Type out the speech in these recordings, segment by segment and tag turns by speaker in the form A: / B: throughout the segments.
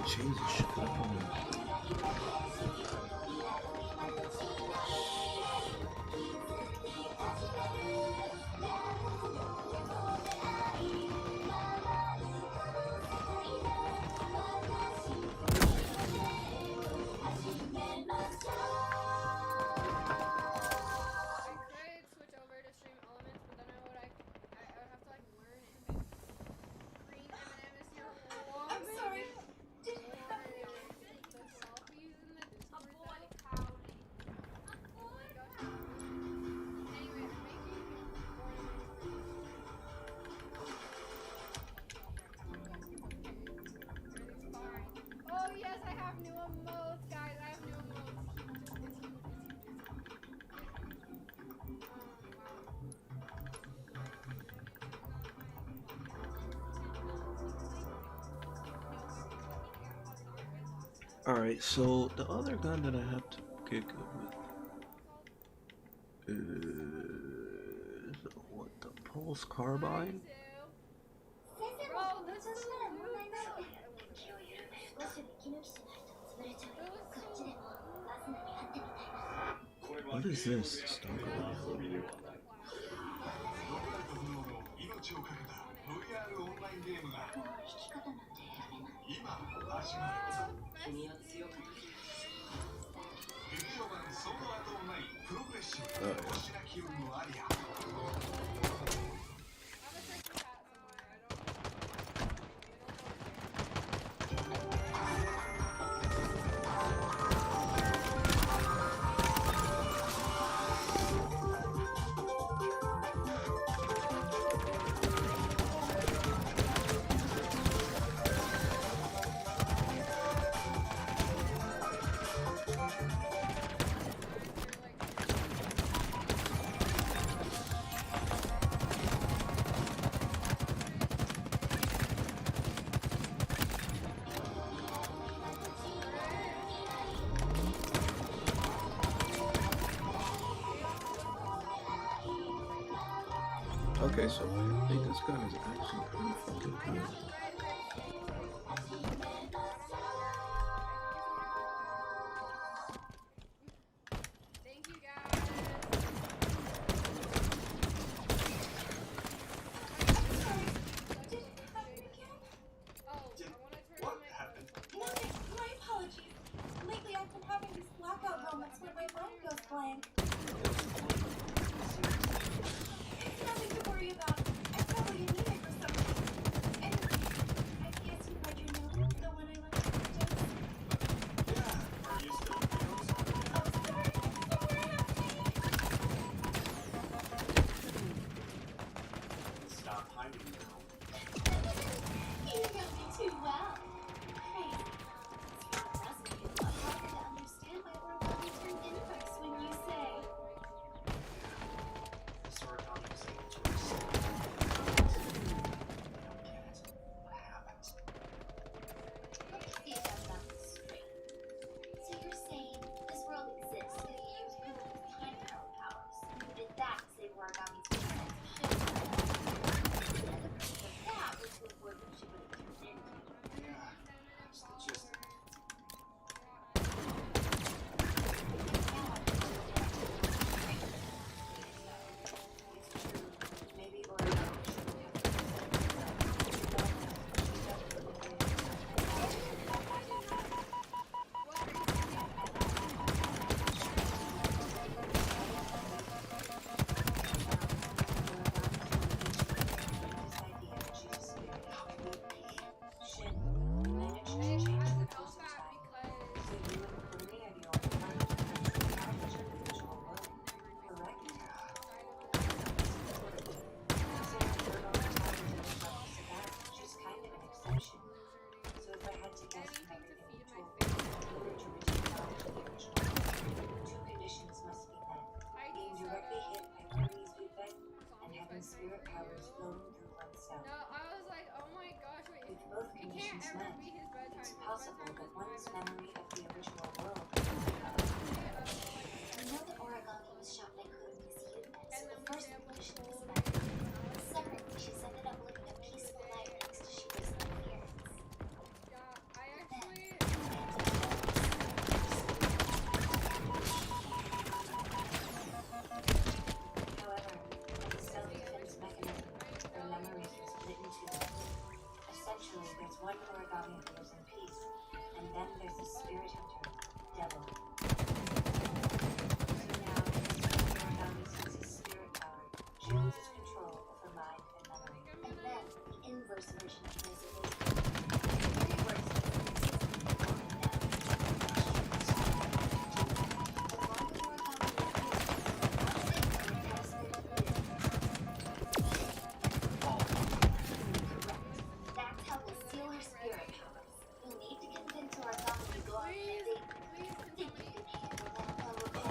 A: Jesus, shut up. Alright, so the other gun that I have to get good with is what, the pulse carbine? What is this? Start going. Okay, so I think this gun is actually pretty fucking good.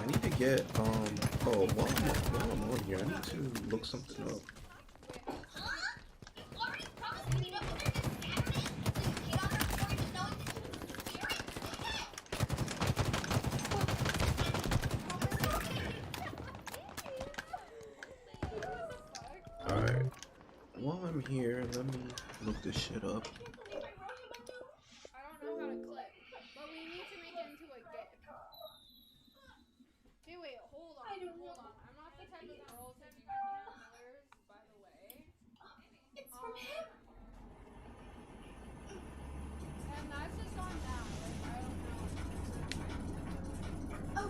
A: I need to get oh while I'm on here, I need to look something up. Alright. While I'm here, let me look this shit up.
B: I don't know how to clip, but we need to make it into a GIF. Okay, wait, hold on. I'm not the type of girl to do hand fillers, by the way.
C: It's from him.
B: And that's just on that. Like, I don't know.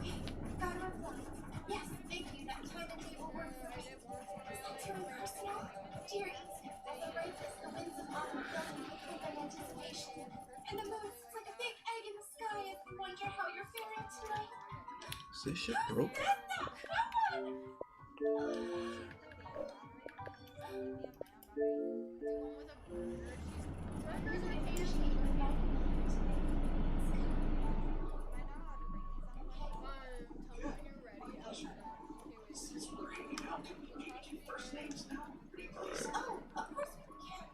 C: Okay, got our point. Yes, thank you. That time and table work for
B: I
C: me.
B: did work for my
C: It's too personal. Dear East, as the raises the winds of autumn filling with hope and anticipation. And the moon's like a big egg in the sky as we wonder how you're faring tonight.
A: Is this shit broken?
C: Come on!
B: The one with a burger. Burgers and ham. Tell me when you're ready.
C: This is great. How can we change your first names now? Oh, of course we can.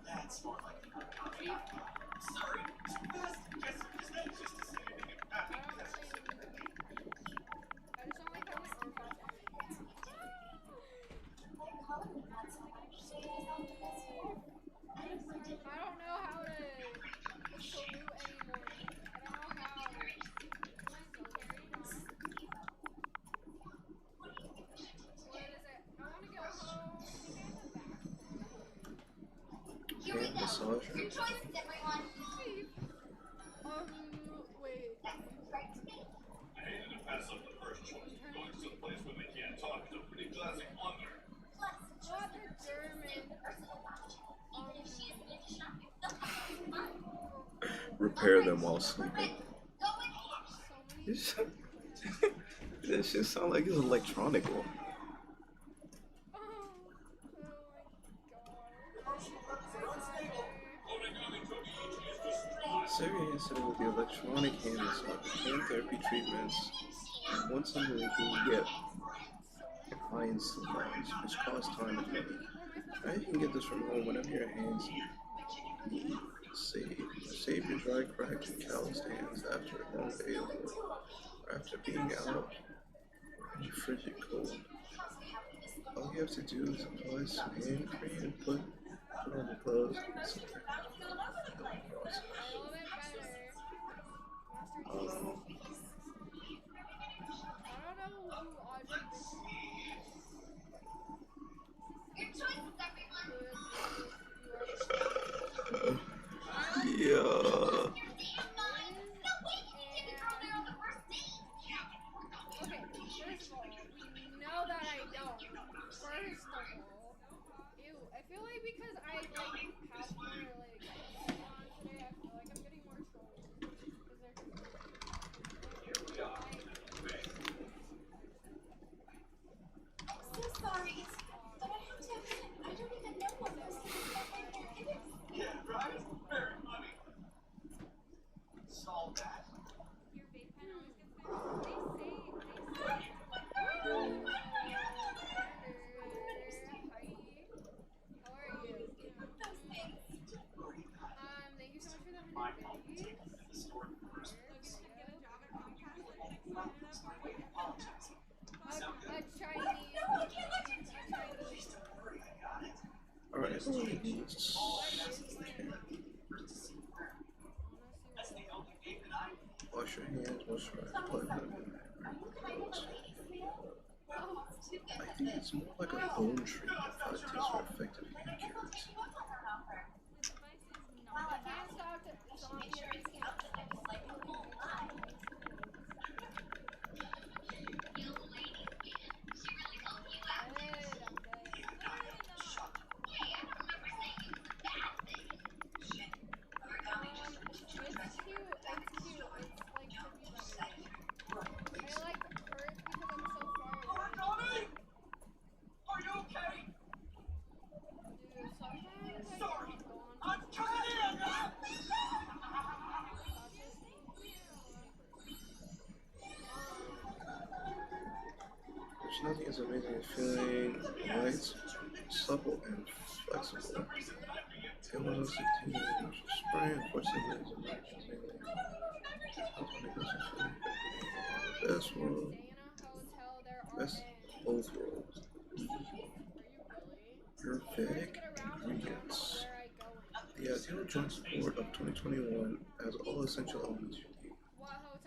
C: That's more like a copy. Sorry, too fast. Just to say anything about it.
B: I just don't like how my arm got I don't know how to salute anymore. I don't know how. What is it? I want to go home.
C: Here we go. Your choices, everyone.
B: Wait.
C: Right to me.
D: I hated to pass up the first choice. Going to some place where they can't talk is a pretty classic blunder.
C: Plus,
B: What a German.
C: even if she isn't into shopping, they'll have some fun.
A: Repair them while sleeping.
C: Go ahead.
A: This this shit sound like it's electronical. Survey incident will be electronic hand massage, hand therapy treatments, and once something you can get appliance supplies, which cost time and money. Now you can get this from home whenever your hands need save. Save your dry, cracked, and calloused hands after a long day of work, or after being out in the frigid cold. All you have to do is apply some hand cream and put on the gloves.
C: Your choices, everyone.
A: Yeah.
C: No way you can give a girl there on the first date.
B: Okay, first of all, we know that I don't. First of all, ew, I feel like because I have more like on today, I feel like I'm getting more trolls.
C: So sorry, but I have to admit, I don't even know what most of the stuff in here is.
D: Yeah, right? Very funny. Solve that.
B: Your vape pen always gets they say.
C: Oh my
B: Hi. How are you?
C: Those things.
B: Thank you so much for that
D: My
B: many
D: fault.
B: goodies.
D: At the store first. Apologizing. Sound good?
B: A Chinese.
C: No, I can't let you.
D: Please don't worry, I got it.
A: Alright,
D: That's the only game that I
A: wash your hands, wash your hands, put them in there. I think it's more like a bone treatment that takes for effective hand cures.
B: I can't stop
A: nothing as amazing as feeling light, supple, and flexible. It was a teenage spray, unfortunately, is amazing. Best world,
B: Stay in a hotel there are
A: best
B: in.
A: both worlds.
B: Are you really?
A: Perfect ingredients. The ideal joint sport of 2021 has all essential elements you need.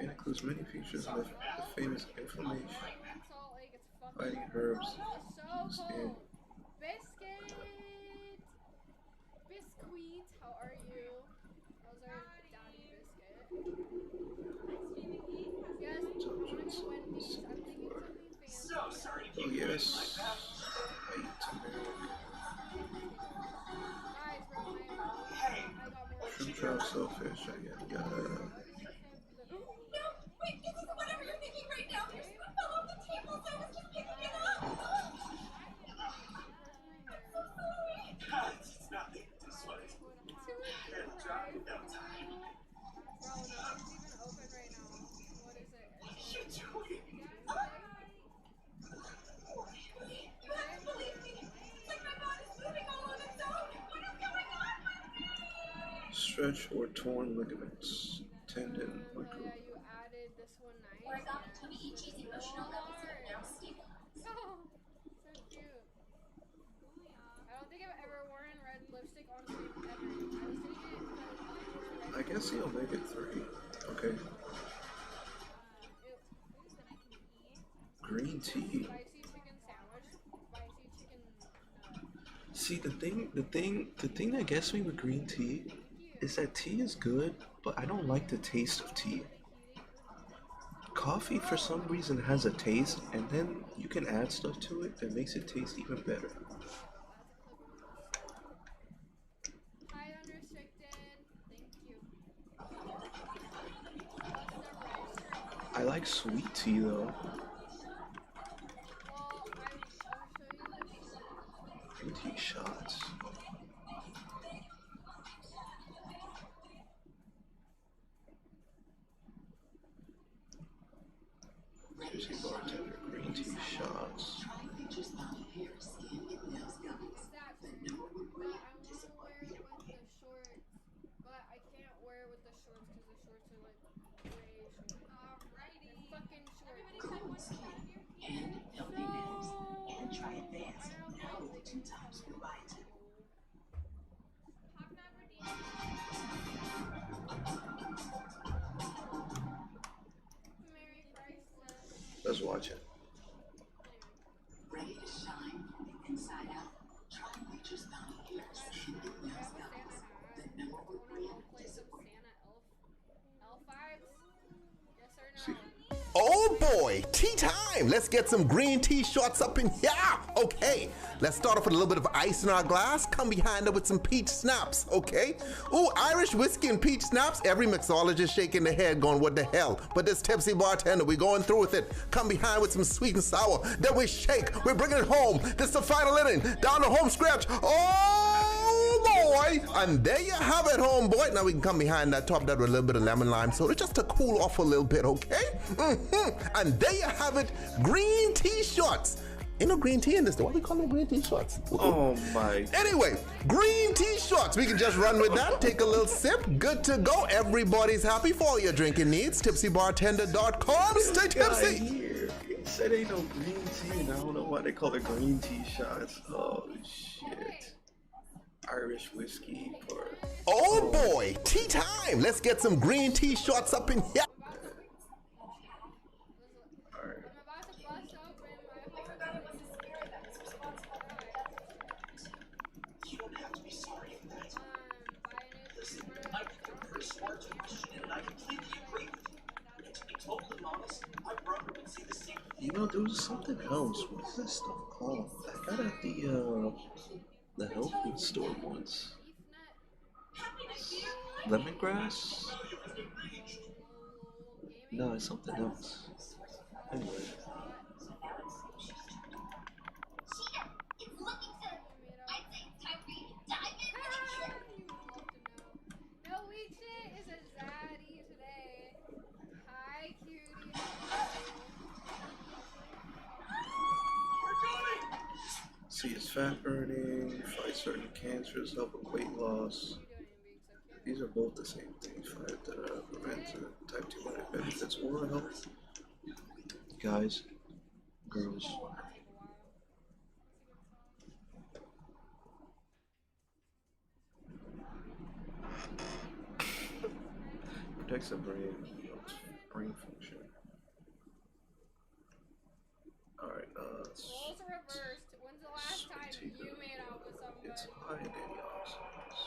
A: It includes many features of the famous inflammation, fighting herbs, and
B: Biscuit! Biscuit, how are you? How's our daddy biscuit? Yes, I want to go Wendy's. I'm thinking something fancy.
D: So sorry to
A: oh
D: keep you waiting
A: yes,
D: like that.
A: I eat tomato,
B: Guys, bro,
D: Hey,
B: I got more.
A: shrimp, trout, shellfish, yada.
C: No, wait, this isn't whatever you're thinking right now. There's food all over the table, so I was just picking it up. So sorry.
D: it's nothing. Just sweat. It'll dry in no time.
B: Bro, nothing's even open right now. What is it?
D: You doing?
C: You have to believe me. It's like my body's moving all on its own. What is going on with me?
A: Stretch or torn ligaments, tendon, or
B: Yeah,
A: group.
B: you added this one nice.
C: We're adopted to EG's emotional levels are now stable.
B: Oh, so cute. I don't think I've ever worn red lipstick on stage ever. I was saying it
A: I guess he'll make it 3. Okay. Green tea.
B: spicy chicken sandwich, spicy chicken nut.
A: See, the thing that gets me with green tea is that tea is good, but I don't like the taste of tea. Coffee, for some reason, has a taste, and then you can add stuff to it that makes it taste even better.
B: Hi, unrestricted. Thank you.
A: I like sweet tea though.
B: Well, I'll show you this.
A: Green tea shots. Juicy bartender, green tea shots.
B: Exactly. But I want to wear it with the shorts. But I can't wear it with the shorts because the shorts are like gray shorts. Alrighty. They're fucking shorts.
E: And healthy bits. And try advanced. Now with 2 times your bite.
B: Merry Christmas.
A: Let's watch it.
E: Ready to shine from the inside out? Try Nature's Bounty Healers. It nails gummies. The #1 brand
B: Play some Santa elf vibes. Yes or no?
A: See,
F: Oh boy, tea time! Let's get some green tea shots up in here. Okay, let's start off with a little bit of ice in our glass. Come behind it with some peach snaps, okay? Ooh, Irish whiskey and peach snaps. Every mixologist shaking their head going, what the hell? But this tipsy bartender, we going through with it. Come behind with some sweet and sour. Then we shake, we're bringing it home. This is the final inning, down the home stretch. Oh boy! And there you have it, homeboy. Now we can come behind that, top that with a little bit of lemon lime soda just to cool off a little bit, okay? And there you have it, green tea shots. Ain't no green tea in this, though. Why we call them green tea shots?
A: oh my.
F: Anyway, green tea shots. We can just run with that. Take a little sip. Good to go. Everybody's happy for all your drinking needs. Tipsybartender.com. Stay
A: Guy
F: tipsy.
A: here. He said ain't no green tea, and I don't know why they call it green tea shots. Oh shit. Irish whiskey or
F: Oh boy, tea time. Let's get some green tea shots up in here.
A: alright.
B: I'm about to bust open my
C: I forgot it was the spirit that was responsible for my death.
E: You don't have to be sorry for that.
B: buying it.
E: Listen, I think you're pretty smart to question it, and I completely agree with you. And to be totally honest, my brother would say the same thing.
A: You know, there was something else. What's that stuff called? I got at the health food store once. Lemongrass? No, it's something else. Anyway,
C: Cheetah, it's looking good. I'd say it's time for you to dive in with a trick.
B: No, Weechit is a zaddy today. Hi, cutie.
A: C is fat burning, fight certain cancers, help with weight loss. These are both the same things. Fight prevent type 2 benefits, oral health. Guys, girls, protects the brain, brain function. Alright,
B: Roles reversed. When's the last time
A: sweet tea.
B: you made out with
A: It's
B: somebody?
A: high in antioxidants.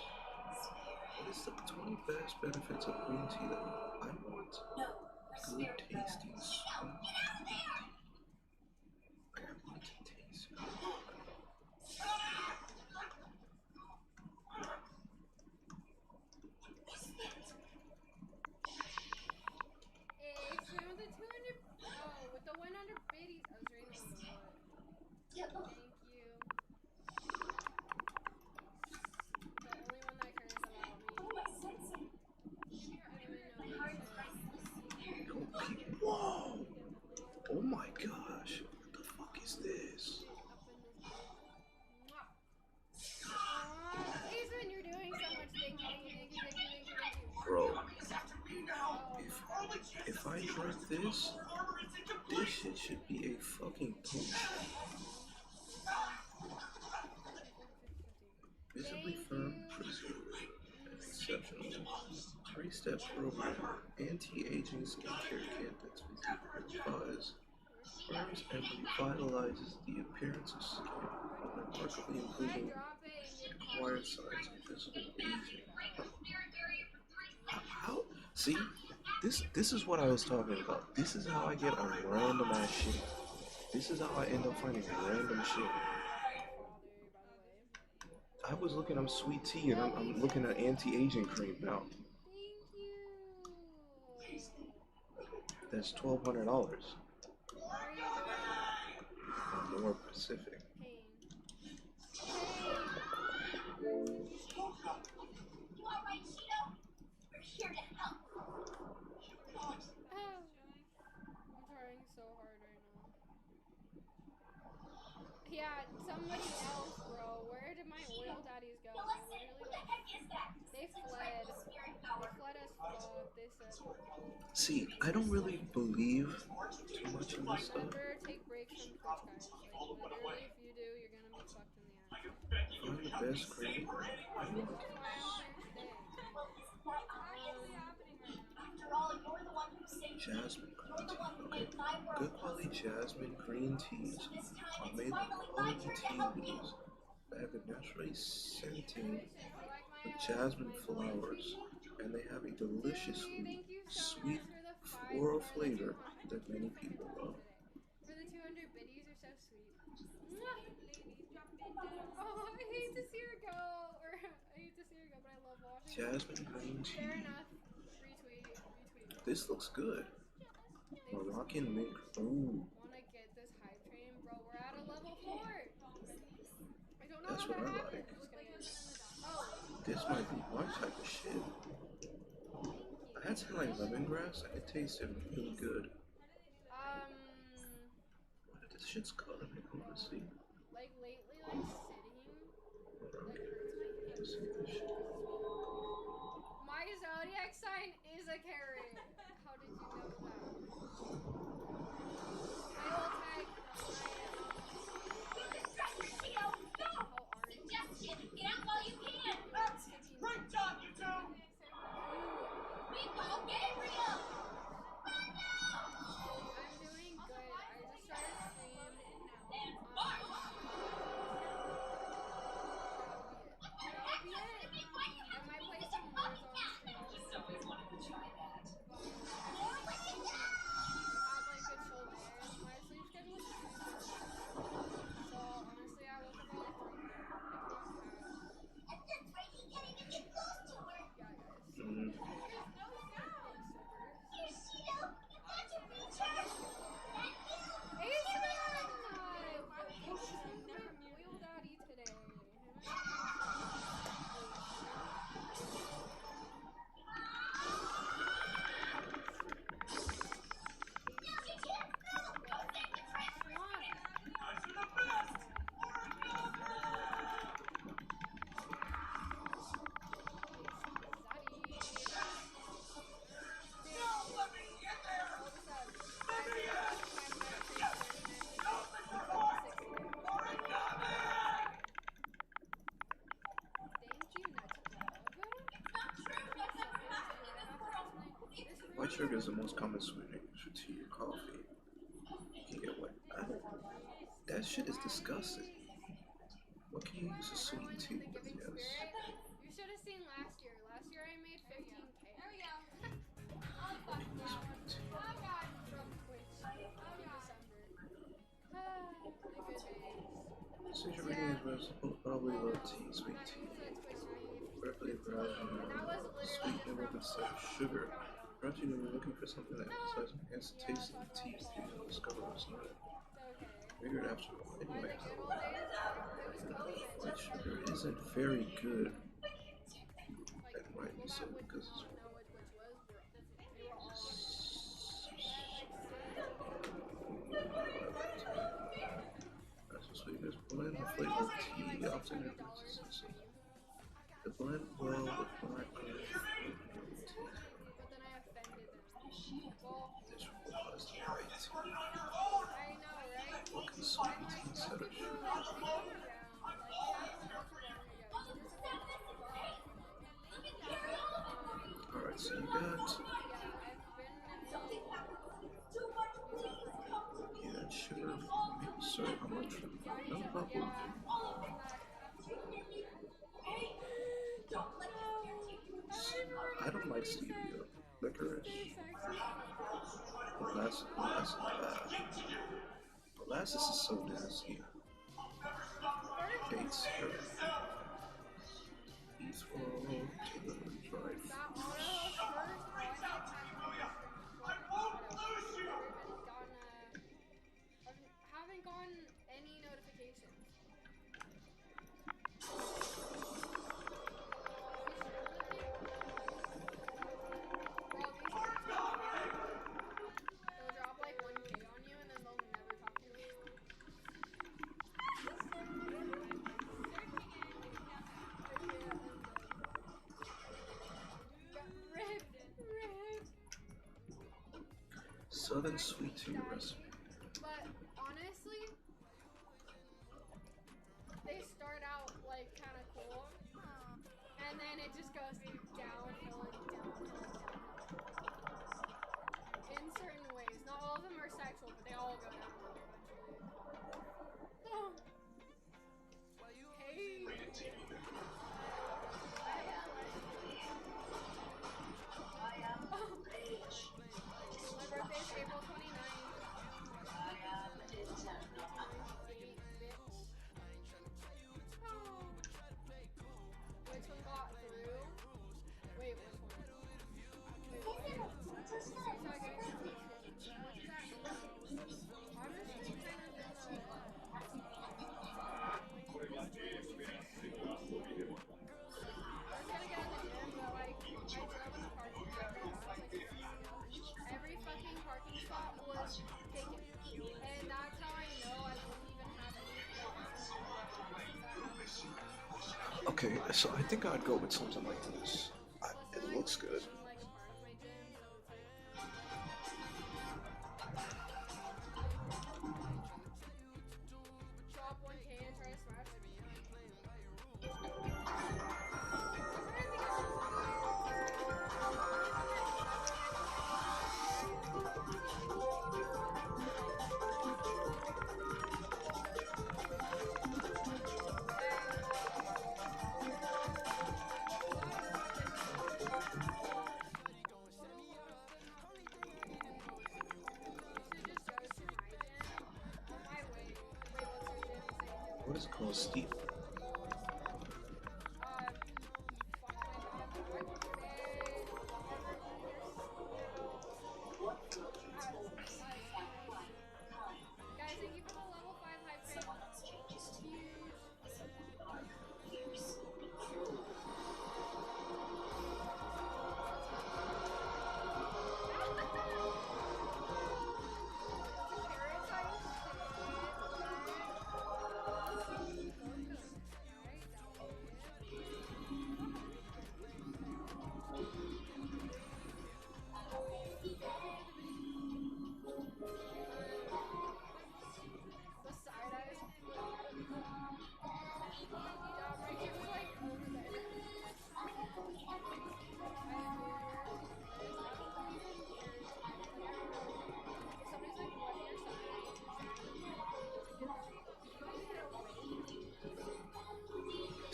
A: What is the 20 best benefits of green tea that I want? Good tasting sweet tea. I want to taste it.
B: It's from the 200. Oh, with the 100 biddies. I was reading on the what? Thank you. The only one that cares about me. I don't even know this shit.
A: Whoa! Oh my gosh! What the fuck is this?
B: Up in this bitch. Ace, when you're doing so much, thank you.
A: Bro,
B: Oh,
A: if I drink this shit should be a fucking potion. Visibly firm, preservative, and exceptional. 3-step program, anti-aging skincare kit that's visibly firms and revitalizes the appearance of skin, remarkably improving acquired signs of visible aging. How? See, this is what I was talking about. This is how I get on random ass shit. This is how I end up finding random shit. I was looking up sweet tea and I'm looking at anti-aging cream now.
B: thank you.
A: That's $1,200.
B: What are you doing?
A: More Pacific.
B: Pain.
C: You alright, Cheeto? We're here to help.
B: Oh. I'm trying so hard right now. Yeah, somebody else, bro. Where did my oil daddies go?
C: Now listen, what the heck is that?
B: They fled. They fled as fuck. They said.
A: See, I don't really believe too much in this stuff.
B: Remember, take breaks from Twitch, guys. Like, literally, if you do, you're gonna be fucked in the ass.
A: Find the best cream.
B: That's why I'm here today.
C: After all, you're the one who saved me.
A: Jasmine
C: You're
A: green
C: the one who
A: tea. Okay.
C: made my world
A: Good quality jasmine green teas
C: So this time,
A: are
C: it's
A: made with
C: finally my
A: quality
C: turn to
A: tea
C: help you.
A: leaves that have been naturally scented
B: Like
A: with
B: my,
A: jasmine
B: my
A: flowers, and they have a deliciously
B: thank you so
A: sweet
B: much for the 5
A: floral
B: for the
A: flavor
B: 200
A: that many people love.
B: For the 200 biddies are so sweet. Oh, I hate to see her go. Or I hate to see her go, but I love watching her.
A: Jasmine green tea.
B: Fair enough. Retweet.
A: This looks good. Moroccan mint. Ooh,
B: Wanna get this hype train, bro? We're at a level 4. I don't know
A: that's
B: how
A: what
B: that
A: I
B: happened.
A: like.
B: Just kidding. Oh,
A: This might be my type of shit.
B: thank you.
A: I had some like lemongrass and it tasted really good. What this shit's called? I can't even see.
B: Like lately, like sitting, like hurts my
A: Let's see this shit.
B: My zodiac sign is a carrot. How did you know that? I will tag
C: Distractor, Cheeto! Go!
B: how are you?
C: Justin, get out while you can!
D: Great job, you two!
C: Rico, Gabriel!
B: I'm doing good. I just started stream.
C: And march!
B: That'll be it. I might play some Warzone stream.
E: Just always wanted to try that.
C: More with it!
B: Have like good chill days. My sleep schedule is pretty good. So honestly, I woke up at like 3 p.m.
C: And that's right, he can't even get close to her!
B: Yeah, guys.
A: Mm.
B: Super
A: White sugar is the most common sweetener for tea or coffee. You can get what? That shit is disgusting. What can you use a sweet tea with?
B: Giving
A: Yes.
B: spirit. You should have seen last year. Last year I made 15K. There we go.
A: What can you use sweet tea?
B: Oh god, from Twitch in December. The good days.
A: Since you're reading his best, probably love tea, sweet tea. Preferably sweetened with instead of sugar. Perhaps you were looking for something that emphasizes enhance the taste of the tea. You discover what's not. Figured after all. Anyway, white sugar isn't very good at writing so because it's sweetness blend the flavor of tea often influences the blend well with black tea. This will cause the white tea. What can sweet tea instead of sugar? Alright, so you got yeah, sugar, maybe sorry how much no problem. I don't like stevia, licorice, molasses is so nasty. Date syrup. These will take a dried
B: haven't gotten any notifications. They'll drop like 1K on you and then they'll never talk to you.
A: Southern sweet tea recipe.
B: But honestly, they start out like kind of cool, and then it just goes downhill and downhill and downhill. In certain ways, not all of them are sexual, but they all go downhill eventually. Oh. Hey. I have a question. My birthday is April 29th. Which one got through? Wait, which one? Wait, what? I'm just kind of every fucking parking spot was taken. And that's how I know I wouldn't even have any.
A: Okay, so I think I'd go with something like this. It looks good.
B: Drop 1K and try to smash me.
A: What is it called? Steve?
B: Guys, thank you for the level 5 hype train. Huge.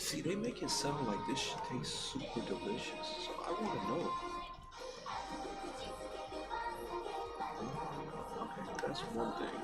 A: See, they make it sound like this shit tastes super delicious, so I want to know. Okay, that's one thing.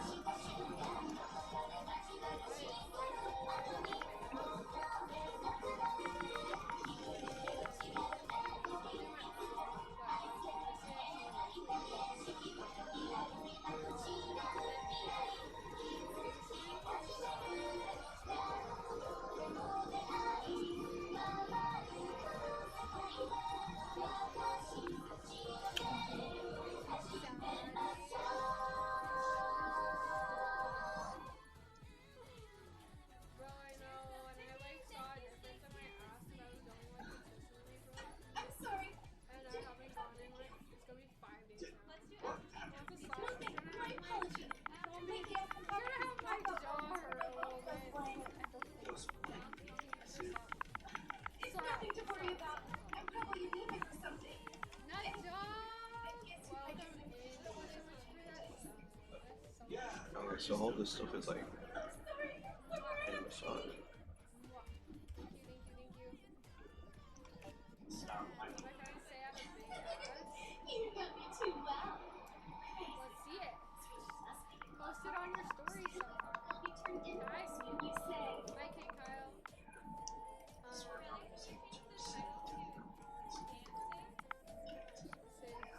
B: Bro, I know, and I like saw a difference in my ass because I was going like consistently for like 2
C: I'm
B: weeks,
C: sorry.
B: and I haven't gone in like it's gonna be 5 days now. I want to stop.
C: No, thank you. My apologies. Maybe I
B: It's
C: forgot
B: gonna
C: to
B: have my
C: talk about
B: jaw
C: all
B: hurt a little bit.
C: explain. It's nothing to worry about. I'm probably anemic or something.
B: Nut job!
C: Yes, I
B: Welcome
C: guess.
B: in. Thank you so much for that sub. That's so much.
A: Alright, so all this stuff is like
C: Sorry.
A: Amazon.
B: Mwah. Thank you, thank you, thank you. What am I trying to say? I have a big ass.
C: You know me too well.
B: Let's see it. Post it on your story somehow.
C: You turn
B: Hi.
C: inwards when you say.
B: Hi, Kate Kyle. Stay the fuck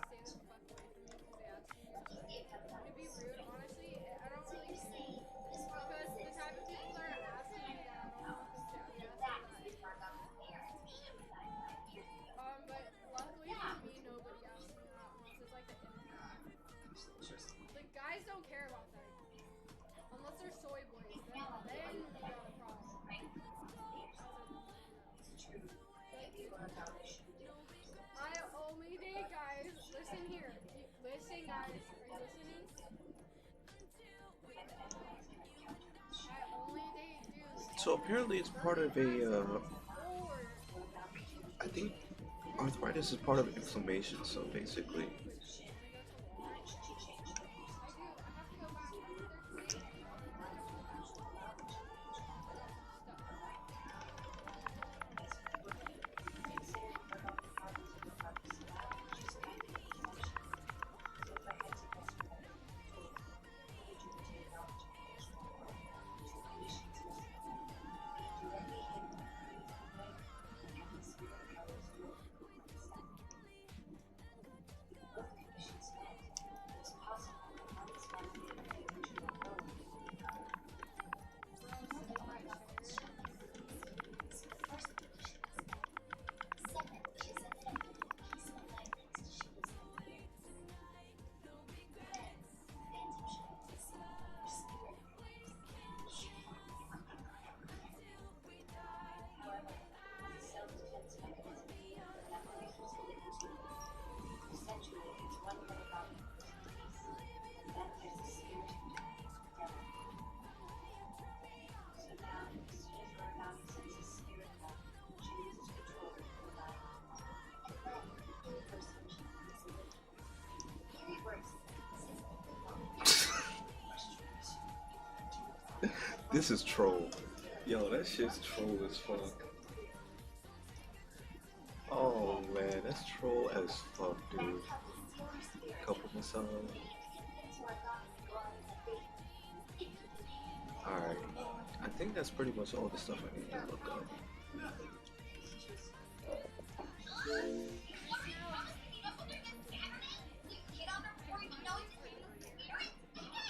B: away from me because they ask you. To be rude, honestly, I don't really care. Because the type of people that are asking me that, I don't want them to be asking that. But luckily for me, nobody asked me that unless it's like the internet. Like, guys don't care about that. Unless they're soy boys. Then we got a problem. I only date guys. Listen here. Listen, guys. Are you listening? I only date dudes.
A: So apparently it's part of a,
B: Or
A: I think arthritis is part of inflammation, so basically. This is troll. Yo, that shit's troll as fuck. Oh man, that's troll as fuck, dude. Couple massage. Alright. I think that's pretty much all the stuff I need to look up.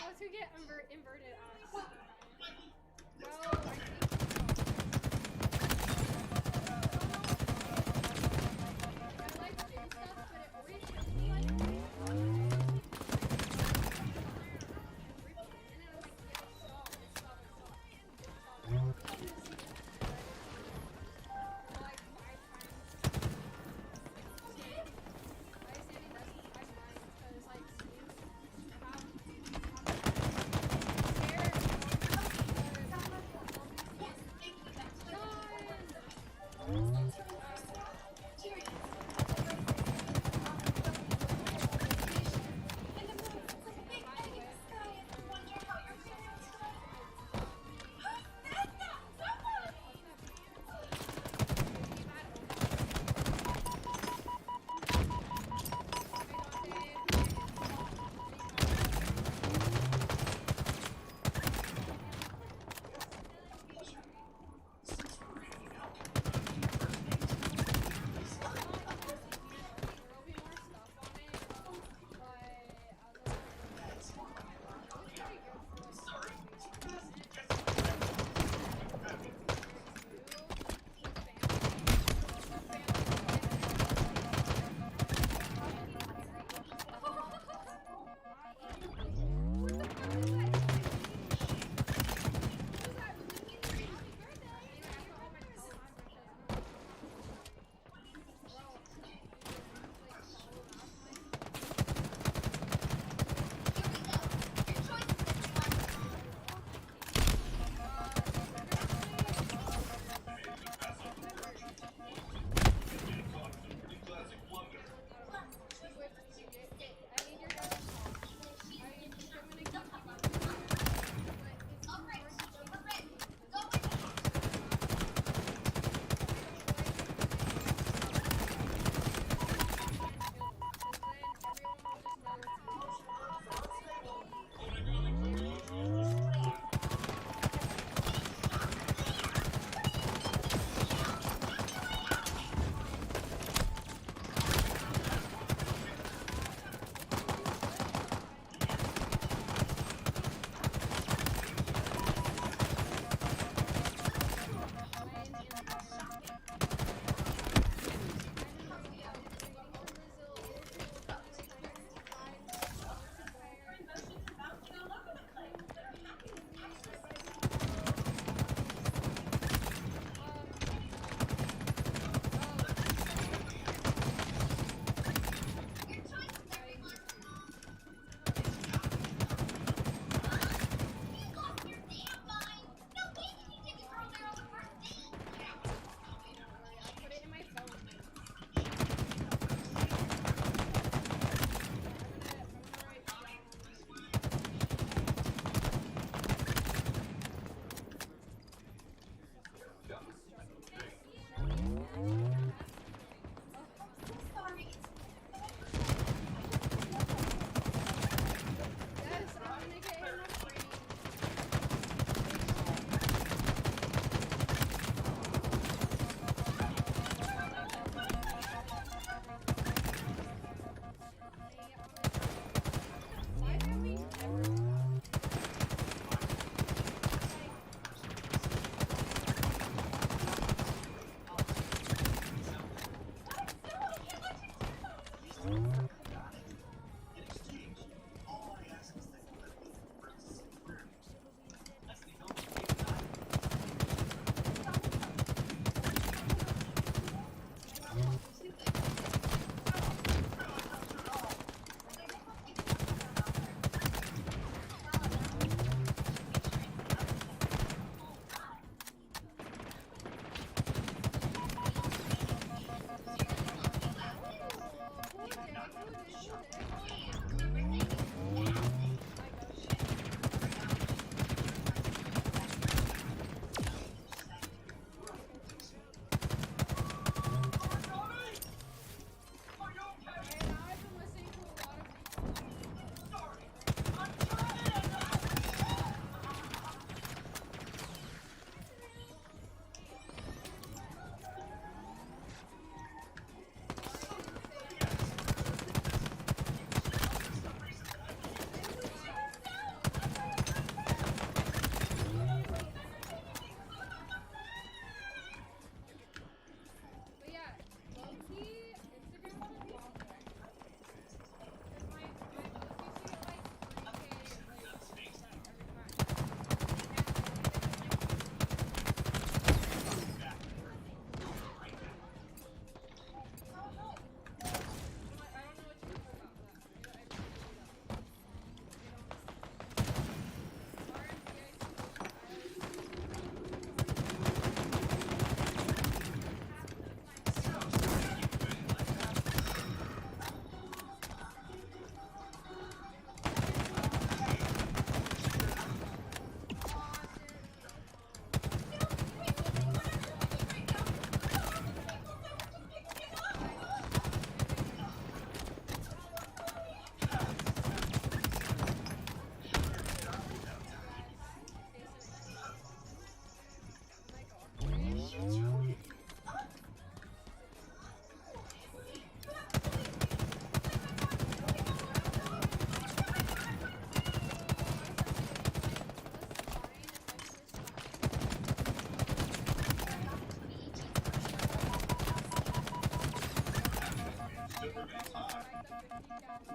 B: how to get inverted ass. Well, I think I like doing stuff, but it always feels like and then I'm like, yeah, stop. Like 5 times.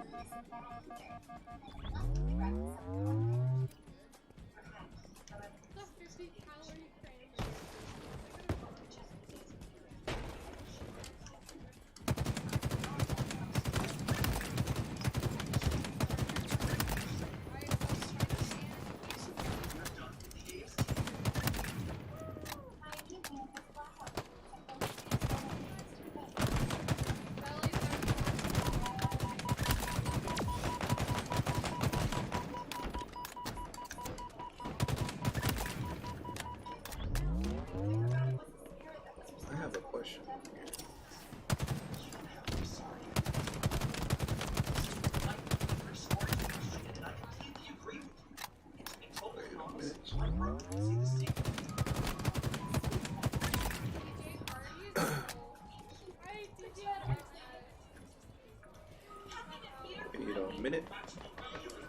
B: The 50-calorie cranberry.
A: I have a question. Wait a minute. Wait a minute.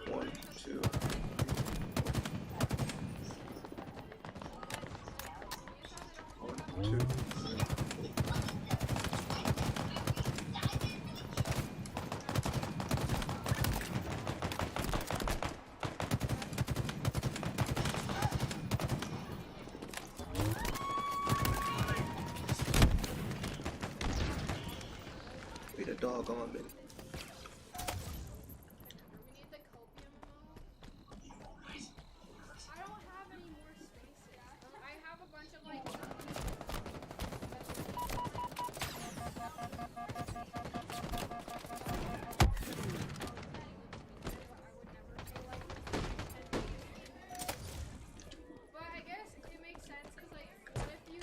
A: 1, 2. One, two. Wait a doggone minute.
B: We need the copium ammo. I don't have any more spaces. I have a bunch of like. But I guess it makes sense because like, what if you?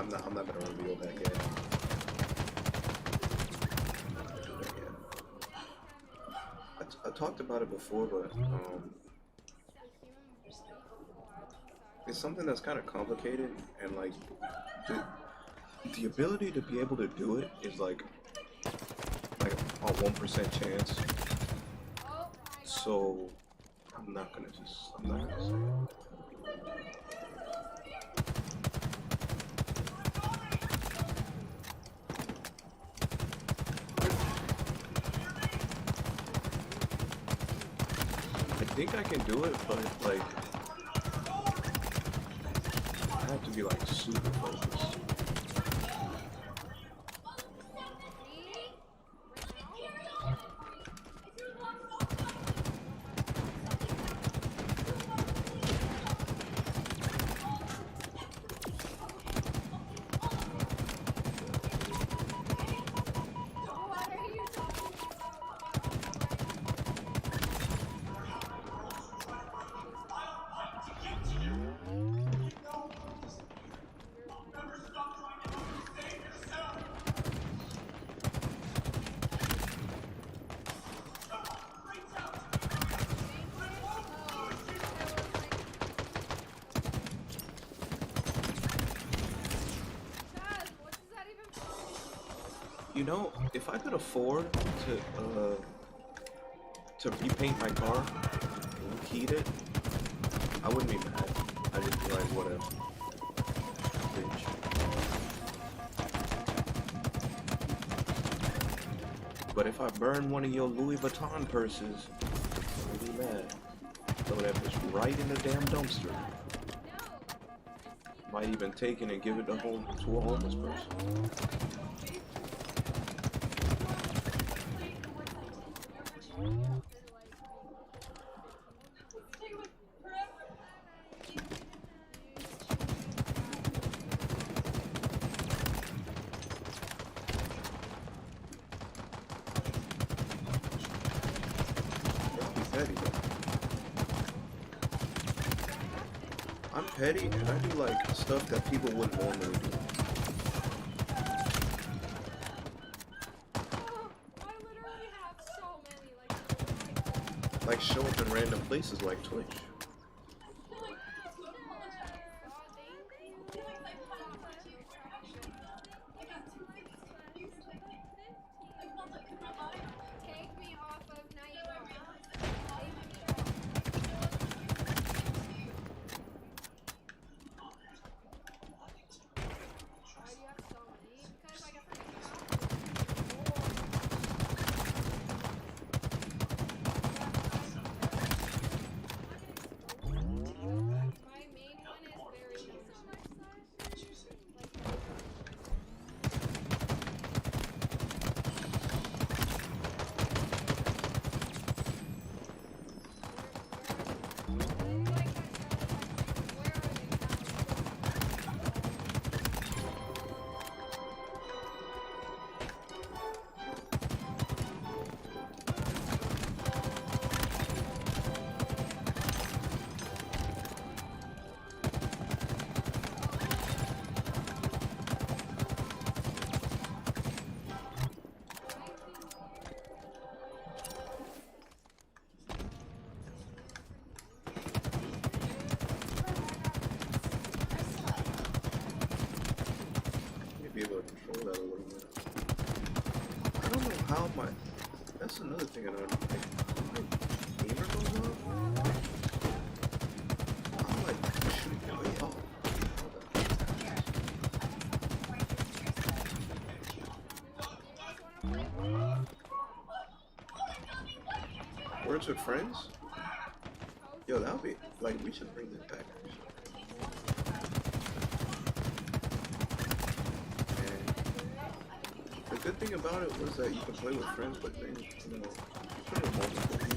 A: I'm not gonna reveal that yet. I talked about it before, but it's something that's kind of complicated, and like the ability to be able to do it is like a 1% chance. So I'm not gonna say it. I think I can do it, but like I have to be like super focused. You know, if I could afford to repaint my car and heat it, I wouldn't be mad. I just be like, whatever. Bitch. But if I burn one of your Louis Vuitton purses, I'll be mad. Throw that bitch right in the damn dumpster. Might even take it and give it to a homeless person. I'm petty and I do like stuff that people wouldn't normally do. Like show up in random places like Twitch. Be able to control that a little bit. I don't know how my. That's another thing I don't think. My gamer goes off. I'm like shooting it way off. Words with friends? Yo, that would be like we should bring this back. The good thing about it was that you can play with friends, but then, you know, play with multiple people.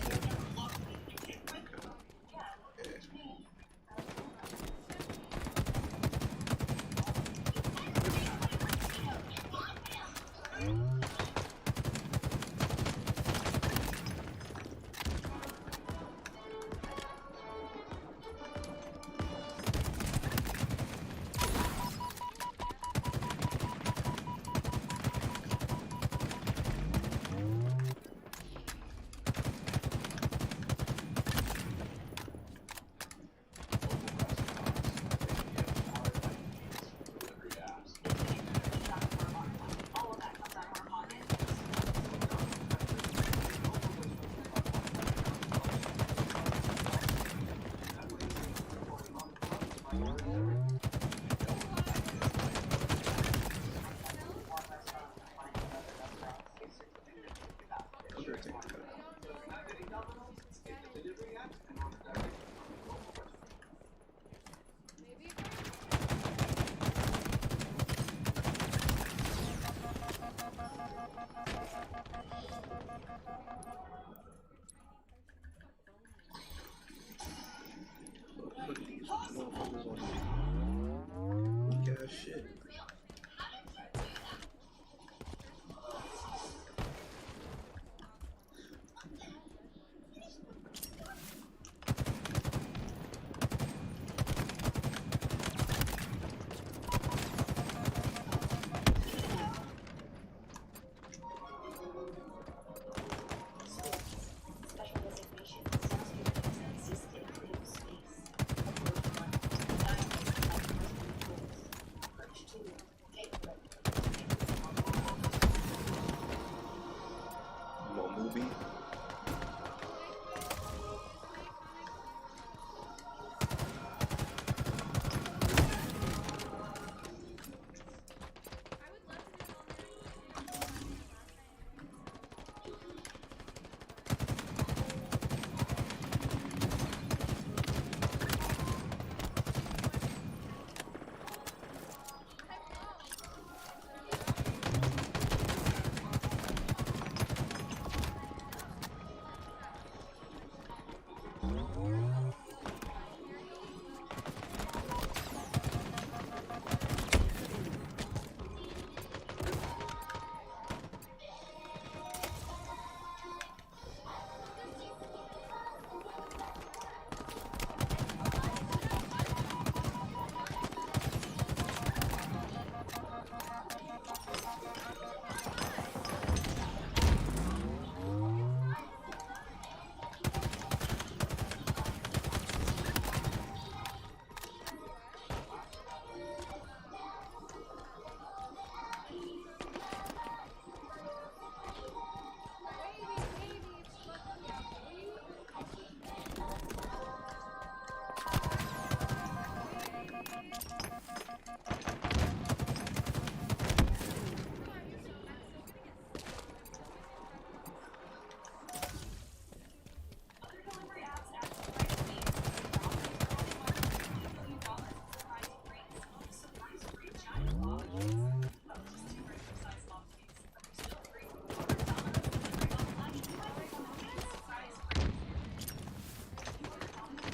A: movie.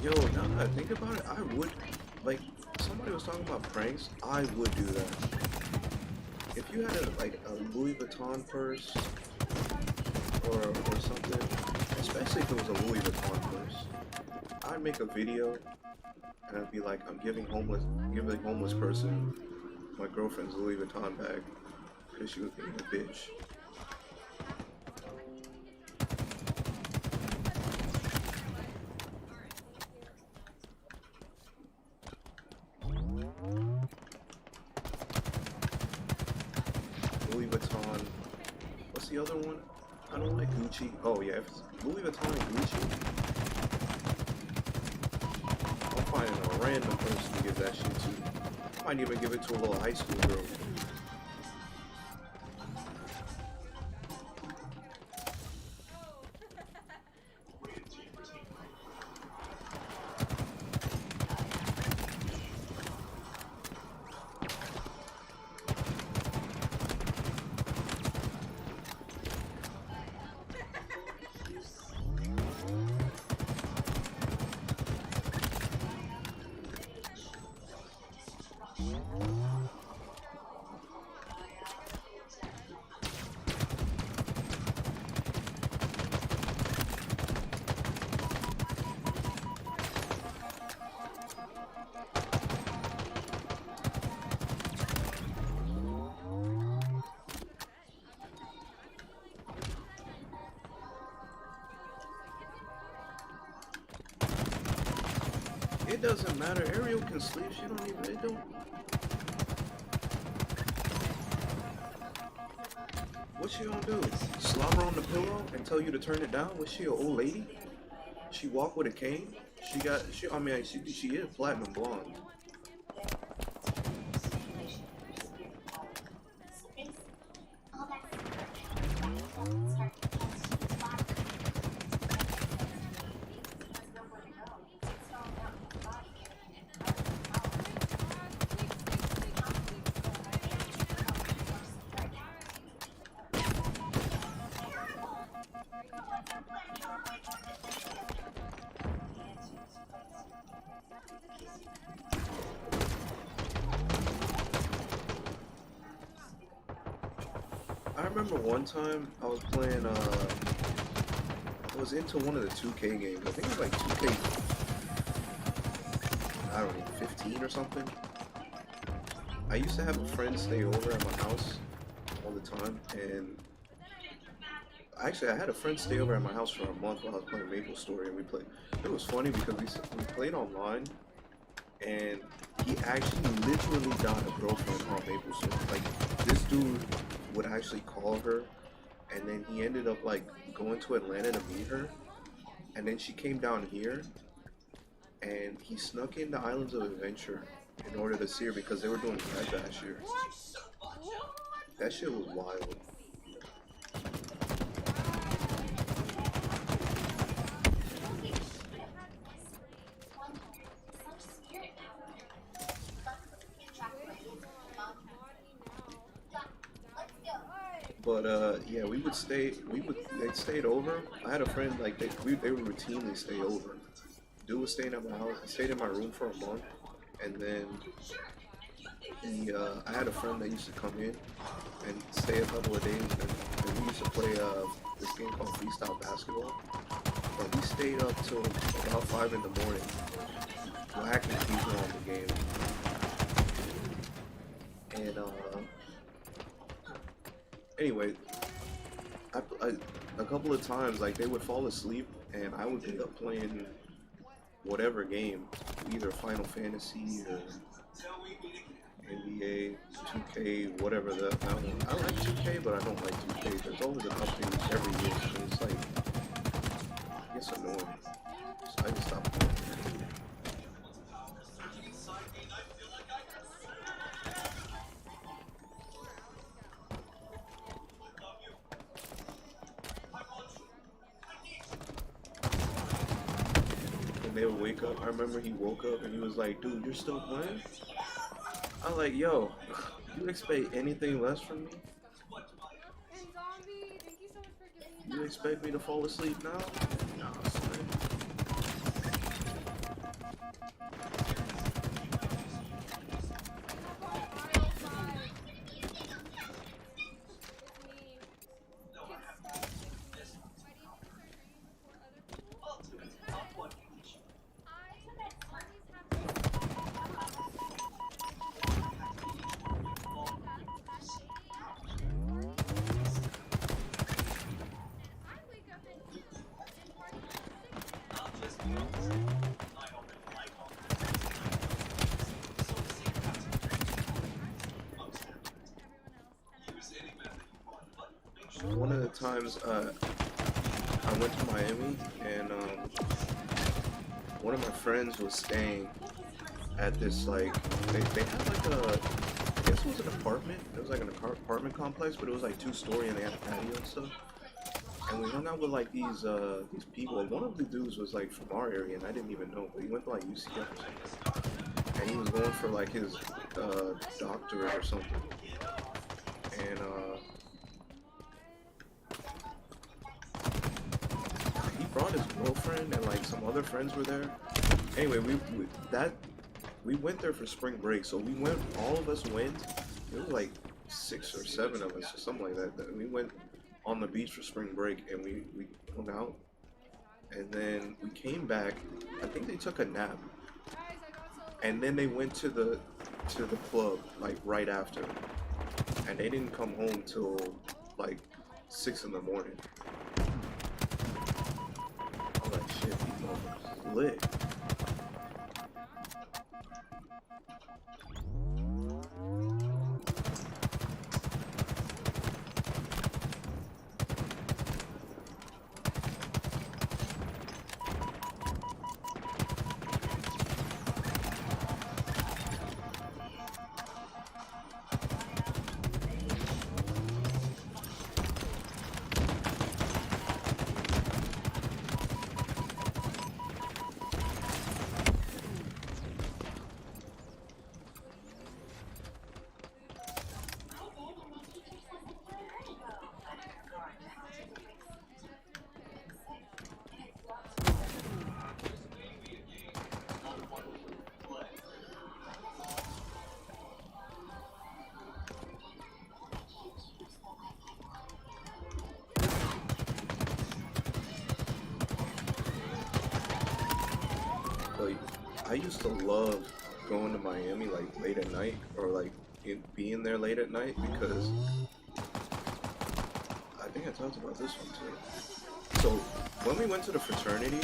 A: Yo, now that I think about it, I would, like, somebody was talking about pranks, I would do that. If you had a Louis Vuitton purse, or something, especially if it was a Louis Vuitton purse, I'd make a video, and I'd be like, I'm giving homeless person my girlfriend's Louis Vuitton bag, because she was being a bitch. Louis Vuitton. What's the other one? I don't like Gucci. Oh yeah, if it's Louis Vuitton and Gucci, I'm finding a random person to give that shit to. I might even give it to a little high school girl. It doesn't matter. Ariel can sleep. She don't even. It don't. What she gonna do? Slobber on the pillow and tell you to turn it down? Was she an old lady? She walk with a cane? I mean, she is platinum blonde. I remember one time I was playing, I was into one of the 2K games. I think it was like 2K, I don't know, 15 or something. I used to have a friend stay over at my house all the time, and actually I had a friend stay over at my house for a month while I was playing Maple Story, and we played. It was funny because we played online, and he actually literally got a girlfriend on Maple Story. Like, this dude would actually call her and then he ended up like going to Atlanta to meet her, and then she came down here, and he snuck into Islands of Adventure in order to see her because they were doing Red Bash here. That shit was wild. But yeah, they stayed over. I had a friend like they would routinely stay over. Dude was staying at my house. He stayed in my room for a month, and then I had a friend that used to come in and stay a couple of days, and we used to play this game called freestyle basketball. But we stayed up till about 5 in the morning, whacking people on the game, and anyway, a couple of times, like, they would fall asleep, and I would end up playing whatever game, either Final Fantasy or NBA, 2K, whatever I like 2K, but I don't like 2K. There's always an update every year, so it's like, it gets annoying. So I just stopped playing. They would wake up. I remember he woke up and he was like, "Dude, you're still playing?" I was like, "Yo, you expect anything less from me?
B: And Zombie, thank you so much for giving me
A: You
B: that.
A: expect me to fall asleep now? Nah, son." One of the times I went to Miami, and one of my friends was staying at this, like, they had like I guess it was an apartment. It was like an apartment complex, but it was like 2-story, and they had a patio and stuff. And we hung out with like these people. One of the dudes was like from our area, and I didn't even know, but he went to like UCF or something. And he was going for like his doctorate or something. And he brought his girlfriend, and like some other friends were there. Anyway, we went there for spring break, so we went. All of us went. It was like 6 or 7 of us, or something like that. We went on the beach for spring break, and we hung out, and then we came back. I think they took a nap, and then they went to the club like right after, and they didn't come home till like 6 in the morning. I was like, shit, these motherfuckers lit. Like, I used to love going to Miami like late at night, or like being there late at night, because I think I talked about this one too. So when we went to the fraternity,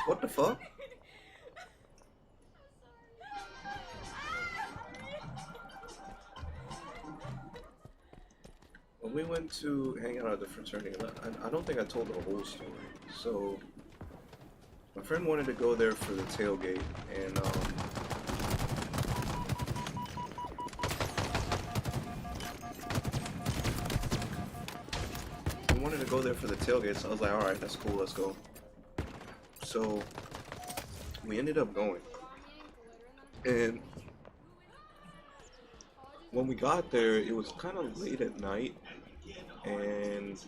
A: what the fuck? But we went to hang out at the fraternity. I don't think I told the whole story. So my friend wanted to go there for the tailgate, and we wanted to go there for the tailgate. So I was like, all right, that's cool, let's go. So we ended up going, and when we got there, it was kind of late at night, and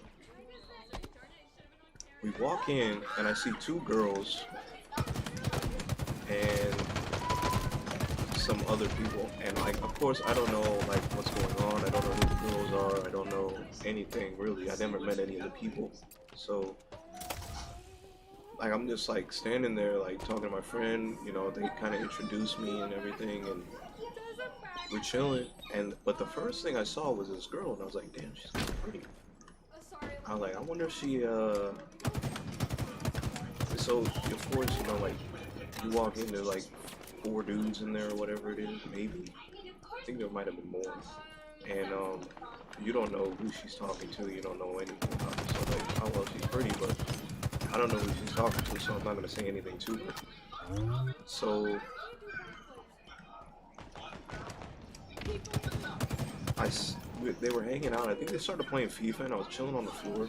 A: we walk in, and I see two girls and some other people, and like, of course, I don't know like what's going on. I don't know who the girls are. I don't know anything really. I never met any of the people, so like I'm just like standing there like talking to my friend. You know, they kind of introduced me and everything, and we're chilling. But the first thing I saw was this girl, and I was like, damn, she's kind of pretty. I was like, I wonder if she so of course, you know, like you walk into like 4 dudes in there or whatever it is, maybe. I think there might have been more. And you don't know who she's talking to, you don't know anything about her. So like, oh well, she's pretty, but I don't know who she's talking to, so I'm not gonna say anything to her. So they were hanging out. I think they started playing FIFA, and I was chilling on the floor.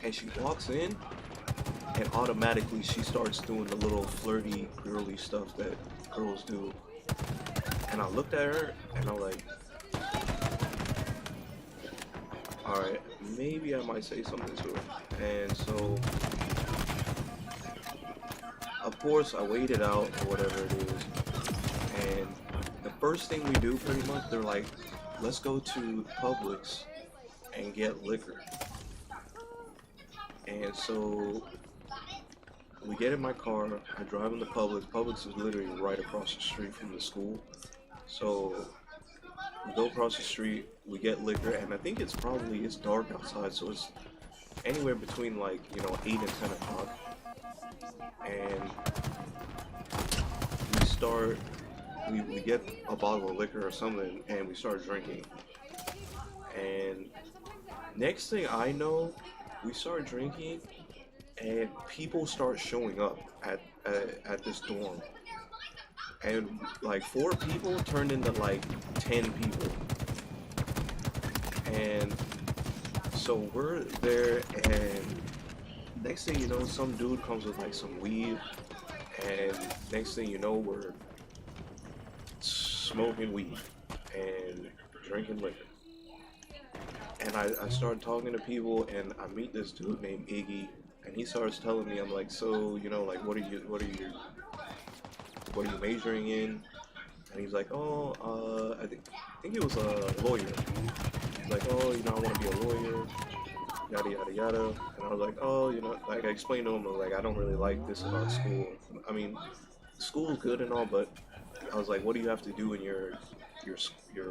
A: And she walks in, and automatically she starts doing the little flirty, girly stuff that girls do. And I looked at her, and I'm like, alright, maybe I might say something to her. And so, of course, I waited out, or whatever it is. And the first thing we do, pretty much, they're like, let's go to Publix and get liquor. And so we get in my car, I drive into Publix. Publix is literally right across the street from the school. So we go across the street, we get liquor, and I think it's dark outside, so it's anywhere between like, you know, 8 and 10 o'clock. And we get a bottle of liquor or something, and we start drinking. And next thing I know, we start drinking, and people start showing up at this dorm. And like 4 people turned into like 10 people. And so we're there, and next thing you know, some dude comes with like some weed, and next thing you know, we're smoking weed and drinking liquor. And I started talking to people, and I meet this dude named Iggy, and he starts telling me, I'm like, so, you know, like, what are you majoring in? And he's like, oh, I think he was a lawyer. He's like, oh, you know, I want to be a lawyer, yada yada yada. And I was like, oh, you know, like I explained to him, like, I don't really like this about school. I mean, school's good and all, but I was like, what do you have to do in your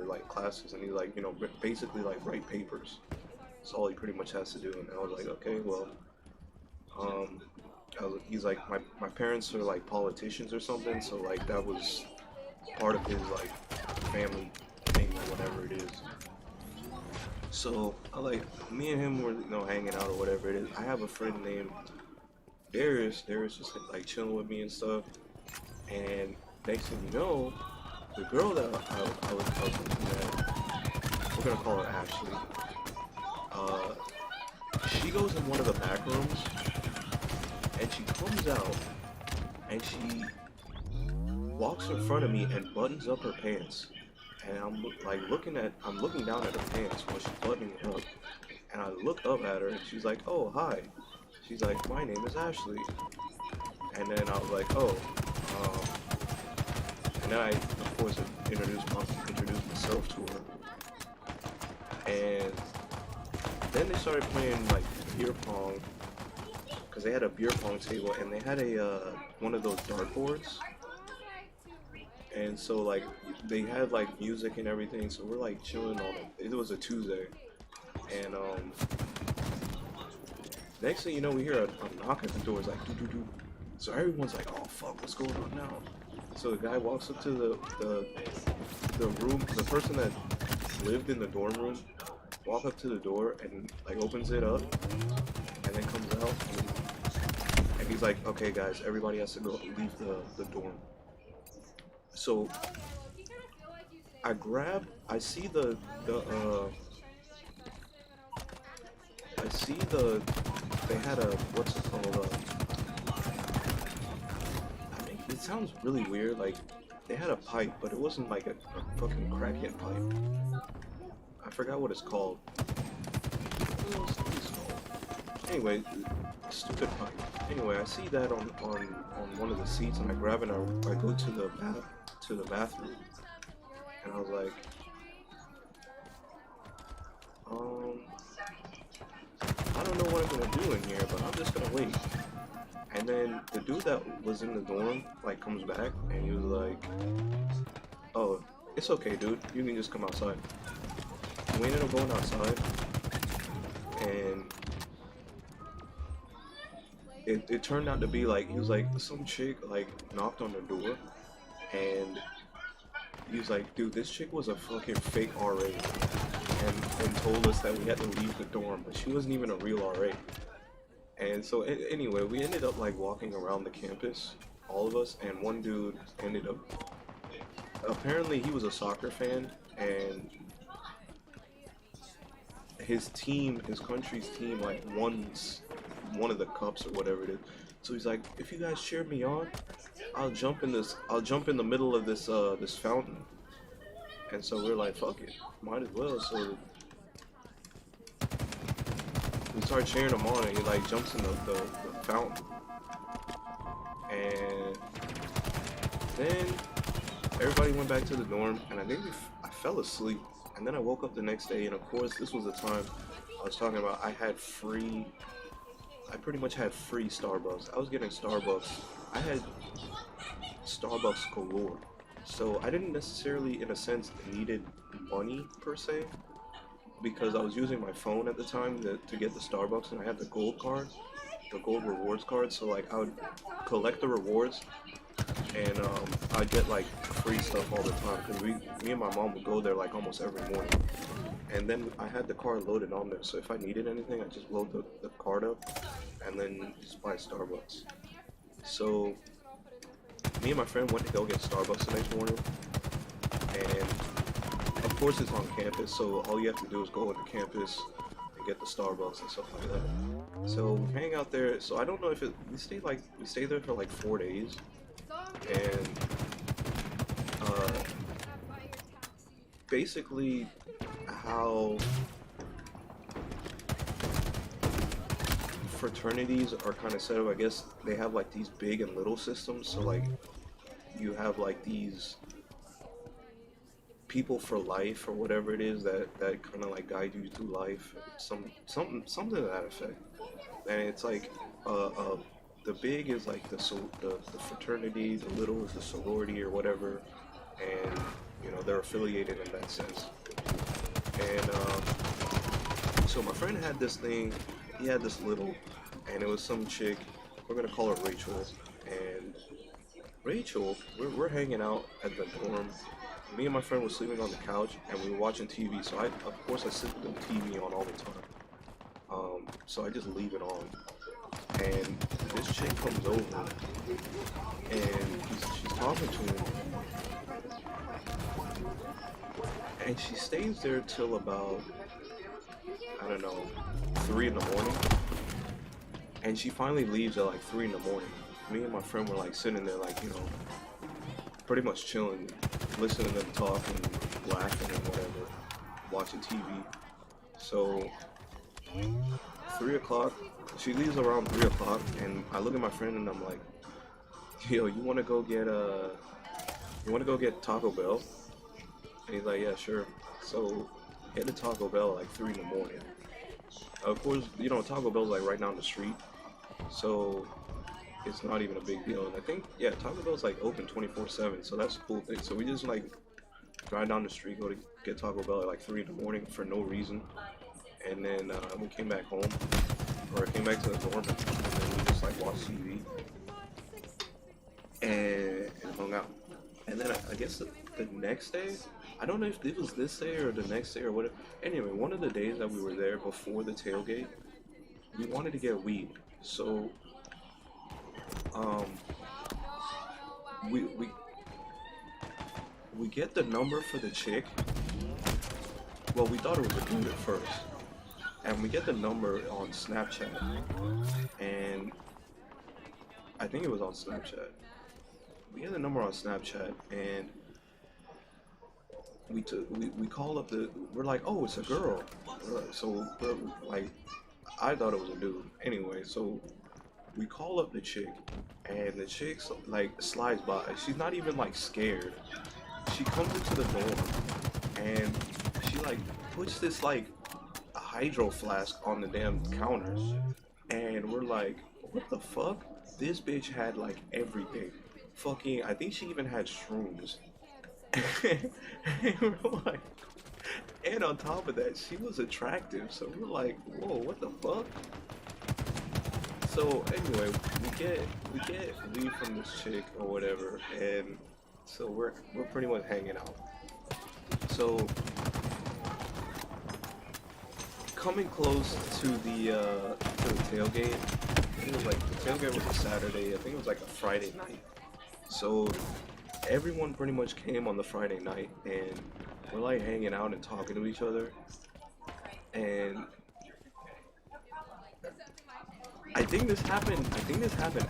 A: like classes? And he's like, you know, basically like write papers. That's all he pretty much has to do. And I was like, okay, well, he's like, my parents are like politicians or something, so like that was part of his like family thing or whatever it is. So I like, me and him were, you know, hanging out or whatever it is. I have a friend named Darius just like chilling with me and stuff. And next thing you know, the girl that I was looking at, we're gonna call her Ashley. She goes in one of the back rooms, and she comes out, and she walks in front of me and buttons up her pants. And I'm looking down at her pants while she's buttoning it up. And I look up at her, and she's like, oh, hi. She's like, my name is Ashley. And then I was like, oh. And then I, of course, introduced myself to her. And then they started playing, like, beer pong. Because they had a beer pong table, and they had one of those dartboards. And so, like, they had, like, music and everything, so we're, like, chilling on it. It was a Tuesday. And, next thing you know, we hear a knock at the door. It's like, doo-doo-doo. So everyone's like, oh, fuck, what's going on now? So the guy walks up to the room, the person that lived in the dorm room walk up to the door and like opens it up, and then comes out, and he's like, "Okay, guys, everybody has to go leave the dorm." So I see they had a, what's it called? I mean, it sounds really weird. Like they had a pipe, but it wasn't like a fucking crackhead pipe. I forgot what it's called. What else is it called? Anyway, stupid pipe. Anyway, I see that on one of the seats, and I grab it and I go to the bathroom, and I was like, I don't know what I'm gonna do in here, but I'm just gonna wait. And then the dude that was in the dorm like comes back, and he was like, "Oh, it's okay, dude. You can just come outside." We ended up going outside, and it turned out to be like, he was like, some chick like knocked on the door, and he was like, "Dude, this chick was a fucking fake RA, and told us that we had to leave the dorm, but she wasn't even a real RA." And so anyway, we ended up like walking around the campus, all of us, and one dude ended up, apparently he was a soccer fan, and his team, his country's team, like won one of the cups or whatever it is. So he's like, "If you guys cheer me on, I'll jump in the middle of this this fountain." And so we're like, "Fuck it, might as well." So we start cheering him on, and he like jumps in the fountain. And then everybody went back to the dorm, and I think I fell asleep. And then I woke up the next day, and of course this was the time I was talking about. I pretty much had free Starbucks. I was getting Starbucks. I had Starbucks galore. So I didn't necessarily, in a sense, needed money per se, because I was using my phone at the time to get the Starbucks, and I had the gold card, the gold rewards card. So like I would collect the rewards, and I'd get like free stuff all the time, because me and my mom would go there like almost every morning. And then I had the card loaded on there, so if I needed anything, I just load the card up and then just buy Starbucks. So me and my friend went to go get Starbucks the next morning, and of course it's on campus, so all you have to do is go on the campus and get the Starbucks and stuff like that. So we hang out there. So I don't know if we stayed there for like 4 days, and basically how fraternities are kind of set up, I guess they have like these big and little systems. So like you have like these people for life or whatever it is that kind of like guide you through life, something to that effect. And it's like the big is like the fraternity, the little is the sorority or whatever, and you know they're affiliated in that sense. And so my friend had this thing, he had this little, and it was some chick, we're gonna call her Rachel. And Rachel, we're hanging out at the dorm. Me and my friend were sleeping on the couch, and we were watching TV. So of course I sit with the TV on all the time. So I just leave it on, and this chick comes over, and she's talking to him, and she stays there till about, I don't know, 3 in the morning. And she finally leaves at like 3 in the morning. Me and my friend were like sitting there, like, you know, pretty much chilling, listening to them talk and laughing and whatever, watching TV. So 3 o'clock, she leaves around 3 o'clock, and I look at my friend and I'm like, "Yo, you wanna go get Taco Bell?" And he's like, "Yeah, sure." So hit the Taco Bell at like 3 in the morning. Of course, you know, Taco Bell's like right down the street, so it's not even a big deal. And I think, yeah, Taco Bell's like open 24/7, so that's a cool thing. So we just like drive down the street, go to get Taco Bell at like 3 in the morning for no reason. And then we came back home, or I came back to the dorm, and then we just like watched TV and hung out. And then I guess the next day, I don't know if it was this day or the next day or whatever. Anyway, one of the days that we were there before the tailgate, we wanted to get weed. So, um, we we we get the number for the chick. Well, we thought it was a dude at first, and we get the number on Snapchat, and I think it was on Snapchat. We get the number on Snapchat, and we call up we're like, oh, it's a girl. We're like, I thought it was a dude. Anyway, so we call up the chick, and the chick's like slides by. She's not even like scared. She comes into the door, and she like puts this like a hydro flask on the damn counter, and we're like, what the fuck? This bitch had like everything. Fucking, I think she even had shrooms. And we're like, and on top of that, she was attractive. So we're like, whoa, what the fuck? So anyway, we get weed from this chick or whatever, and so we're pretty much hanging out. So coming close to the tailgate, I think it was like the tailgate was a Saturday. I think it was like a Friday night. So everyone pretty much came on the Friday night, and we're like hanging out and talking to each other. And I think this happened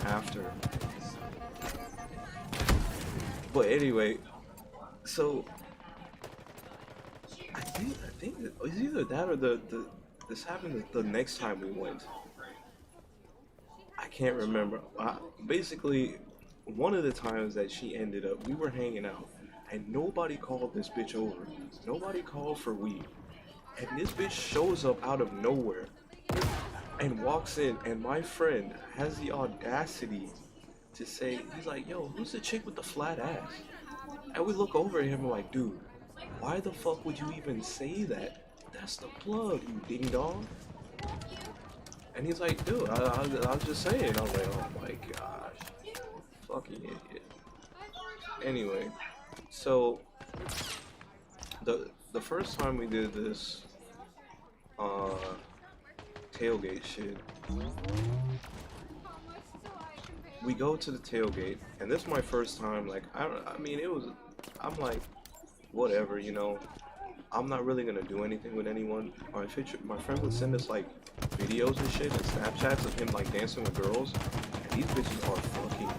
A: after. But anyway, so I think it was either that or this happened the next time we went. I can't remember. Basically, one of the times that she ended up, we were hanging out, and nobody called this bitch over. Nobody called for weed. And this bitch shows up out of nowhere and walks in, and my friend has the audacity to say, he's like, yo, who's the chick with the flat ass? And we look over at him and we're like, dude, why the fuck would you even say that? That's the plug, you ding dong. And he's like, dude, I was just saying. I was like, oh my gosh, fucking idiot. Anyway, so the first time we did this tailgate shit, we go to the tailgate, and this is my first time. Like, I mean, I'm like, whatever, you know. I'm not really gonna do anything with anyone. My friend would send us like videos and shit and Snapchats of him like dancing with girls, and these bitches are fucking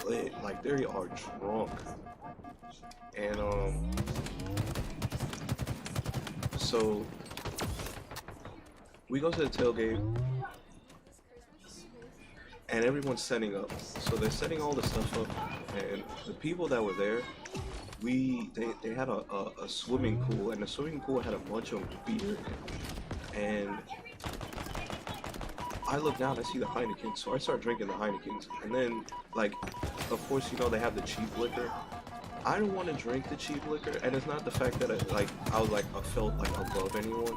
A: lit. Like, they are drunk. And so we go to the tailgate, and everyone's setting up. So they're setting all the stuff up, and the people that were there, they had a swimming pool, and the swimming pool had a bunch of beer in it. And I look down, I see the Heineken, so I start drinking the Heinekens. And then, like, of course, you know, they have the cheap liquor. I don't want to drink the cheap liquor, and it's not the fact that I felt like above anyone,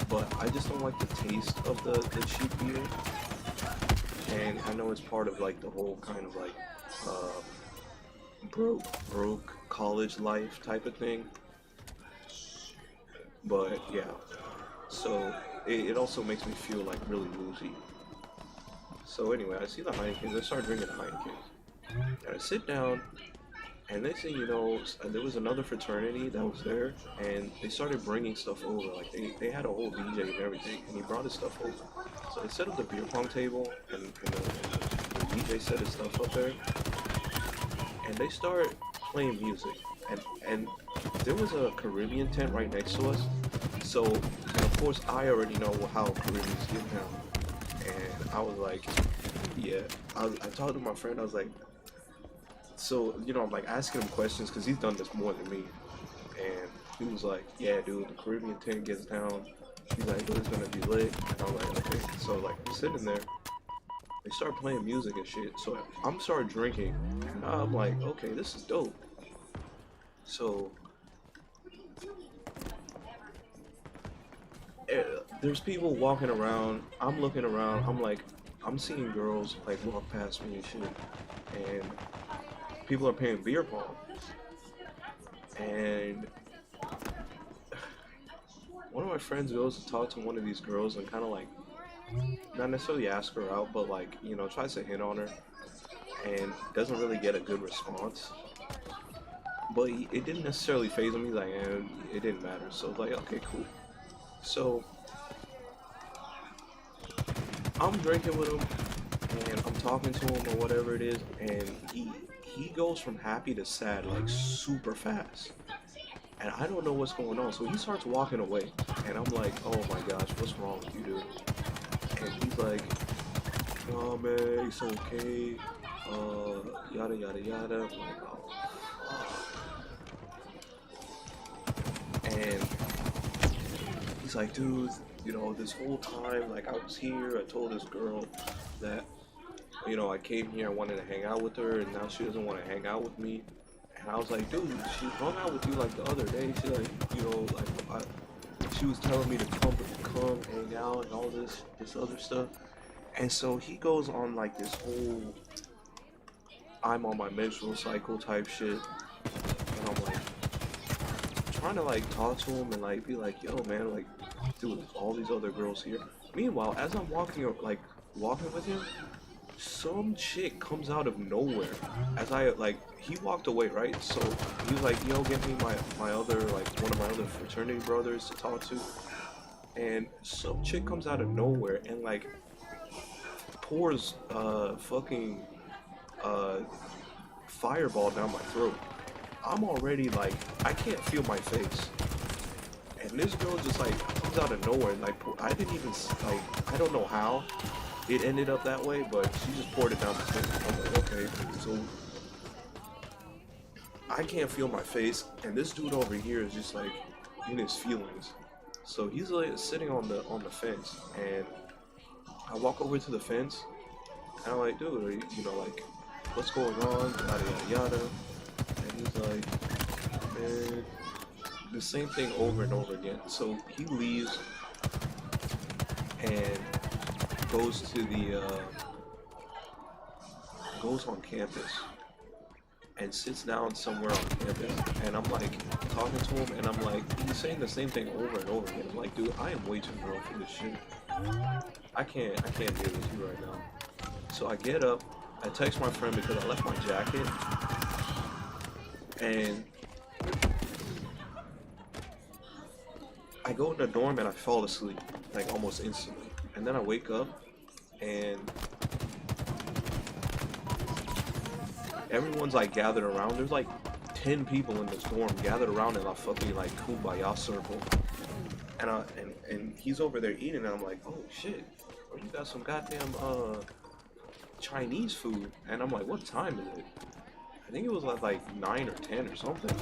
A: but I just don't like the taste of the cheap beer. And I know it's part of like the whole kind of like broke college life type of thing. But yeah, so it also makes me feel like really woozy. So anyway, I see the Heinekens, I start drinking the Heinekens. And I sit down, and they say, you know, there was another fraternity that was there, and they started bringing stuff over. Like, they had a whole DJ and everything, and he brought his stuff over. So they set up the beer pong table, and the DJ set his stuff up there, and they start playing music. And there was a Caribbean tent right next to us, so, and of course, I already know how Caribbeans get down. And I was like, yeah, I talked to my friend, I was like, so, you know, I'm like asking him questions because he's done this more than me. And he was like, yeah, dude, the Caribbean tent gets down. He's like, it's gonna be lit. And I'm like, okay. So, like, I'm sitting there. They start playing music and shit. So I'm started drinking. And I'm like, okay, this is dope. So there's people walking around. I'm looking around. I'm like, I'm seeing girls like walk past me and shit. And people are playing beer pong, and one of my friends goes to talk to one of these girls and kind of like
B: more energy, like,
A: not necessarily ask her out, but like tries to hit on her and doesn't really get a good response. But it didn't necessarily phase him. He's like, it didn't matter. So like, okay, cool. So I'm drinking with him and I'm talking to him or whatever it is, and he goes from happy to sad like super fast. And I don't know what's going on. So he starts walking away. And I'm like, oh my gosh, what's wrong with you, dude? And he's like, oh man, it's okay. Yada yada yada. I'm like, oh fuck. And he's like, dude, this whole time, like I was here, I told this girl that, I came here, I wanted to hang out with her, and now she doesn't want to hang out with me. And I was like, dude, she hung out with you like the other day. She like, she was telling me to come hang out and all this other stuff. And so he goes on like this whole I'm on my menstrual cycle type shit. And I'm like trying to like talk to him and like be like, yo man, like dude, there's all these other girls here. Meanwhile, as I'm walking with him, some chick comes out of nowhere. As he walked away, right? So he was like, yo, get me my other, like one of my other fraternity brothers to talk to. And some chick comes out of nowhere and like pours fucking fireball down my throat. I'm already like, I can't feel my face. And this girl just like comes out of nowhere and like, I didn't even, like, I don't know how it ended up that way, but she just poured it down the thing. I'm like, okay, so I can't feel my face, and this dude over here is just like in his feelings. So he's like sitting on the fence, and I walk over to the fence, and I'm like, dude, like, what's going on? Yada yada yada. And he's like, man, the same thing over and over again. So he leaves and goes on campus and sits down somewhere on campus, and I'm like talking to him, and I'm like, he's saying the same thing over and over again. I'm like, dude, I am way too grown for this shit. I can't deal with you right now. So I get up, I text my friend because I left my jacket, and I go in the dorm and I fall asleep like almost instantly. And then I wake up and everyone's like gathered around. There's like 10 people in this dorm gathered around in a fucking like kumbaya circle. And he's over there eating, and I'm like, oh shit, bro, you got some goddamn Chinese food. And I'm like, what time is it? I think it was like 9 or 10 or something.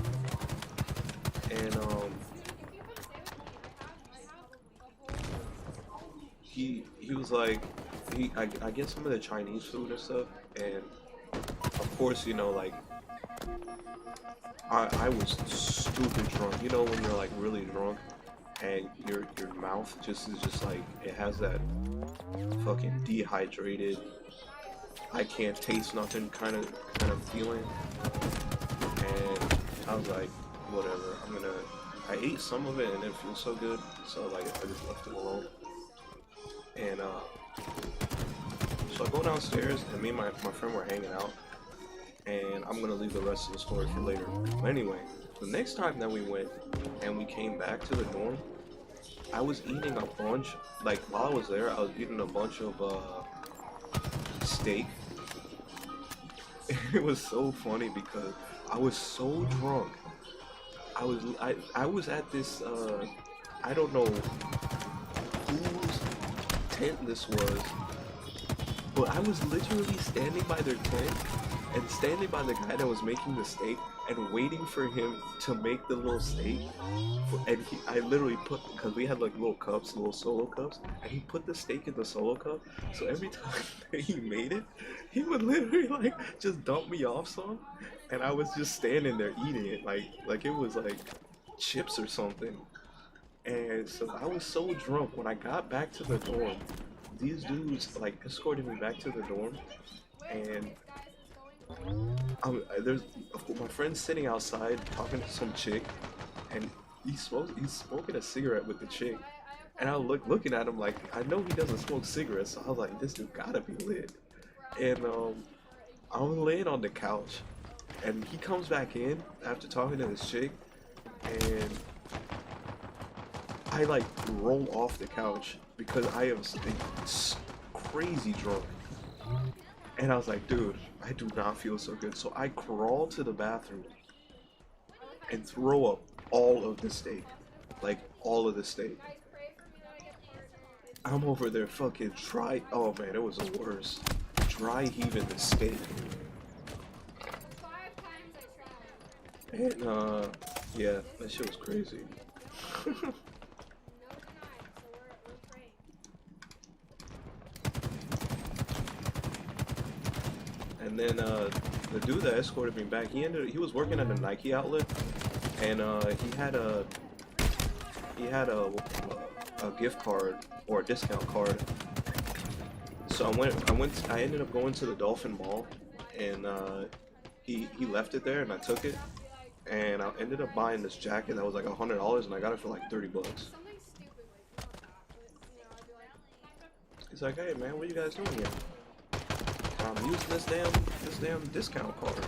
A: And he was like, I get some of the Chinese food and stuff, and of course, like, I was stupid drunk. You know when you're like really drunk and your mouth is just like, it has that fucking dehydrated, I can't taste nothing kind of feeling. And I was like, whatever, I ate some of it and it didn't feel so good, so like I just left it alone. And so I go downstairs, and me and my friend were hanging out, and I'm gonna leave the rest of the story for later. But anyway, the next time that we went and we came back to the dorm, I was eating a bunch, like while I was there, I was eating a bunch of steak. It was so funny because I was so drunk. I was at this I don't know whose tent this was, but I was literally standing by their tent and standing by the guy that was making the steak and waiting for him to make the little steak. And I literally put, because we had like little cups, little solo cups, and he put the steak in the solo cup. So every time that he made it, he would literally like just dump me off some, and I was just standing there eating it like it was like chips or something. And so I was so drunk when I got back to the dorm. These dudes like escorted me back to the dorm, and there's my friend's sitting outside talking to some chick, and he's smoking a cigarette with the chick. And I looking at him like, I know he doesn't smoke cigarettes, so I was like, this dude gotta be lit. And I was laying on the couch, and he comes back in after talking to this chick, and I like roll off the couch because I am crazy drunk. And I was like, dude, I do not feel so good. So I crawl to the bathroom and throw up all of the steak. Like, all of the steak. I'm over there fucking dry. Oh man, it was the worst. Dry heaving the steak. And yeah, that shit was crazy. And then the dude that escorted me back, he was working at a Nike outlet, and he had a gift card or a discount card. So I ended up going to the Dolphin Mall, and he left it there, and I took it, and I ended up buying this jacket that was like $100, and I got it for like $30. He's like, hey man, what are you guys doing here? I'm using this damn discount card.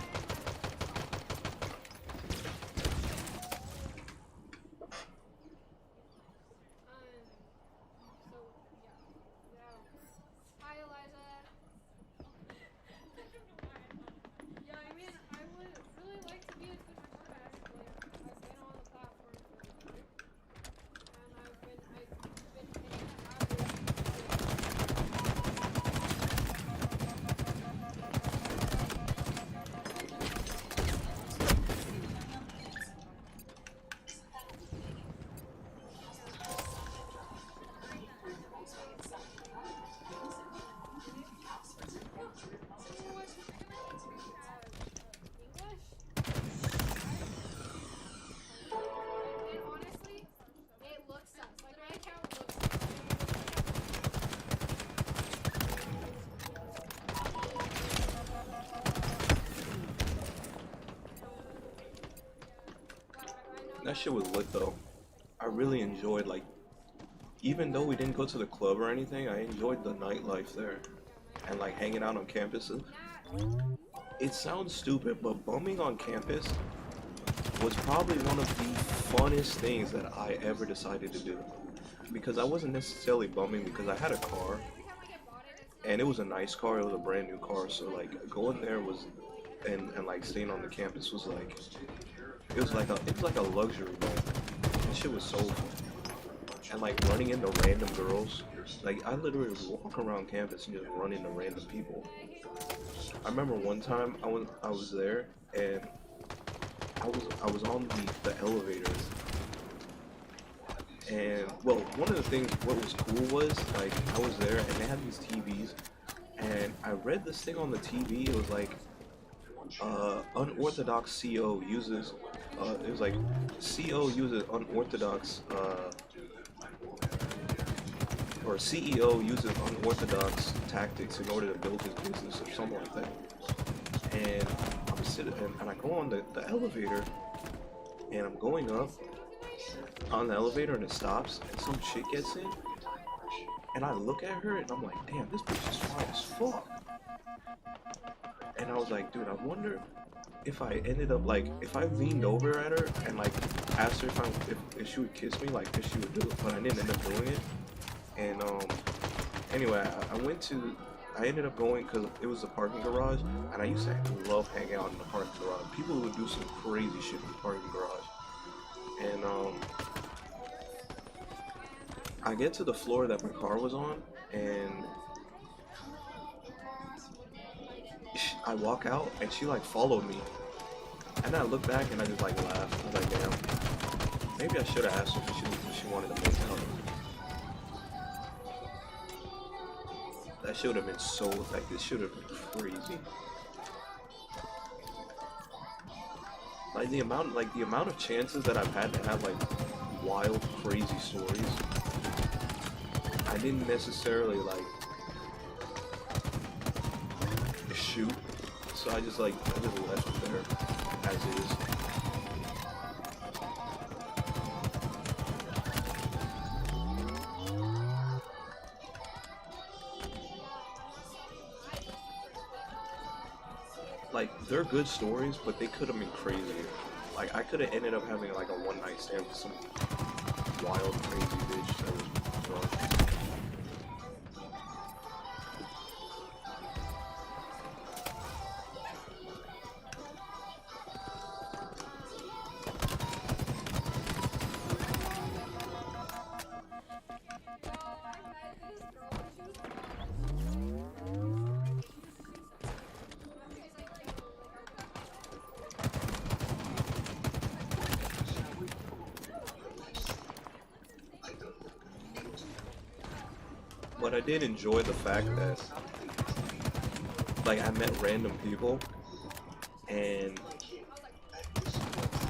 A: That shit was lit though. I really enjoyed, like, even though we didn't go to the club or anything, I enjoyed the nightlife there and like hanging out on campus. It sounds stupid, but bumming on campus was probably one of the funnest things that I ever decided to do, because I wasn't necessarily bumming because I had a car, and it was a nice car. It was a brand new car, so like going there was and like staying on the campus was like it was like a luxury, man. That shit was so fun. And like running into random girls, like I literally would walk around campus and just run into random people. I remember one time I was there, and I was on the elevator, and well, one of the things what was cool was like I was there and they had these TVs, and I read this thing on the TV. It was like unorthodox CO uses it was like CO uses unorthodox or CEO uses unorthodox tactics in order to build his business or something like that. And I'm sitting and I go on the elevator, and I'm going up on the elevator, and it stops, and some chick gets in, and I look at her and I'm like, damn, this bitch is fine as fuck. And I was like, dude, I wonder if I ended up like, if I leaned over at her and like asked her if she would kiss me, like if she would do it, but I didn't end up doing it. And anyway, I ended up going because it was a parking garage, and I used to love hanging out in the parking garage. People would do some crazy shit in the parking garage. And I get to the floor that my car was on, and I walk out, and she like followed me. And then I look back and I just like laughed. I was like, damn, maybe I should have asked her if she wanted to make out. That should have been so, like, this should have been crazy. Like the amount of chances that I've had to have like wild, crazy stories, I didn't necessarily like shoot, so I just left it there as is. like they're good stories, but they could have been crazier. Like I could have ended up having like a one night stand with some wild, crazy bitch that was drunk. But I did enjoy the fact that, like, I met random people, and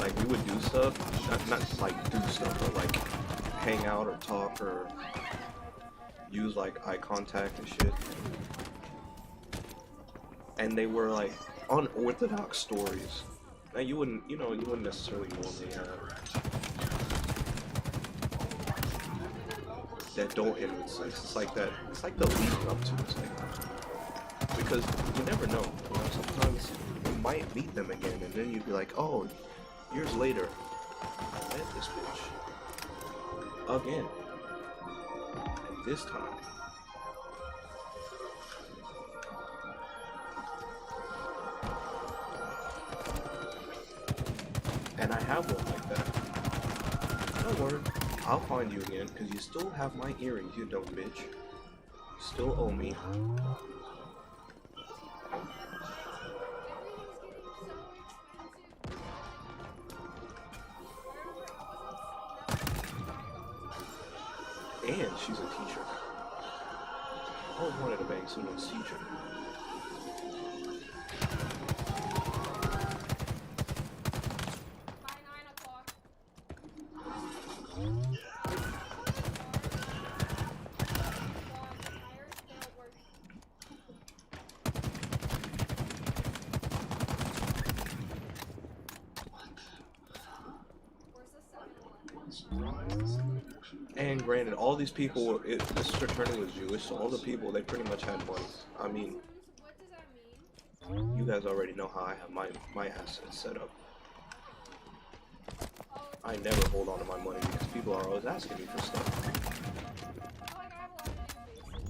A: like we would do stuff, not like do stuff, but like hang out or talk or use like eye contact and shit. And they were like unorthodox stories that you wouldn't necessarily normally have. That don't end with sex. It's like that. It's like the leading up to it. Like, because you never know. You know, sometimes you might meet them again, and then you'd be like, oh, years later, I met this bitch again, and this time. And I have one like that. Don't worry. I'll find you again, because you still have my earrings, you dumb bitch. You still owe me. And she's a teacher. I always wanted to bang someone's teacher. And granted, all these people, this fraternity was Jewish, so all the people, they pretty much had money. I mean,
B: What does that mean?
A: you guys already know how I have my assets set up. I never hold on to my money because people are always asking me for stuff.
B: Like I have a lot of databases.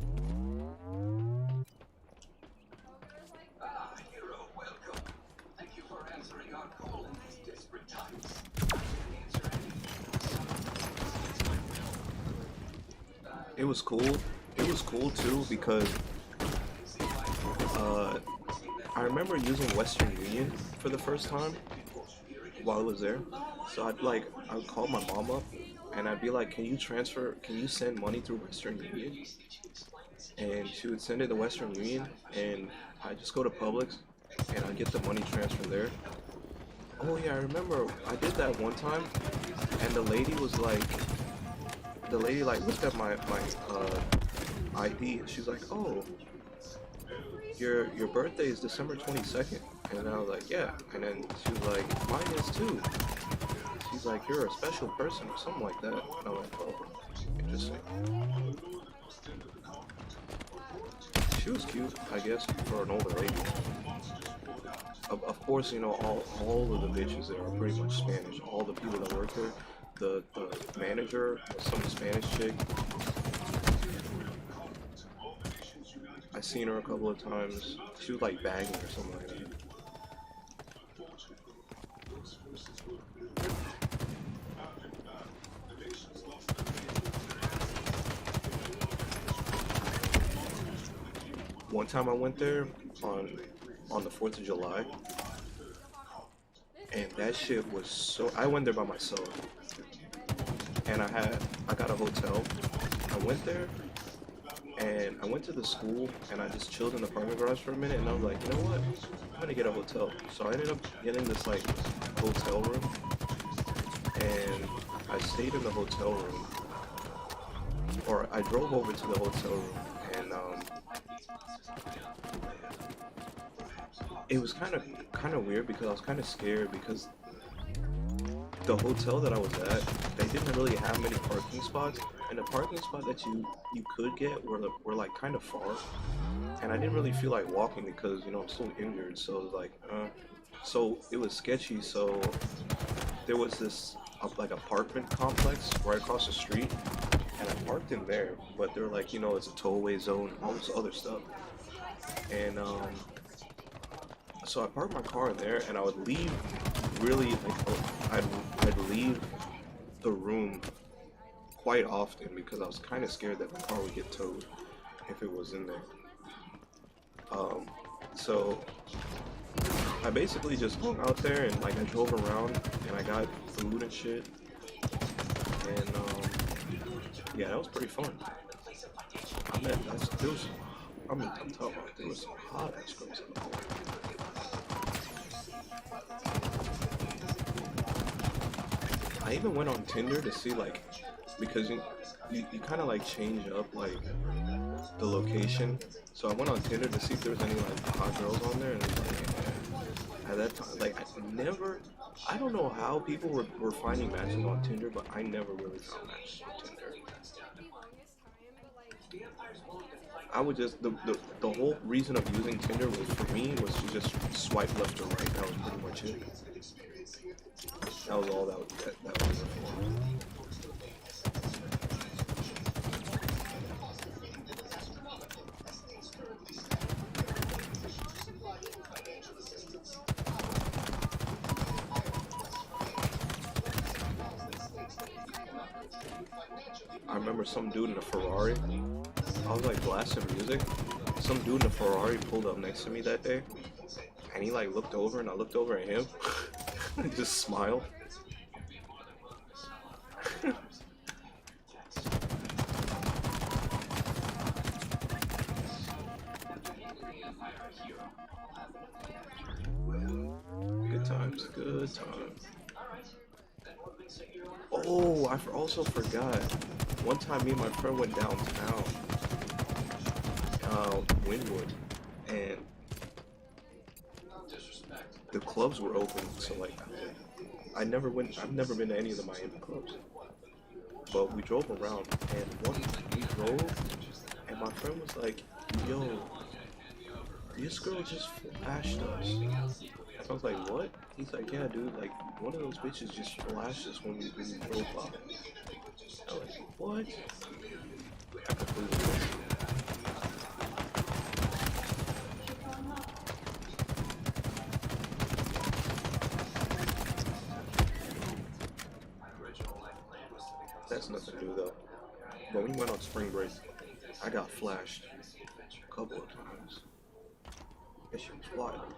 B: There's like
E: Hero, welcome. Thank you for answering our call in these desperate times. I can answer
A: It was cool. It was cool too because I remember using Western Union for the first time while I was there. So I would call my mom up and I'd be like, can you send money through Western Union? And she would send it to Western Union, and I just go to Publix and I get the money transfer there. Oh yeah, I remember I did that one time, and the lady looked at my ID, and she's like, oh, your birthday is December 22nd, and I was like, yeah, and then she was like, mine is too. She's like, you're a special person or something like that, and I was like, oh, interesting. She was cute, I guess, for an older lady. Of course, you know, all of the bitches there are pretty much Spanish. All the people that work there, the manager was some Spanish chick. I seen her a couple of times. She was like bagging or something like that. One time I went there on the 4th of July, and that shit was so. I went there by myself, and I got a hotel. I went there, and I went to the school, and I just chilled in the parking garage for a minute, and I was like, you know what? I'm gonna get a hotel. So I ended up getting this like hotel room, and I stayed in the hotel room, or I drove over to the hotel room, and it was kind of weird because I was kind of scared because the hotel that I was at, they they didn't really have many parking spots, and the parking spot that you could get were like kind of far, and I didn't really feel like walking because I'm still injured, so it was like, so it was sketchy. So there was this like apartment complex right across the street, and I parked in there, but they're like, it's a tollway zone, all this other stuff, and so I parked my car in there, and I would leave really like I'd leave the room quite often because I was kind of scared that my car would get towed if it was in there. So I basically just hung out there and like I drove around and I got food and shit, and yeah, that was pretty fun. I'm talking about there was some hot ass girls in there. I even went on Tinder to see like, because you kind of like change up like the location. So I went on Tinder to see if there was any like hot girls on there, and it was like, at that time, like I don't know how people were finding matches on Tinder, but I never really found matches on Tinder. I would just the whole reason of using Tinder was for me was to just swipe left or right. That was pretty much it. That was all that was it for. I remember some dude in a Ferrari. I was like blasting music. Some dude in a Ferrari pulled up next to me that day, and he like looked over, and I looked over at him, and just smiled. Good times, good times. Oh, I also forgot. One time, me and my friend went downtown, Wynwood, and the clubs were open. So like, I've never been to any of the Miami clubs, but we drove around, and we drove, and my friend was like, "Yo, this girl just flashed us." I was like, "What?" He's like, "Yeah, dude, like, one of those bitches just flashed us when we drove by." I was like, "What?" I completely missed it. That's nothing new though. When we went on spring break, I got flashed a couple of times. That shit was wild.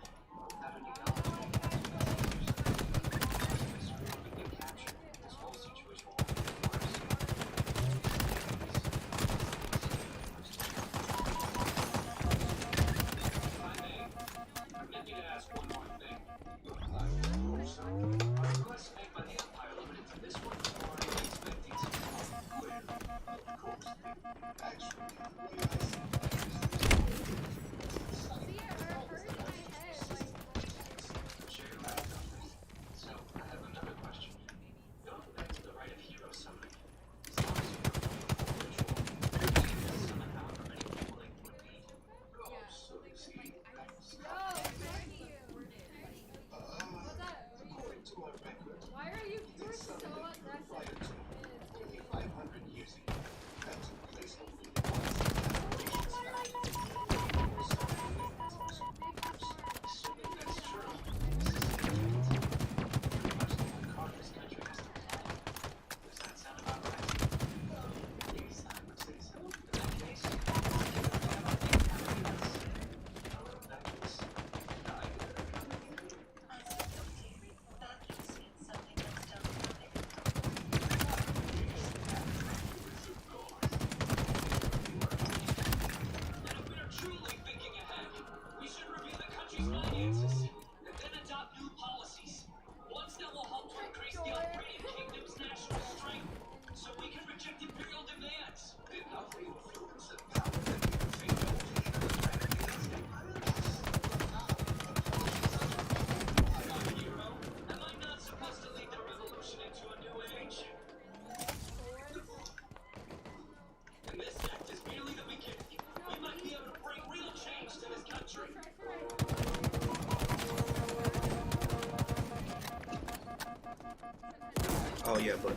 A: Oh yeah, but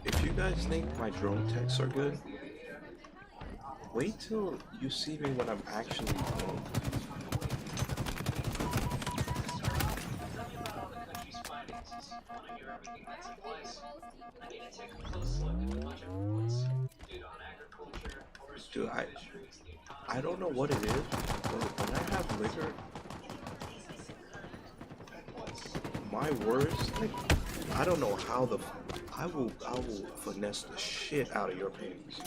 A: if you guys think my drone texts are good, wait till you see me when I'm actually drunk. Dude, I don't know what it is, but when I have liquor, my words, like, I don't know how I will finesse the shit out of your panties.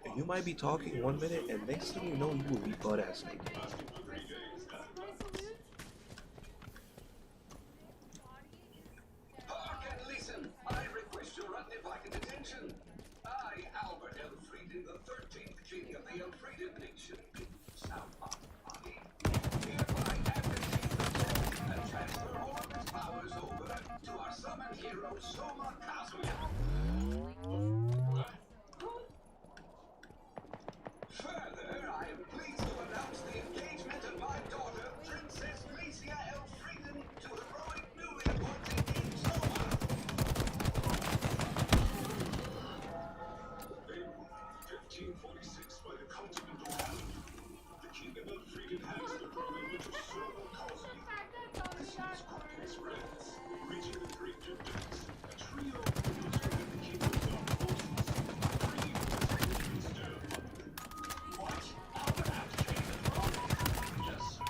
A: And you might be talking 1 minute, and next thing you know, you will be butt ass naked.
D: Hark and listen. I request your undivided attention. I, Albert Elfrieden, the 13th king of the Elfrieden nation, South Park Party, hereby abdicate the throne and transfer all of its powers over to our summoned hero, Soma Kazuya. Further, I am pleased to announce the engagement of my daughter, Princess Glacia Elfrieden, to heroic newly appointed King Soma. April 1546 by the continental calendar. The kingdom of Elfrieden has the growing which is Soma Kazuya. As soon as quickly spreads, reaching the great distance, a trio of rulers within the kingdom of forces, bringing the Elfrieden down. What? Albert abdicated the throne? Yes, sir.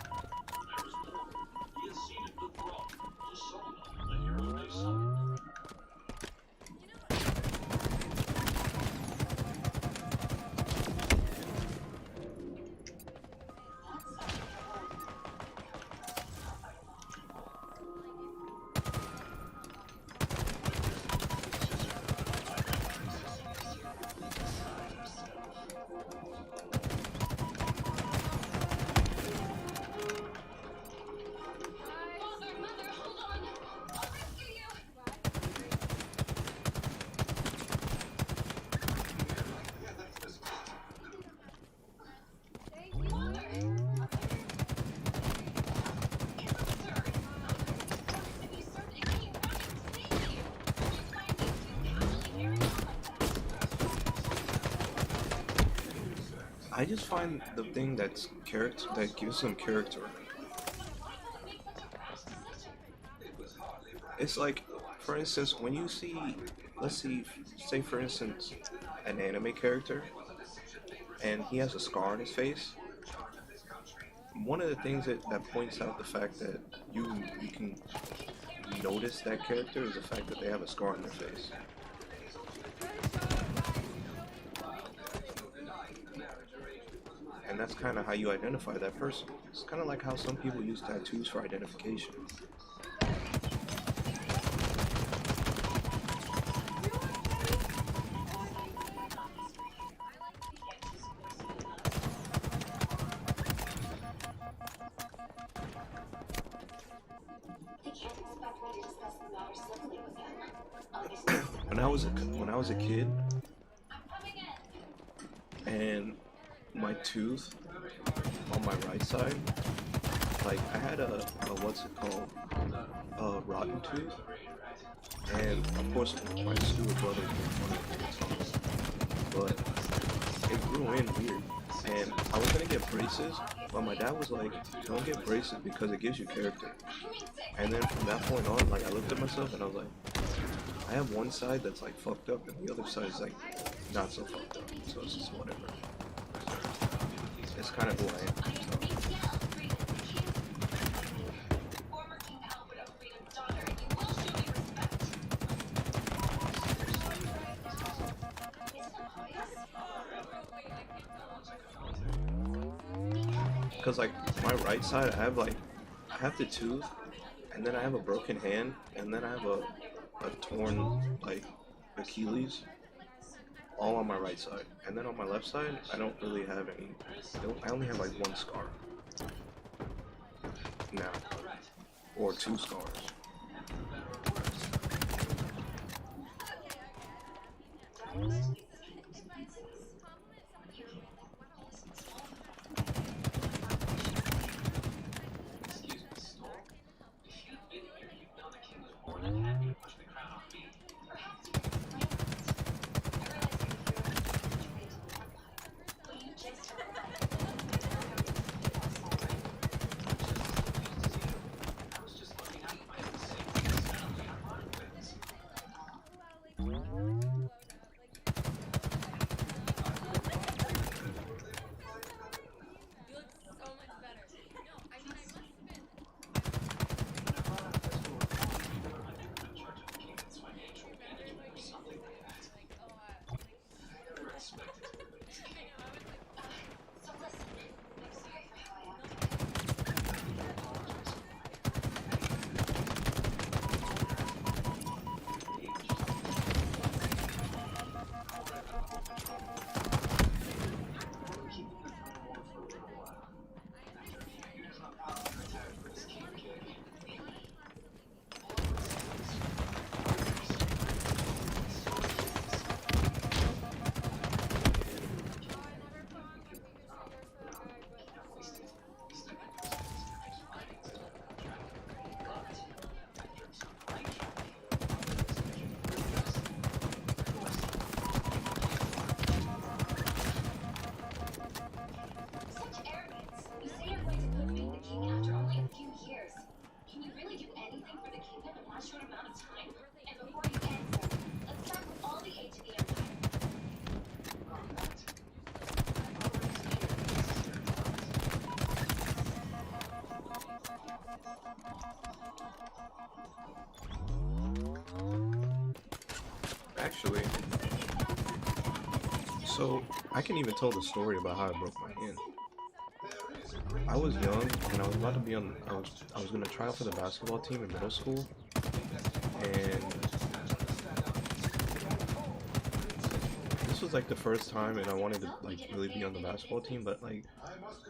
D: There is more. He has ceded the throne to Soma, the hero they summoned.
C: Mother, hold on. I'll rescue you.
B: Thank you.
C: It's absurd. If you served a king, why didn't you save you? You find these two casually marrying off like that.
A: I just find the thing that's character that gives them character. It's like, for instance, when you see, let's see, say for instance, an anime character, and he has a scar on his face. One of the things that points out the fact that you can notice that character is the fact that they have a scar on their face. And that's kind of how you identify that person. It's kind of like how some people use tattoos for identification.
C: They can't expect me to discuss the matter civilly with him.
A: When I was a kid,
C: I'm coming in.
A: and my tooth on my right side, like I had a what's it called, a rotten tooth, and of course my stupid brother made fun of me, but it grew in weird, and I was gonna get braces, but my dad was like, don't get braces because it gives you character. And then from that point on, like I looked at myself and I was like, I have one side that's like fucked up and the other side is like not so fucked up, so it's just whatever. It's kind of who I am.
C: I am Glacia Elfrieden, the king. Former King Albert Elfrieden's daughter, and you will show me respect.
A: Cause like my right side, I have the tooth, and then I have a broken hand, and then I have a torn like Achilles, all on my right side, and then on my left side, I don't really have any. I only have like one scar now, or two scars.
D: Excuse me, Storm. If you'd been here, you'd know the king was more than happy to push the crown
A: actually, so I can even tell the story about how I broke my hand. I was young and I was about to be on. I was gonna try out for the basketball team in middle school, and this was like the first time, and I wanted to like really be on the basketball team, but like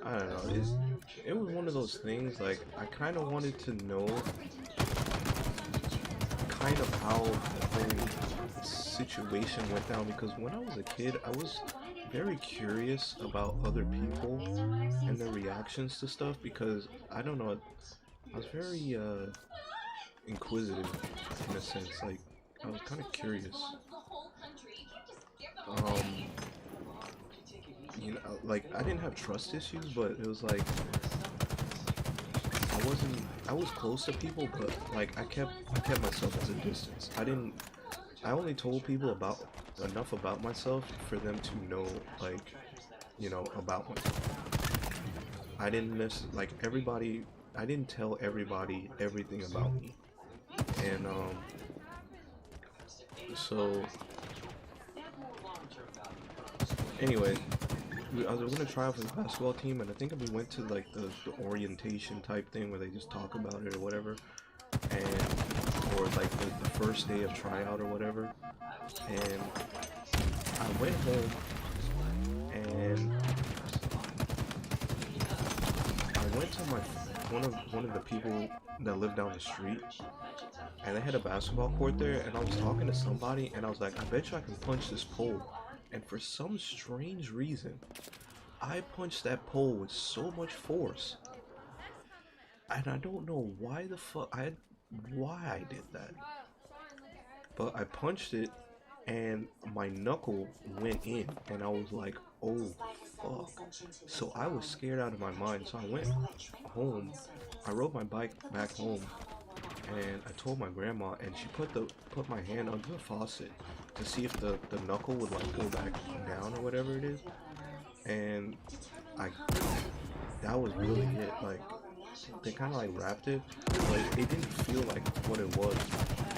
A: I don't know, it was one of those things. Like I kind of wanted to know kind of how the whole situation went down because when I was a kid, I was very curious about other people and their reactions to stuff because I don't know, I was very inquisitive in a sense. Like I was kind of curious. Um, you know, like I didn't have trust issues, but it was like I was close to people, but like I kept myself at a distance. I only told people about enough about myself for them to know, like, you know, about myself. I didn't miss like everybody. I didn't tell everybody everything about me, and so anyway, I was gonna try out for the basketball team, and I think we went to like the orientation type thing where they just talk about it or whatever, and or like the first day of tryout or whatever, and I went home and I went to my one of the people that lived down the street, and they had a basketball court there, and I was talking to somebody, and I was like, I bet you I can punch this pole, and for some strange reason, I punched that pole with so much force, and I don't know why I did that, but I punched it, and my knuckle went in, and I was like, oh fuck. So I was scared out of my mind, so I went home, I rode my bike back home, and I told my grandma, and she put my hand under the faucet to see if the knuckle would like go back down or whatever it is, and I that was really it. Like they kind of like wrapped it, but it didn't feel like what it was.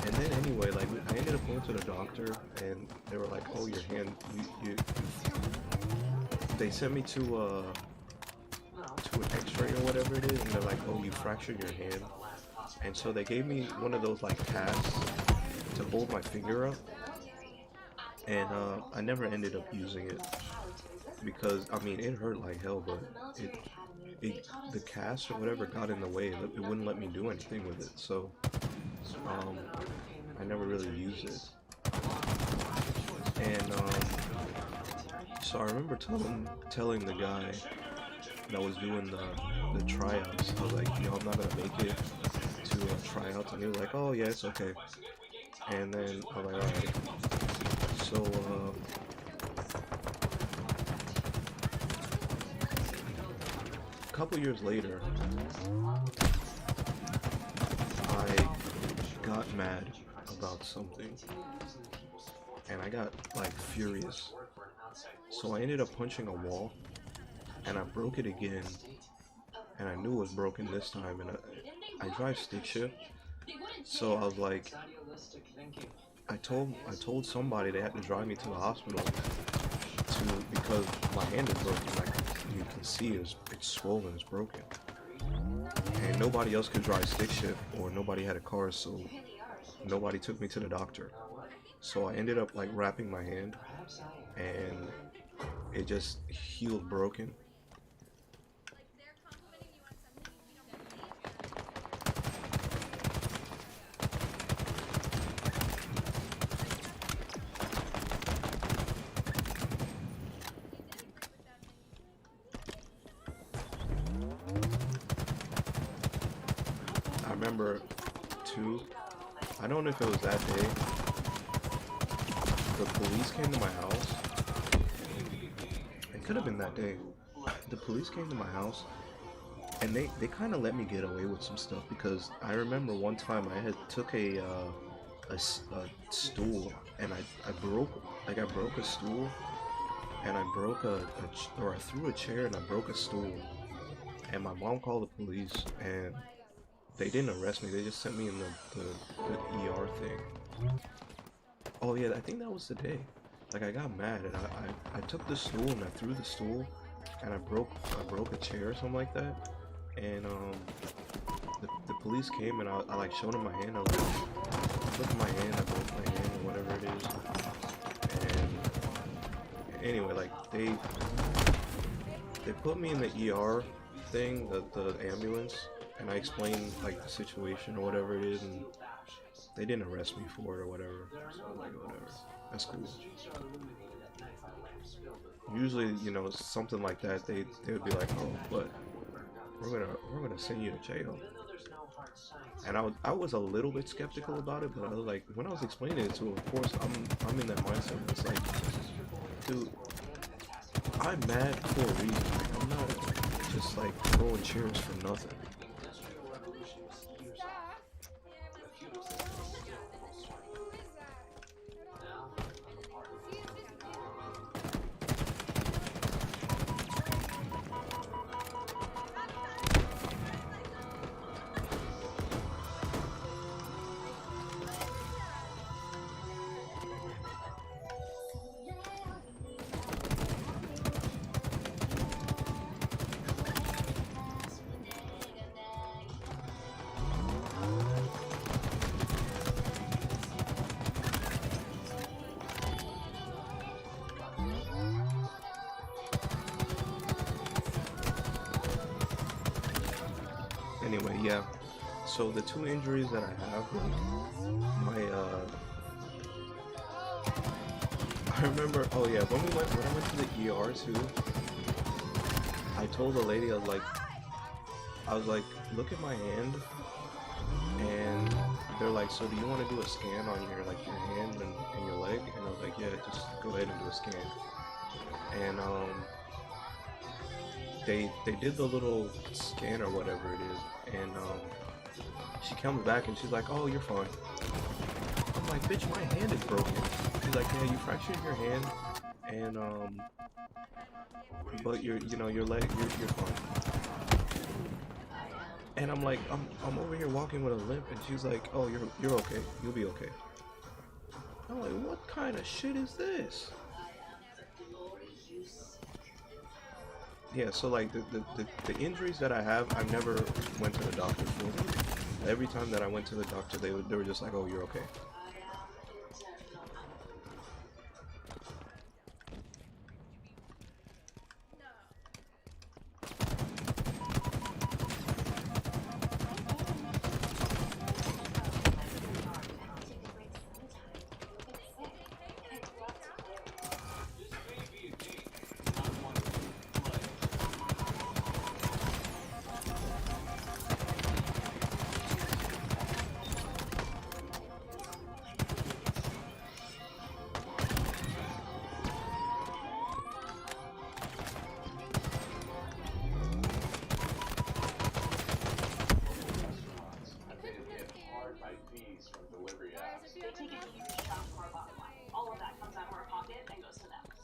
A: And then anyway, like I ended up going to the doctor, and they were like, "Oh, your hand, you." They sent me to an X-ray or whatever it is, and they're like, "Oh, you fractured your hand." And so they gave me one of those like casts to hold my finger up, and I never ended up using it because I mean it hurt like hell, but the cast or whatever got in the way. It wouldn't let me do anything with it, so I never really used it. And so I remember telling the guy that was doing the tryouts, I was like, yo, I'm not gonna make it to tryouts, and he was like, oh yeah, it's okay. And then I was like, alright. So a couple years later, I got mad about something, and I got like furious. So I ended up punching a wall, and I broke it again, and I knew it was broken this time, and I drive stick shift, so I was like, I told somebody they had to drive me to the hospital because my hand is broken, like you can see it's swollen, it's broken, and nobody else could drive stick shift, or nobody had a car, so nobody took me to the doctor. So I ended up like wrapping my hand, and it just healed broken. I remember too, I don't know if it was that day, the police came to my house. It could have been that day. The police came to my house, and they kind of let me get away with some stuff because I remember one time I had took a stool, and I broke a stool, and I broke or I threw a chair and I broke a stool, and my mom called the police, and they didn't arrest me, they just sent me in the ER thing. Oh yeah, I think that was the day. Like I got mad and I took the stool and I threw the stool and I broke a chair or something like that. And the police came and I like showed them my hand. I was like, look at my hand, I broke my hand or whatever it is. And anyway, like they put me in the ER thing, the ambulance, and I explained like the situation or whatever it is, and they didn't arrest me for it or whatever. So I'm like, whatever, that's cool. Usually, you know, something like that, they would be like, oh, but we're gonna send you to jail. And I was a little bit skeptical about it, but I was like, when I was explaining it to him, of course, I'm in that mindset. It's like, dude, I'm mad for a reason. Like, I'm not just like throwing chairs for nothing. Anyway, yeah. So the two injuries that I have, like, I remember. Oh yeah, when I went to the ER too, I told the lady I was like, look at my hand, and they're like, so do you want to do a scan on your hand and your leg? And I was like, yeah, just go ahead and do a scan. And they did the little scan or whatever it is, and she comes back and she's like, oh, you're fine. I'm like, bitch, my hand is broken. She's like, yeah, you fractured your hand, and but your leg, you're fine. And I'm like, I'm over here walking with a limp, and she's like, oh, you're okay, you'll be okay. I'm like, what kind of shit is this? Yeah, so like the injuries that I have, I never went to the doctor for them. Every time that I went to the doctor, they were just like, oh, you're okay.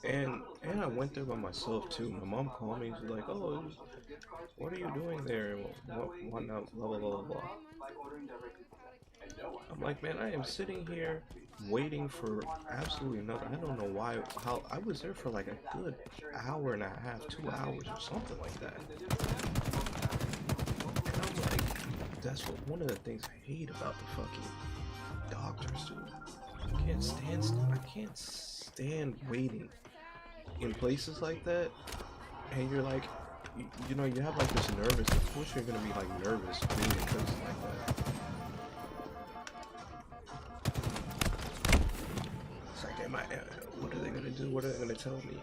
A: And I went there by myself too. My mom called me. She's like, "Oh, what are you doing there? What not? Blah blah blah blah." I'm like, man, I am sitting here waiting for absolutely nothing. I don't know why. How I was there for like a good hour and a half, 2 hours or something like that. And I'm like, that's one of the things I hate about the fucking doctors, dude. I can't stand waiting in places like that, and you're like, you know, you have like this nervous. Of course, you're gonna be like nervous being in places like that. It's like, what are they gonna do? What are they gonna tell me?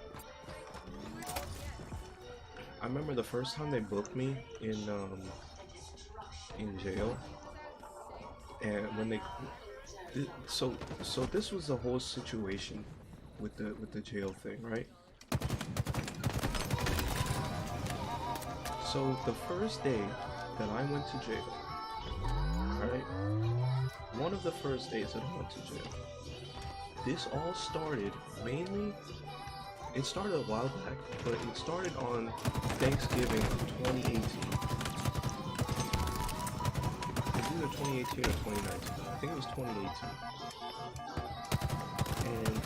A: I remember the first time they booked me in jail, and when they. So this was the whole situation with the jail thing, right? So the first day that I went to jail, right? One of the first days that I went to jail, this all started mainly. It started a while back, but it started on Thanksgiving of 2018. It's either 2018 or 2019. I think it was 2018. And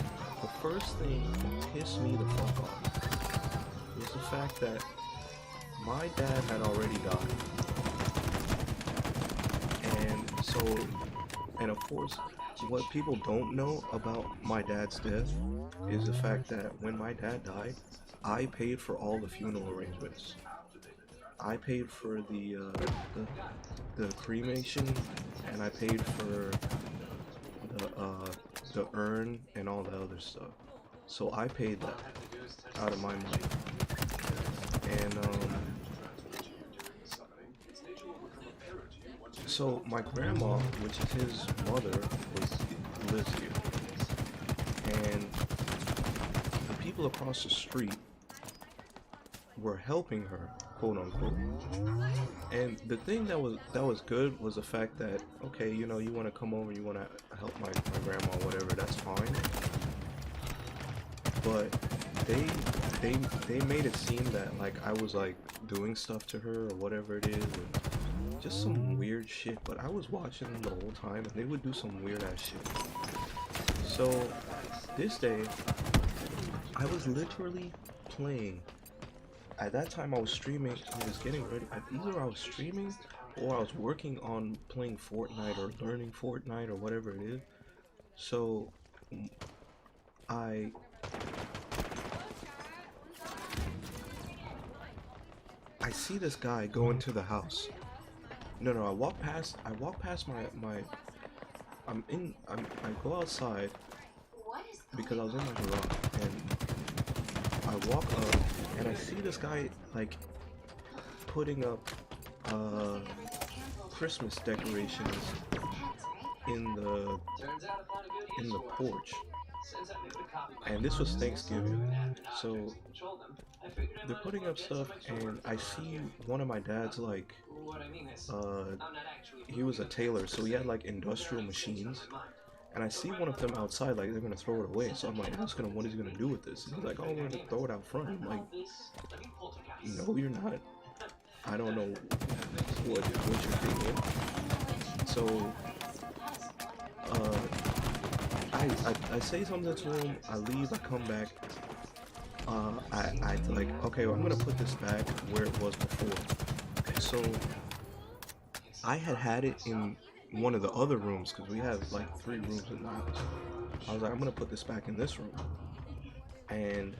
A: the first thing that pissed me the fuck off was the fact that my dad had already died. And so, and of course, what people don't know about my dad's death is the fact that when my dad died, I paid for all the funeral arrangements. I paid for the cremation, and I paid for the urn and all the other stuff. So I paid that out of my money. And so my grandma, which is his mother, lives here, and the people across the street were helping her, quote unquote. And the thing that was good was the fact that, okay, you know, you want to come over, you want to help my grandma or whatever, that's fine. But they made it seem that like I was like doing stuff to her or whatever it is, and just some weird shit. But I was watching them the whole time, and they would do some weird ass shit. So this day, I was literally playing. At that time, I was streaming. I was getting ready. Either I was streaming or I was working on playing Fortnite or learning Fortnite or whatever it is. So I see this guy go into the house. No, I walk past my I go outside because I was in my garage, and I walk up and I see this guy like putting up Christmas decorations in the porch. And this was Thanksgiving, so they're putting up stuff, and I see one of my dad's like he was a tailor, so he had like industrial machines, and I see one of them outside, like they're gonna throw it away. So I'm like asking him what he's gonna do with this, and he's like, oh, we're gonna throw it out front. I'm like, no, you're not. I don't know what you're thinking. So I say something to him, I leave, I come back, I like, okay, well, I'm gonna put this back where it was before. So I had it in one of the other rooms, because we have like 3 rooms in the house. I was like, I'm gonna put this back in this room, and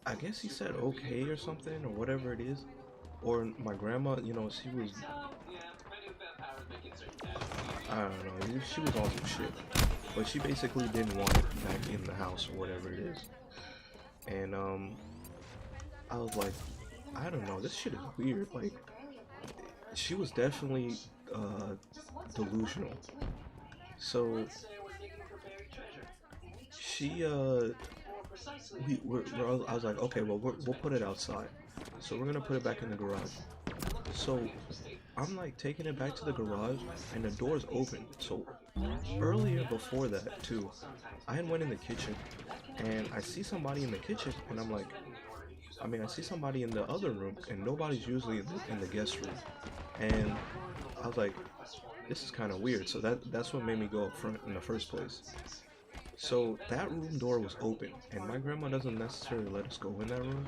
A: I guess he said okay or something, or whatever it is. Or my grandma, you know, she was, I don't know, she was on some shit, but she basically didn't want it back in the house or whatever it is. And I was like, I don't know, this shit is weird. Like, she was definitely delusional. So she I was like, okay, well, we'll put it outside. So we're gonna put it back in the garage. So I'm like taking it back to the garage, and the door's open. So earlier before that too, I had went in the kitchen, and I see somebody in the kitchen, and I'm like, I see somebody in the other room, and nobody's usually in the guest room. And I was like, this is kind of weird. So that's what made me go up front in the first place. So that room door was open, and my grandma doesn't necessarily let us go in that room,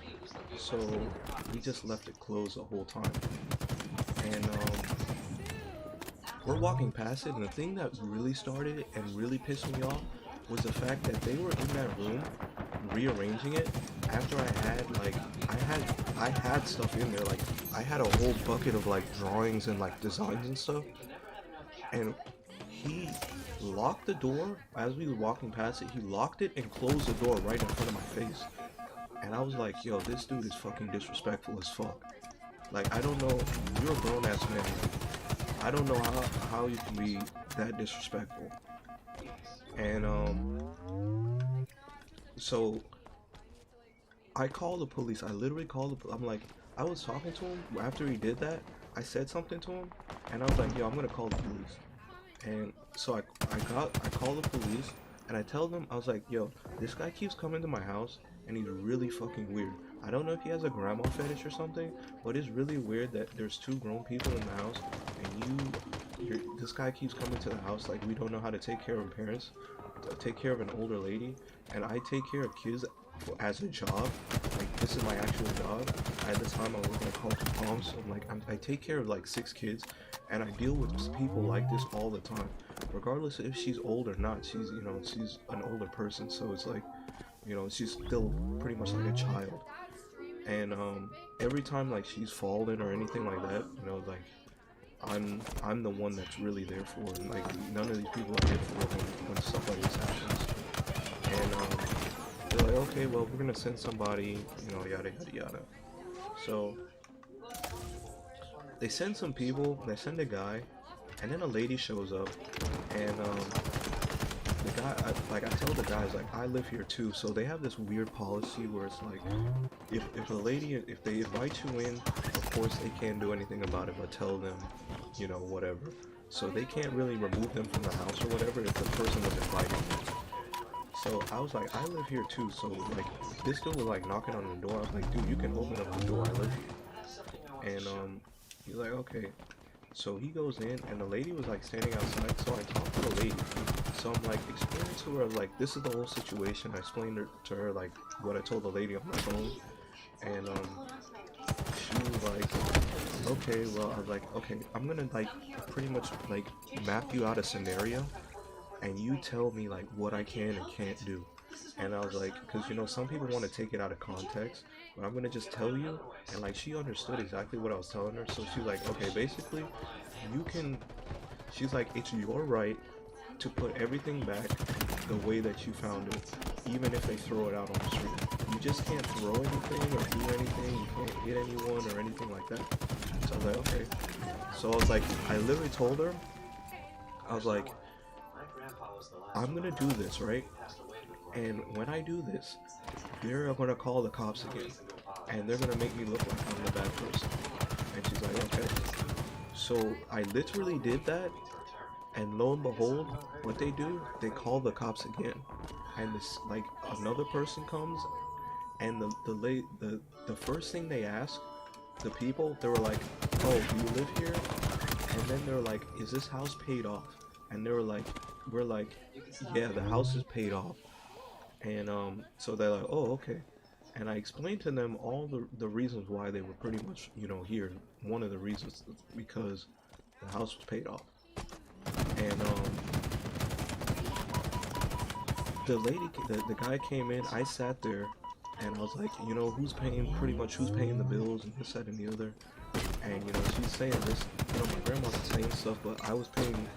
A: so we just left it closed the whole time. And we're walking past it, and the thing that really started it and really pissed me off was the fact that they were in that room rearranging it after I had stuff in there. Like, I had a whole bucket of like drawings and like designs and stuff, and he locked the door as we were walking past it. He locked it and closed the door right in front of my face. And I was like, yo, this dude is fucking disrespectful as fuck. Like, I don't know, you're a grown ass man. I don't know how you can be that disrespectful. And so I called the police. I literally called the police. I'm like, I was talking to him after he did that. I said something to him, and I was like, yo, I'm gonna call the police. And so I called the police, and I tell them, I was like, yo, this guy keeps coming to my house, and he's really fucking weird. I don't know if he has a grandma fetish or something, but it's really weird that there's 2 grown people in the house, and this guy keeps coming to the house like we don't know how to take care of parents, take care of an older lady, and I take care of kids as a job. Like this is my actual job. At the time I was working at College of Palm, so I take care of like 6 kids, and I deal with people like this all the time, regardless if she's old or not. She's she's an older person, so it's like she's still pretty much like a child. And every time like she's fallen or anything like that, like I'm the one that's really there for her. And, like none of these people are there for her when stuff like this happens. And they're like, okay, well we're gonna send somebody, yada yada yada. So they send some people, they send a guy, and then a lady shows up, and the guy, I tell the guys, like, I live here too, so they have this weird policy where it's like, if a lady, if they invite you in, of course they can't do anything about it, but tell them, whatever. So they can't really remove them from the house or whatever if the person was inviting them. So I was like, I live here too, so like, this dude was like knocking on the door. I was like, dude, you can open up the door, I live here. And he's like, okay. So he goes in, and the lady was like standing outside, so I talked to the lady. So I'm like explaining to her, like, this is the whole situation. I explained to her like what I told the lady on the phone, and she was like, okay, well, I was like, okay, I'm gonna like pretty much like map you out a scenario, and you tell me like what I can and can't do. And I was like, because some people want to take it out of context, but I'm gonna just tell you. And like she understood exactly what I was telling her, so she's like, okay, basically you can, she's like, it's your right to put everything back the way that you found it, even if they throw it out on the street. You just can't throw anything or do anything, you can't hit anyone or anything like that. So I was like, okay. So I was like, I literally told her, I was like, I'm gonna do this, right? And when I do this, they're gonna call the cops again, and they're gonna make me look like I'm the bad person. And she's like, okay. So I literally did that, and lo and behold, what they do, they call the cops again, and this like another person comes, and the first thing they ask the people, they were like, oh, do you live here? And then they were like, is this house paid off? And they were like, we're like, yeah, the house is paid off. And so they're like, oh, okay. And I explained to them all the reasons why they were pretty much, here. One of the reasons is because the house was paid off. And the guy came in, I sat there, and I was like, who's paying the bills and this, that, and the other. And she's saying this, my grandma's saying stuff, but I was paying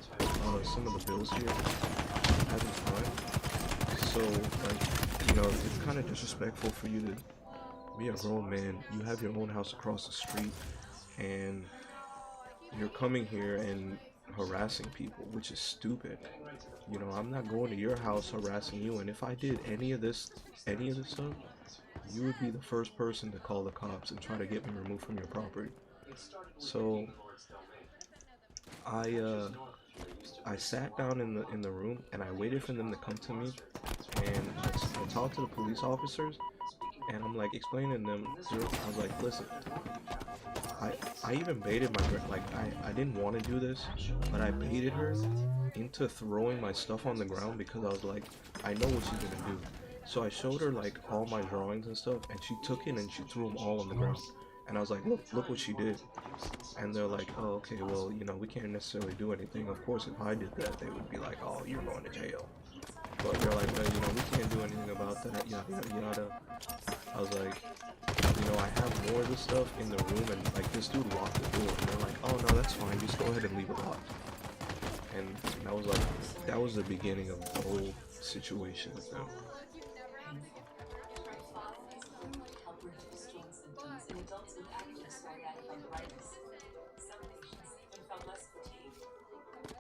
A: some of the bills here at the time. So like, it's kind of disrespectful for you to be a grown man. You have your own house across the street, and you're coming here and harassing people, which is stupid. I'm not going to your house harassing you, and if I did any of this stuff, you would be the first person to call the cops and try to get me removed from your property. So I sat down in the room, and I waited for them to come to me, and I talked to the police officers, and I'm like explaining to them. I was like, listen, I even baited I didn't want to do this, but I baited her into throwing my stuff on the ground because I was like, I know what she's gonna do. So I showed her like all my drawings and stuff, and she took it and she threw them all on the ground. And I was like, look what she did. And they're like, oh, okay, well, we can't necessarily do anything. Of course, if I did that, they would be like, oh, you're going to jail. But they're like, well, we can't do anything about that, yada, yada, yada. I was like, I have more of this stuff in the room, and like this dude locked the door. And they're like, oh, no, that's fine. Just go ahead and leave it locked. And that was the beginning of the whole situation with them.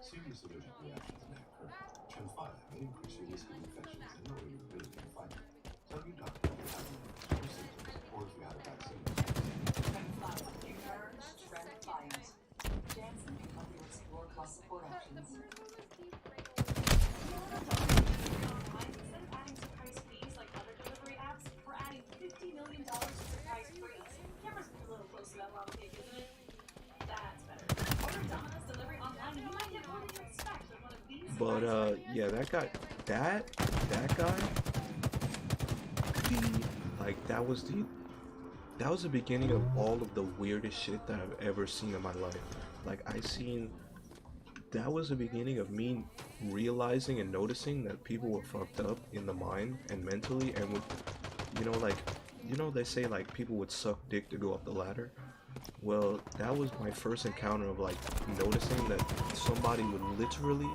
D: Serious allergic reactions may occur. Tremfya may increase your risk of infections and lower your ability to fight them. Tell your doctor if you have any symptoms or if you have a vaccine.
E: Janssen can help you explore plus support options.
C: Instead of adding surprise fees like other delivery apps, we're adding $50 million to surprise freeze. Cameras a little close to that long take, isn't it? That's better. Order Domino's delivery online and you might
A: But yeah, that guy, that guy, he like that was the beginning of all of the weirdest shit that I've ever seen in my life. Like that was the beginning of me realizing and noticing that people were fucked up in the mind and mentally, and would, like, they say like people would suck dick to go up the ladder. Well, that was my first encounter of like noticing that somebody would literally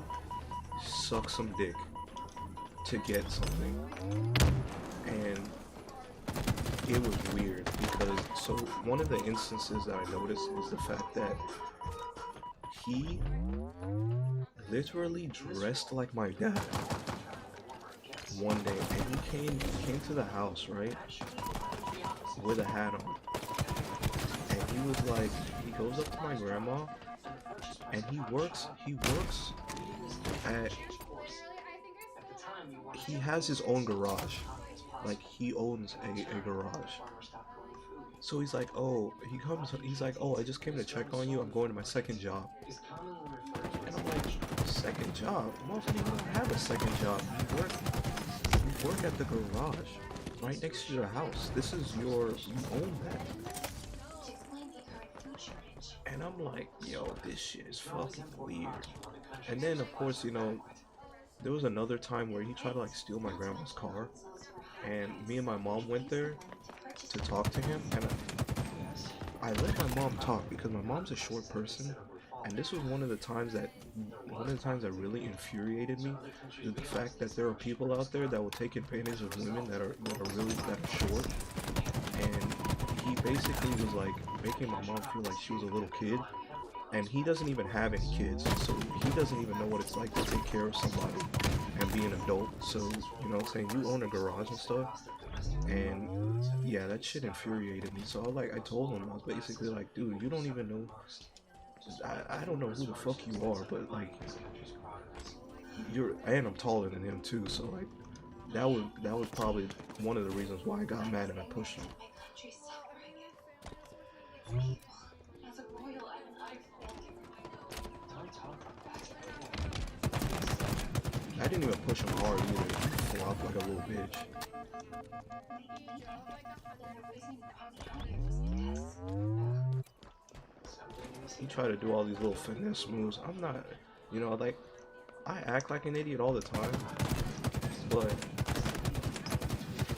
A: suck some dick to get something. And it was weird because, so one of the instances that I noticed is the fact that he literally dressed like my dad one day, and he came to the house, right, with a hat on, and he was like, he goes up to my grandma, and he works at, he has his own garage, like he owns a garage. So he's like, oh, he's like, oh, I just came to check on you, I'm going to my second job. And I'm like, second job? Motherfucker, you don't have a second job. You work at the garage, right next to your house. This is you own that. And I'm like, yo, this shit is fucking weird. And then, of course, there was another time where he tried to like steal my grandma's car, and me and my mom went there to talk to him, and I let my mom talk because my mom's a short person, and this was one of the times that really infuriated me, is the fact that there are people out there that will take advantage of women that are short. And he basically was like making my mom feel like she was a little kid, and he doesn't even have any kids, so he doesn't even know what it's like to take care of somebody and be an adult. So, saying, you own a garage and stuff. And yeah, that shit infuriated me. So I told him, I was basically like, dude, you don't even know, I don't know who the fuck you are, but like, and I'm taller than him too, so like, that was probably one of the reasons why I got mad and I pushed him. I didn't even push him hard either. He flopped like a little bitch. He tried to do all these little finesse moves. I'm not, like, I act like an idiot all the time, but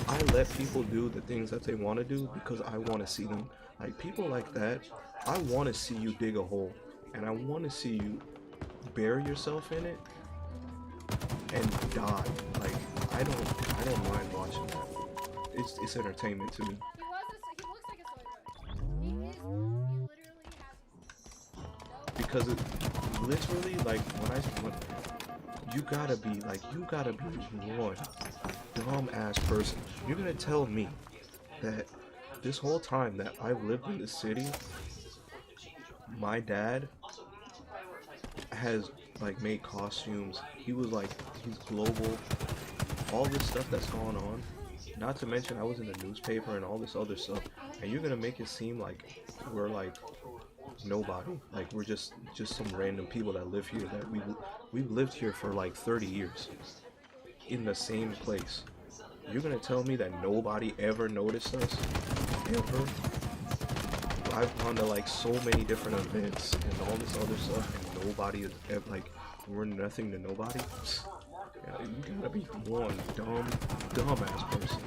A: I let people do the things that they want to do because I want to see them. Like, people like that, I want to see you dig a hole, and I want to see you bury yourself in it and die. Like, I don't mind watching that. It's entertainment to me.
B: He looks like a soy boy. He literally has
A: Because it literally, like, when you gotta be one dumb ass person. You're gonna tell me that this whole time that I've lived in this city, my dad has like made costumes. He was like, he's global. All this stuff that's going on. Not to mention I was in the newspaper and all this other stuff. And you're gonna make it seem like we're like nobody. Like we're just some random people that live here, that we've lived here for like 30 years in the same place. You're gonna tell me that nobody ever noticed us? Ever? I've gone to like so many different events and all this other stuff, and nobody is ever, like, we're nothing to nobody. Yeah, you gotta be one dumb ass person.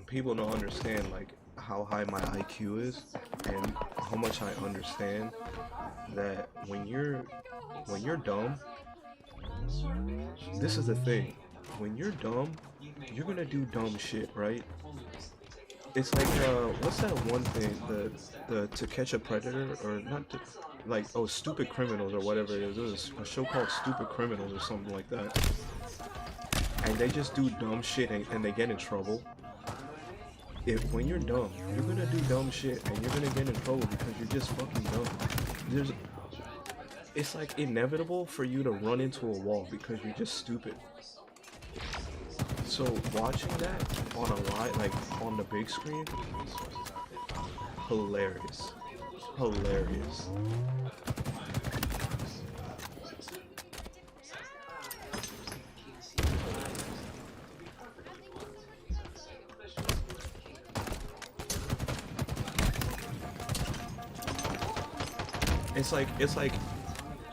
A: People don't understand like how high my IQ is and how much I understand that when you're dumb, this is the thing. When you're dumb, you're gonna do dumb shit, right? It's like what's that one thing, the To Catch a Predator, or not to, like, oh, Stupid Criminals or whatever it is. There's a show called Stupid Criminals or something like that. And they just do dumb shit and they get in trouble. if when you're dumb, you're gonna do dumb shit and you're gonna get in trouble because you're just fucking dumb. There's it's like inevitable for you to run into a wall because you're just stupid. So watching that on a live, like on the big screen, hilarious. Hilarious.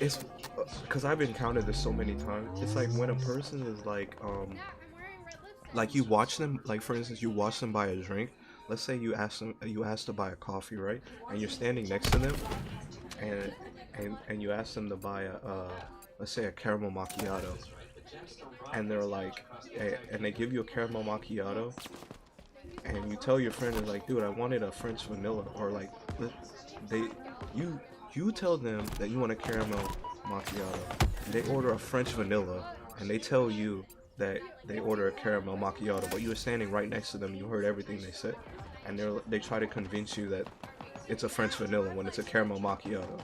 A: It's because I've encountered this so many times. It's like when a person is like
B: Yeah, I'm wearing red lipstick.
A: like you watch them, like for instance you watch them buy a drink. Let's say you ask to buy a coffee, right? And you're standing next to them, and you ask them to buy a let's say a caramel macchiato, and they're like and they give you a caramel macchiato, and you tell your friend is like, dude, I wanted a French vanilla, or like they you tell them that you want a caramel macchiato, they order a French vanilla, and they tell you that they order a caramel macchiato, but you were standing right next to them, you heard everything they said, and they try to convince you that it's a French vanilla when it's a caramel macchiato.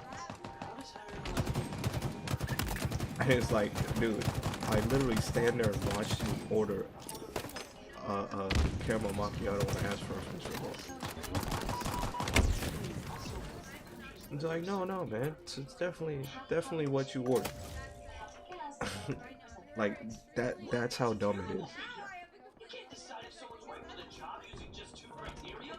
A: And it's like, dude, I literally stand there and watch you order a caramel macchiato when I ask for a French vanilla. It's like, no, man, it's definitely what you ordered. Like, that's how dumb it is.
D: You can't decide if someone's right for the job using just 2 criteria,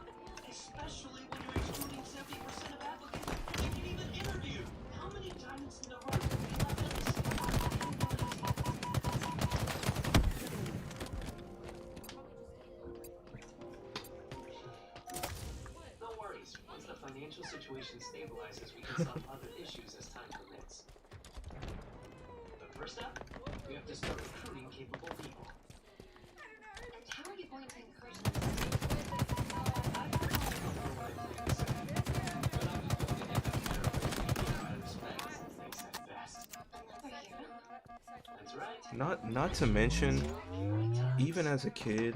D: especially when you're excluding 70% of applicants before they can even interview. How many diamonds in the rough have we left No worries. Once the financial situation stabilizes, we can solve other issues as time permits. But first up, we have to start recruiting capable people.
C: And how are you going to encourage them?
D: That's right.
A: Not to mention, even as a kid,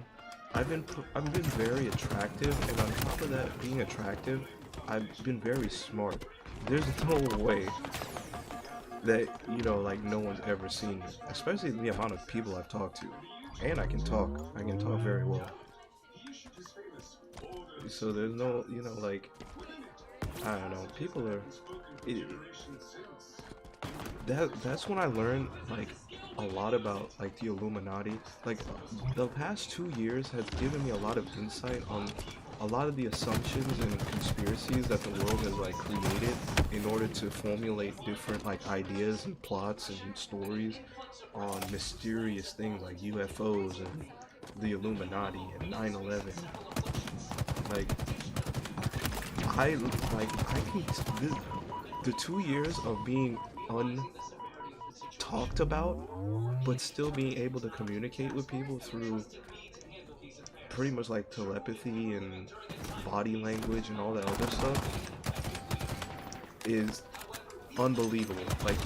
A: I've been very attractive, and on top of that, being attractive, I've been very smart. There's no way that, you know, like no one's ever seen me, especially the amount of people I've talked to, and I can talk very well. So there's no, you know, like, I don't know, people are. That's when I learned like a lot about like the Illuminati. Like the past 2 years has given me a lot of insight on a lot of the assumptions and conspiracies that the world has like created in order to formulate different like ideas and plots and stories on mysterious things like UFOs and the Illuminati and 9/11. Like I can the 2 years of being talked about, but still being able to communicate with people through pretty much like telepathy and body language and all that other stuff is unbelievable. Like,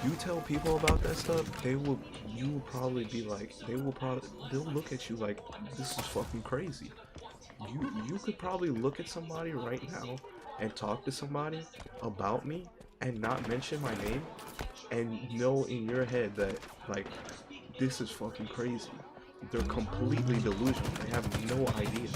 A: you tell people about that stuff, you will probably be like, they'll look at you like, this is fucking crazy. You could probably look at somebody right now and talk to somebody about me and not mention my name and know in your head that like this is fucking crazy. They're completely delusional. They have no idea.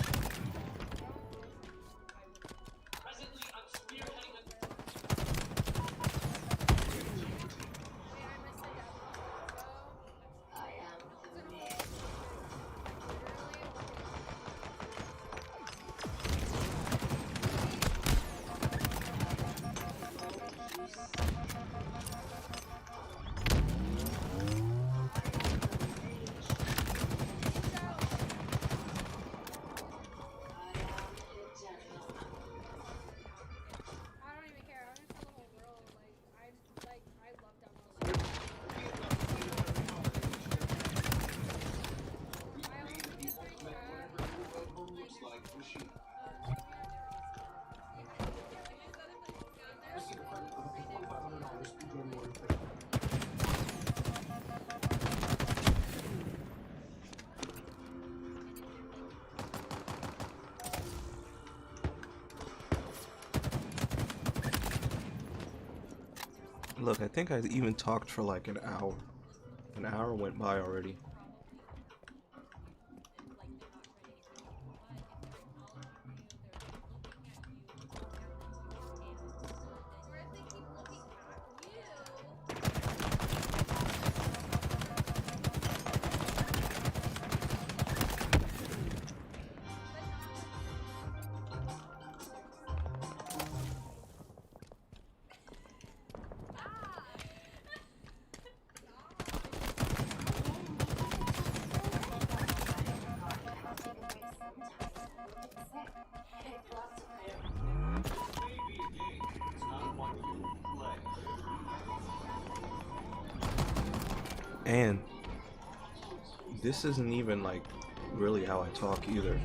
A: Look, I think I even talked for like an hour. An hour went by already.
B: Or if they keep looking at you.
A: And this isn't even like really how I talk either.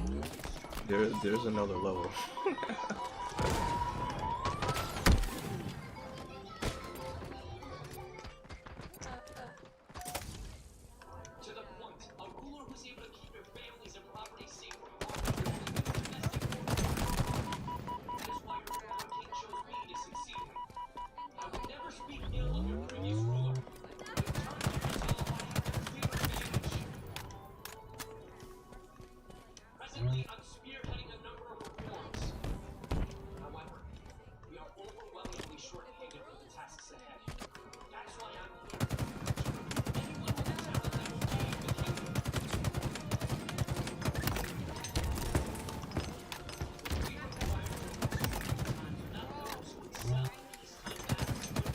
A: There's another level.
D: To the point, a ruler was able to keep their families and property safe from harm domestic That is why your former king chose me to succeed him. I would never speak ill of your previous ruler. In turn, to resolve, I have a clear advantage. Presently, I'm spearheading a number of reforms. However, we are overwhelmingly short-handed with the tasks ahead. That's why I'm here. Anyone with a talent that will gain the kingdom. We require not those who excel in peace and battles, but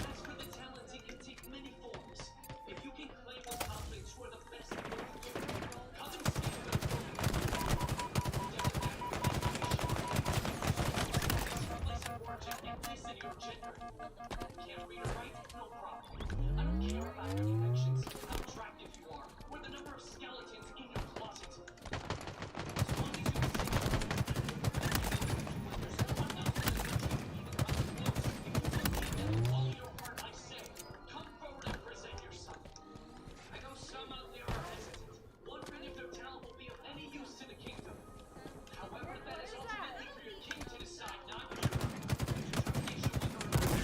D: as for the talent, it can take many forms. If you can claim with confidence you are the best in the world, come and see the place of origin, ethnicity, or gender. Can't read or write? No problem. I don't care about your connections, how attractive you are, or the number of skeletons in your closet. As long as you can say there's no one else in the country who even comes close. If you believe it with all your heart, I say, come forward and present yourself. I know some out there are hesitant, wondering if their talent will be of any use to the kingdom. However, that is ultimately for your king to decide, not you. Your determination whether or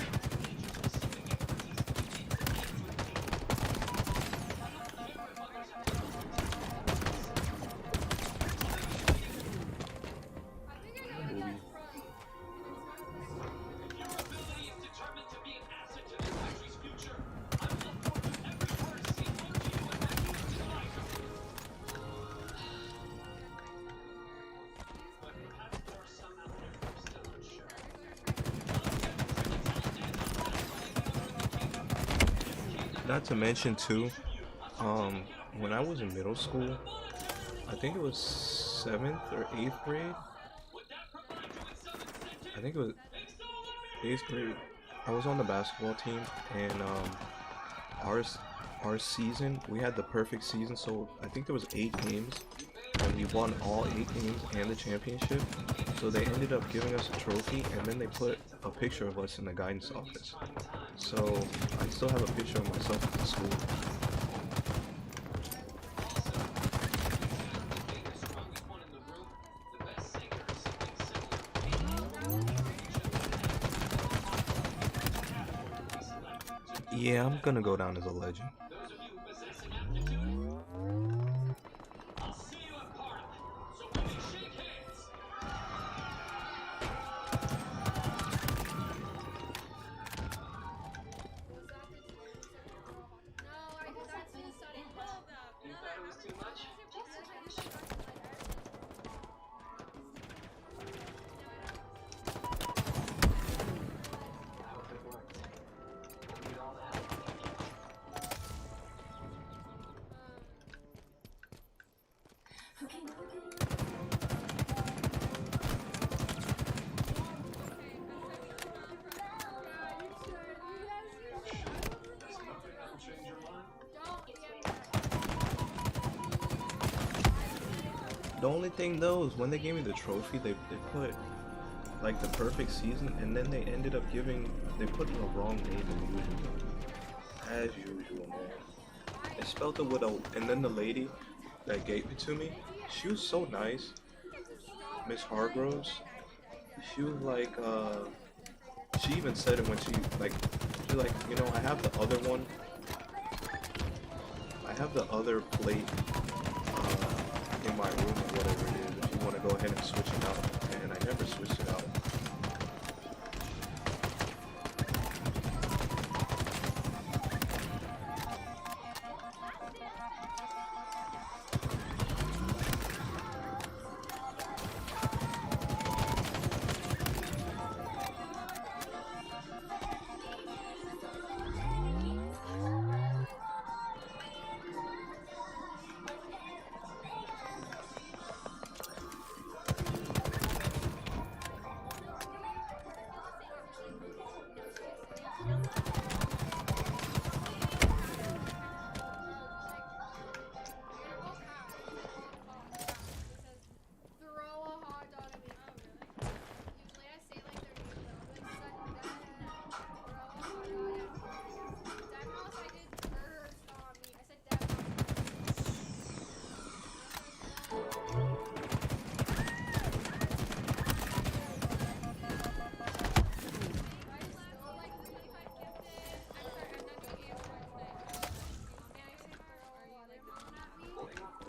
D: not you need your specific expertise within the names with me. I don't care if others have their own tastes.
B: I think I got that from.
D: If your ability is determined to be an asset to this country's future, I will afford you every courtesy owed to you and my king's advisor. But perhaps there are some out there who are still unsure.
A: Not to mention too, when I was in middle school, I think it was 7th or 8th grade. I think it was 8th grade. I was on the basketball team, and ours our season, we had the perfect season. So I think there was 8 games, and we won all 8 games and the championship. So they ended up giving us a trophy, and then they put a picture of us in the guidance office. So I still have a picture of myself at the school. Yeah, I'm gonna go down as a legend.
D: Those of you who possess an aptitude, I'll see you at Parliament, so we may shake hands.
B: No, I did that too sudden. Hold up.
D: You thought it was too much? I hope it worked. You need all the help you can get.
A: The only thing though is when they gave me the trophy, they put like the perfect season, and then they ended up they put the wrong name as usual, man. They spelled it with a, and then the lady that gave it to me, she was so nice, Miss Hargroves. She was like, She even said it when she's like, you know, I have the other one. I have the other plate in my room or whatever it is. If you want to go ahead and switch it out, and I never switched it out.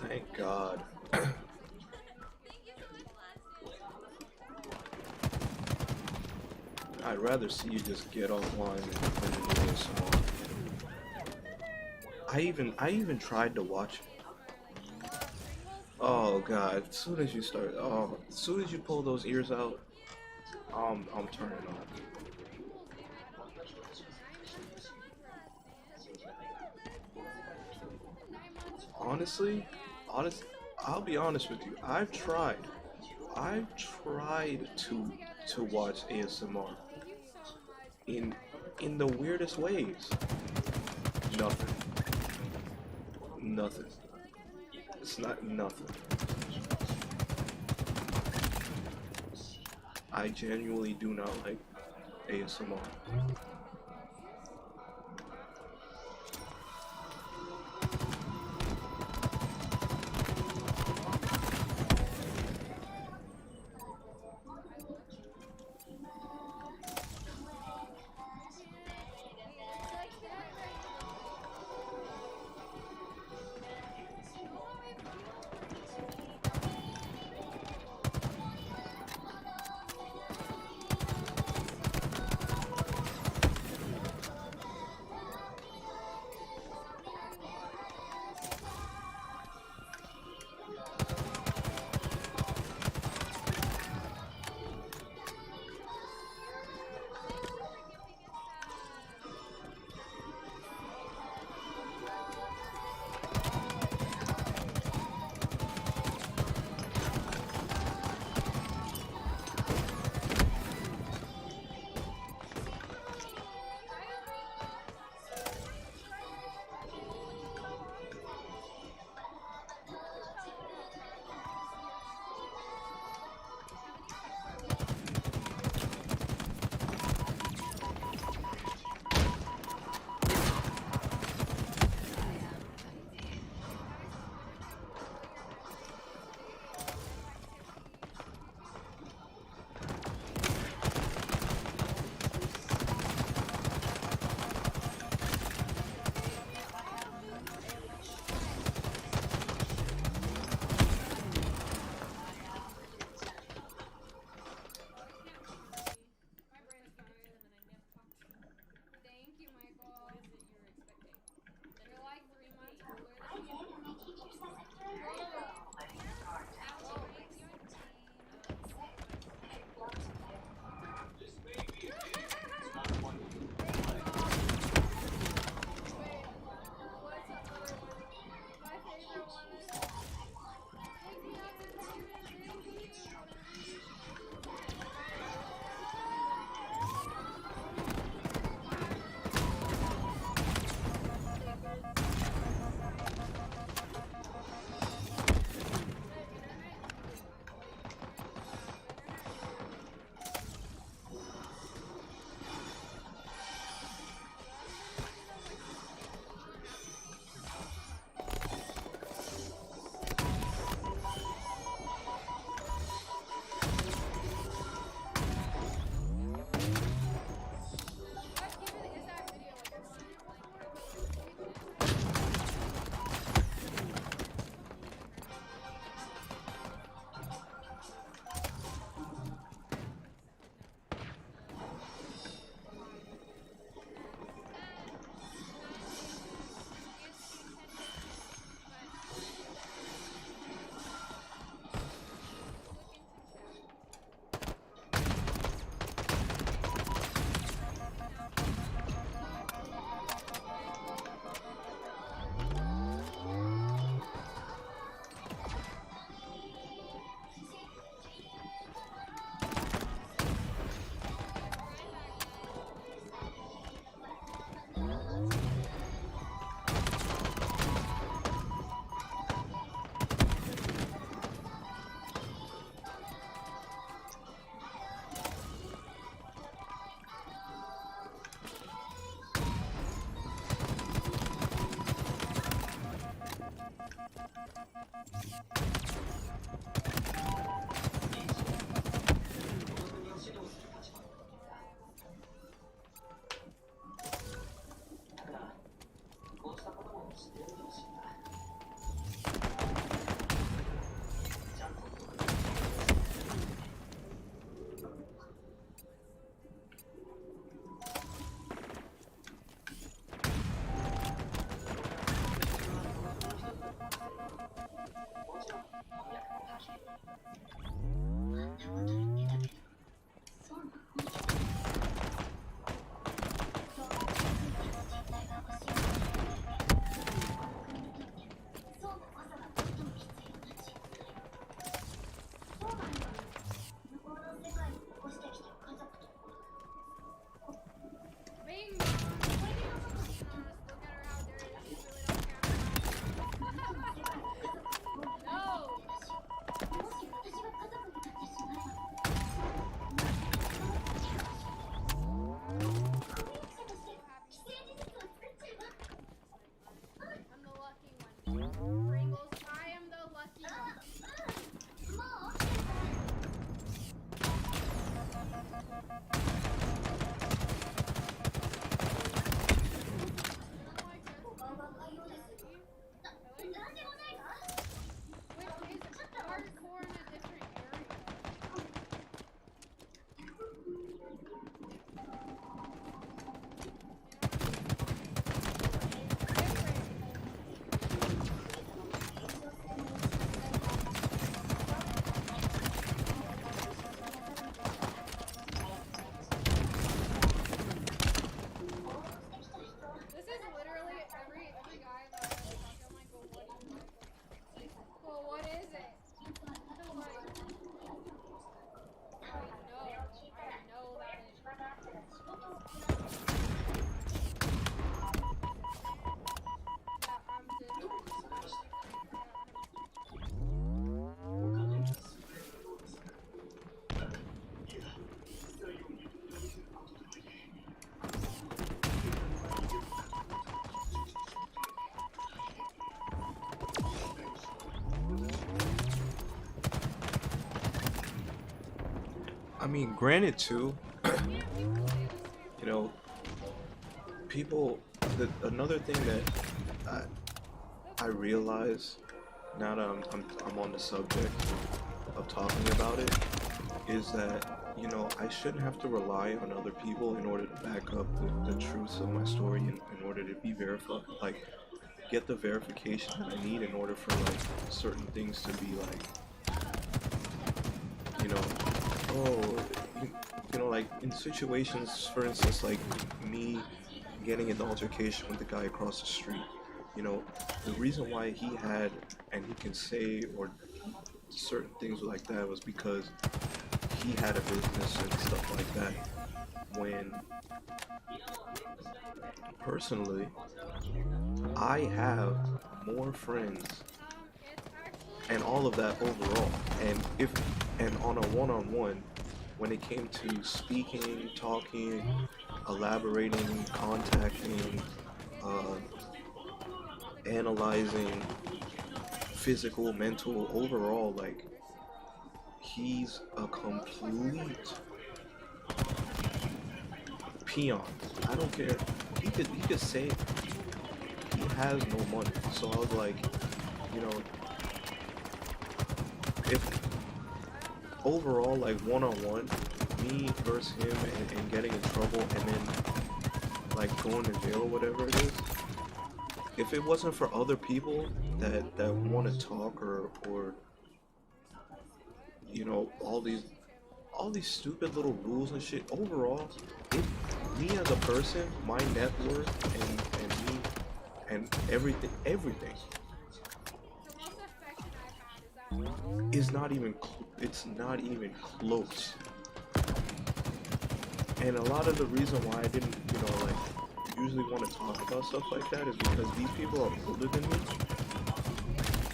A: Thank God. I'd rather see you just get offline than to do this. I even tried to watch it. Oh God! As soon as you start, as soon as you pull those ears out, I'm turning on. Honestly, I'll be honest with you. I've tried to watch ASMR in the weirdest ways. Nothing. Nothing. It's not nothing. I genuinely do not like ASMR. I mean, granted too, you know, people. Another thing that I realize now that I'm on the subject of talking about it is that, you know, I shouldn't have to rely on other people in order to back up the truth of my story in order to be verified, like get the verification that I need in order for like certain things to be like, you know, oh, you, you know, like in situations, for instance, like me getting in an altercation with the guy across the street. You know, the reason why he had and he can say or certain things like that was because he had a business and stuff like that. When personally, I have more friends
B: it's actually
A: and all of that overall. And on a one-on-one, when it came to speaking, talking, elaborating, contacting, uh, analyzing, physical, mental, overall, like he's a complete peon. I don't care. He could say he has no money. So I was like, you know, if overall like one on one, me versus him and getting in trouble and then like going to jail or whatever it is, if it wasn't for other people that want to talk or you know all these stupid little rules and shit, overall it, me as a person, my net worth and me and everything
B: the most affection I've had
A: is not even it's not even close. And a lot of the reason why I didn't, you know, like usually want to talk about stuff like that is because these people are older than me.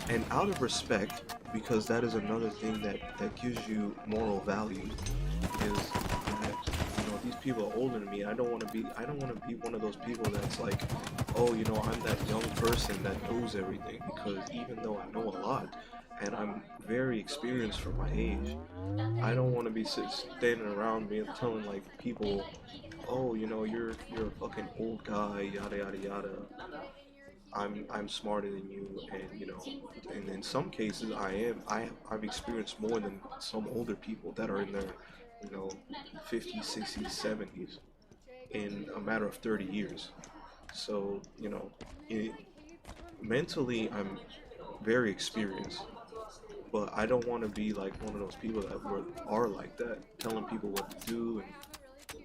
A: And out of respect, because that is another thing that gives you moral value, is that, you know, these people are older than me. I don't want to be one of those people that's like, oh, you know, I'm that young person that knows everything, because even though I know a lot and I'm very experienced for my age, I don't want to be standing around me and telling like people, oh, you know, you're a fucking old guy, yada yada yada. I'm smarter than you, and you know, and in some cases I am. I've experienced more than some older people that are in their, you know, 50s, 60s, 70s in a matter of 30 years. So, you know, mentally I'm very experienced, but I don't want to be like one of those people that are like that, telling people what to do. And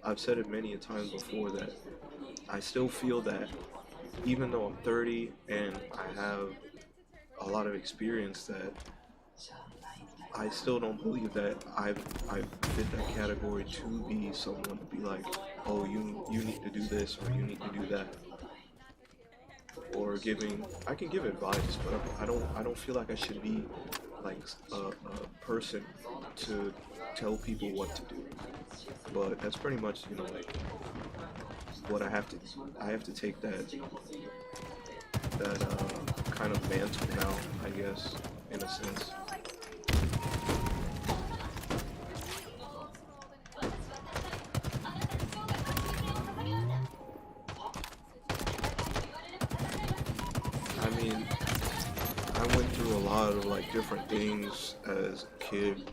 A: I've said it many a times before that I still feel that even though I'm 30 and I have a lot of experience, that I still don't believe that I fit that category to be someone to be like, oh, you need to do this or you need to do that. Or giving, I can give advice, but I don't feel like I should be like a person to tell people what to do. But that's pretty much, you know, like what I have to take that kind of mantle now, I guess, in a sense. I mean, I went through a lot of like different things as a kid,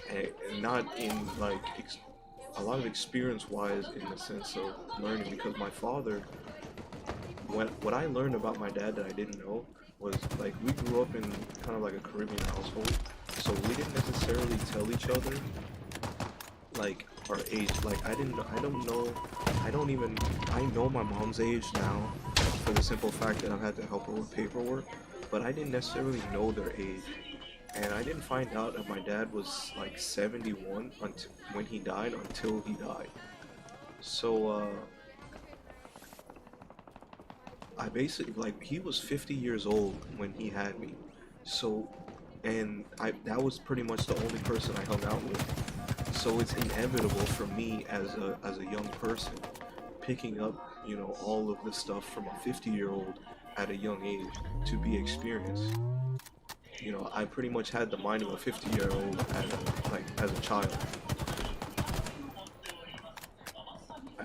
A: and not in like a lot of experience wise in the sense of learning, because my father, what I learned about my dad that I didn't know was like we grew up in kind of like a Caribbean household, so we didn't necessarily tell each other like our age. Like I don't know, I know my mom's age now for the simple fact that I've had to help her with paperwork, but I didn't necessarily know their age. And I didn't find out that my dad was like 71 until when he died, until he died. So I basically, like, he was 50 years old when he had me. So, and that was pretty much the only person I hung out with. So it's inevitable for me as a young person picking up, you know, all of this stuff from a 50-year-old at a young age to be experienced. You know, I pretty much had the mind of a 50-year-old like as a child.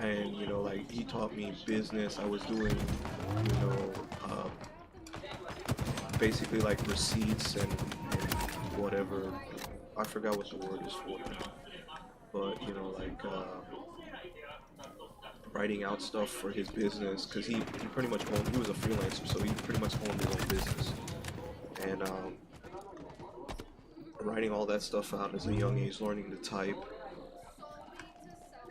A: and you know, like he taught me business. I was doing, you know, basically like receipts and whatever. I forgot what the word is for it, but you know, like writing out stuff for his business because he pretty much owned. He was a freelancer, so he pretty much owned his own business, and writing all that stuff out as a young age, learning to type,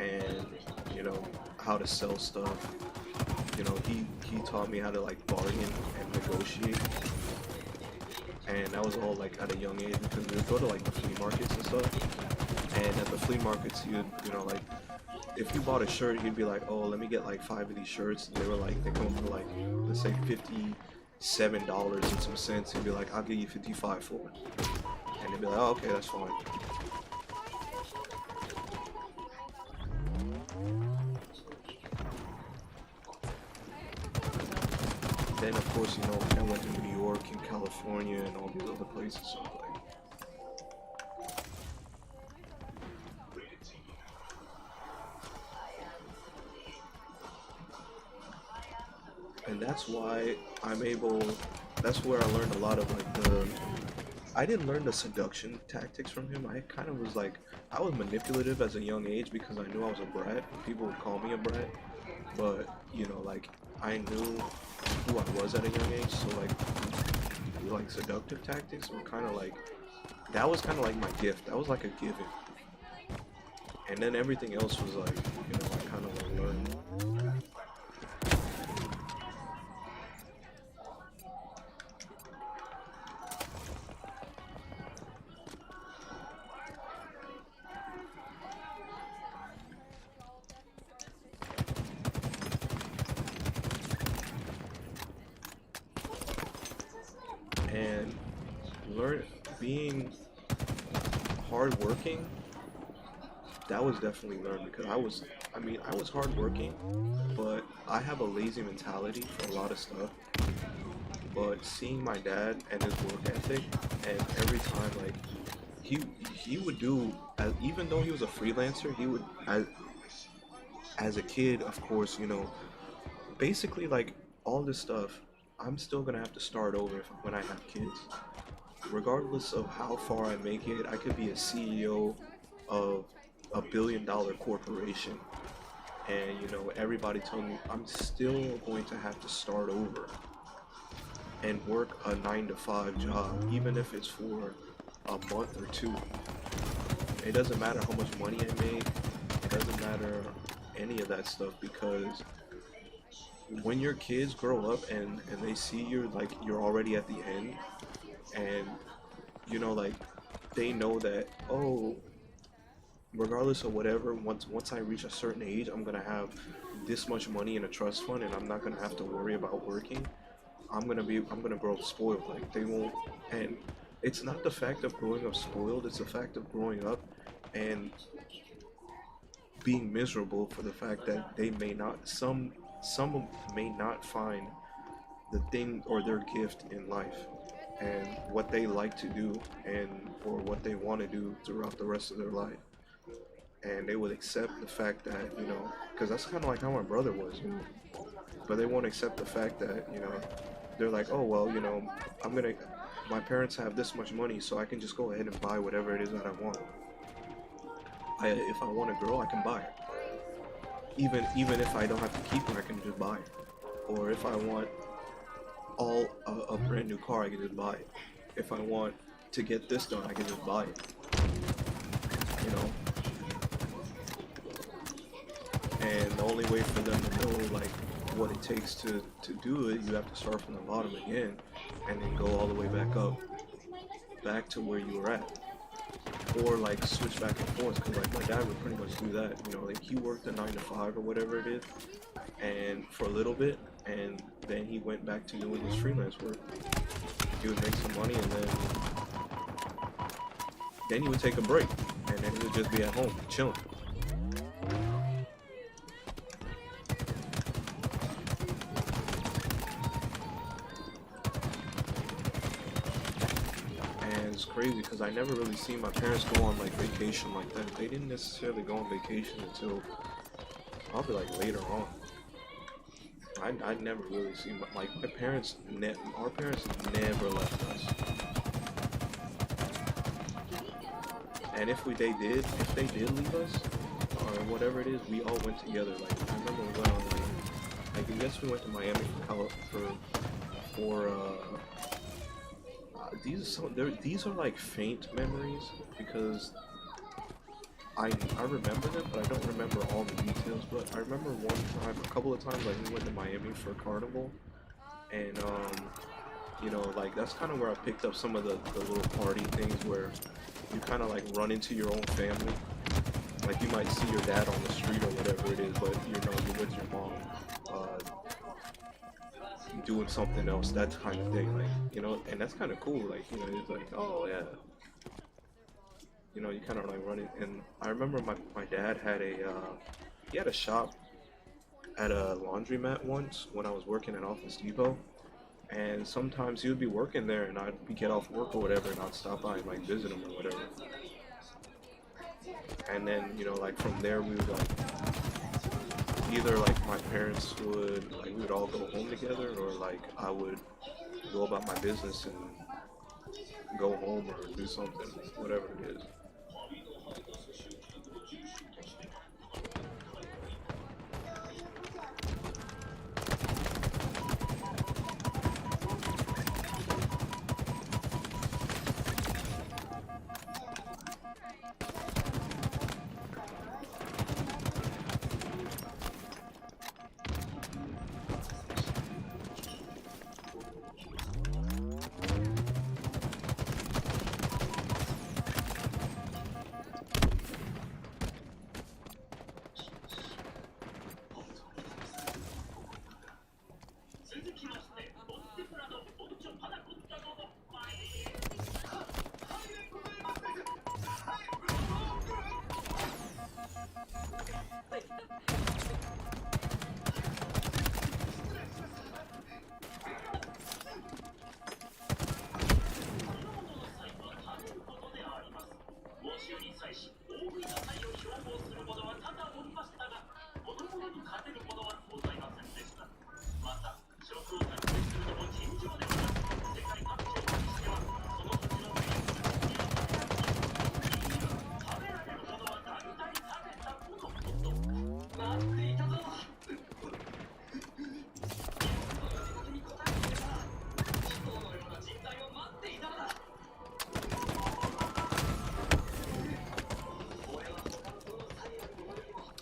A: and you know how to sell stuff. You know, he taught me how to like bargain and negotiate, and that was all like at a young age because we would go to like the flea markets and stuff. And at the flea markets, you'd, you know, like if you bought a shirt, you'd be like, oh, let me get like 5 of these shirts. They were like, they come for like, let's say $57 and some cents. You'd be like, I'll give you 55 for it. And they'd be like, oh, okay, that's fine. Then of course, you know, I went to New York and California and all these other places. So like, and that's why I'm able, that's where I learned a lot of like I didn't learn the seduction tactics from him. I kind of was like, I was manipulative as a young age because I knew I was a brat. People would call me a brat, but you know, like I knew who I was at a young age, so like seductive tactics were kind of like, that was kind of like my gift. That was like a given, and then everything else was like, you know, I kind of like learned. And being hardworking, that was definitely learned because I was hardworking, but I have a lazy mentality for a lot of stuff. But seeing my dad and his work ethic, and every time like he would do, even though he was a freelancer, he would as a kid, of course, you know, basically like all this stuff. I'm still gonna have to start over when I have kids. Regardless of how far I make it, I could be a CEO of a billion-dollar corporation, and you know, everybody telling me I'm still going to have to start over and work a 9-to-5 job, even if it's for a month or two. It doesn't matter how much money I make. It doesn't matter any of that stuff, because when your kids grow up and they see you like you're already at the end, and you know, like they know that, oh, regardless of whatever, once I reach a certain age, I'm gonna have this much money in a trust fund and I'm not gonna have to worry about working. I'm gonna grow up spoiled. Like they won't. And it's not the fact of growing up spoiled, it's the fact of growing up and being miserable for the fact that they may not, some may not find the thing or their gift in life and what they like to do, and or what they want to do throughout the rest of their life. And they would accept the fact that, you know, because that's kind of like how my brother was, you know, but they won't accept the fact that, you know, they're like, oh, well, you know, my parents have this much money, so I can just go ahead and buy whatever it is that I want. If I want a girl, I can buy it. Even if I don't have to keep her, I can just buy it. Or if I want a brand new car, I can just buy it. If I want to get this done, I can just buy it. You know? And the only way for them to know like what it takes to do it, you have to start from the bottom again and then go all the way back up, back to where you were at. Or like switch back and forth, because like my dad would pretty much do that, you know, like he worked a 9-to-5 or whatever it is, and for a little bit, and then he went back to doing his freelance work. He would make some money, and then he would take a break, and then he would just be at home chilling. It's crazy because I never really seen my parents go on like vacation like that. They didn't necessarily go on vacation until probably like later on. I never really seen like my parents. Our parents never left us. And if they did leave us, or whatever it is, we all went together. Like I remember we went on like I guess we went to Miami for these are like faint memories because I remember them, but I don't remember all the details. But I remember a couple of times, like we went to Miami for Carnival, and you know, like that's kind of where I picked up some of the little party things where you kind of like run into your own family. Like you might see your dad on the street or whatever it is, but you know you're with your mom, doing something else. That kind of thing, like you know, and that's kind of cool. Like you know, it's like oh yeah. You know, you kind of like run it, and I remember my dad had he had a shop at a laundromat once when I was working at Office Depot, and sometimes he would be working there, and I'd get off work or whatever, and I'd stop by and like visit him or whatever. And then you know, like from there we would like either like my parents would like we would all go home together, or like I would go about my business and go home or do something, whatever it is.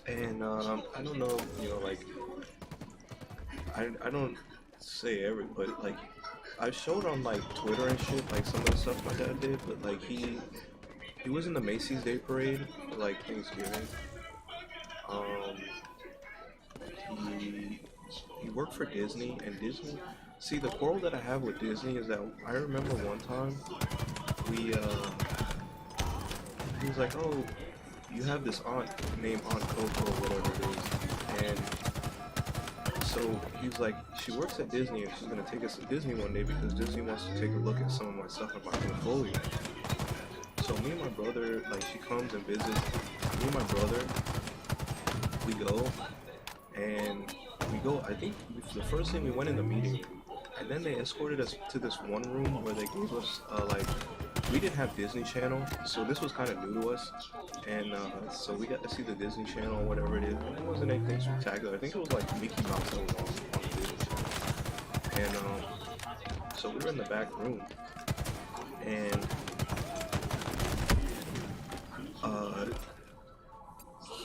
A: And I don't know, you know, like I don't say but like I showed on like Twitter and shit, like some of the stuff my dad did, but like he was in the Macy's Day Parade for like Thanksgiving. Um, he worked for Disney, and Disney. See, the quarrel that I have with Disney is that I remember one time we he was like, oh, you have this aunt named Aunt Coco or whatever it is, and so he was like, she works at Disney and she's gonna take us to Disney one day because Disney wants to take a look at some of my stuff in my portfolio. So me and my brother, like she comes and visits, me and my brother, we go, and we go, I think the first thing we went in the meeting room, and then they escorted us to this one room where they gave us, like, we didn't have Disney Channel, so this was kind of new to us, and so we got to see the Disney Channel or whatever it is, and it wasn't anything spectacular. I think it was like Mickey Mouse that was on the Disney Channel, and so we were in the back room, and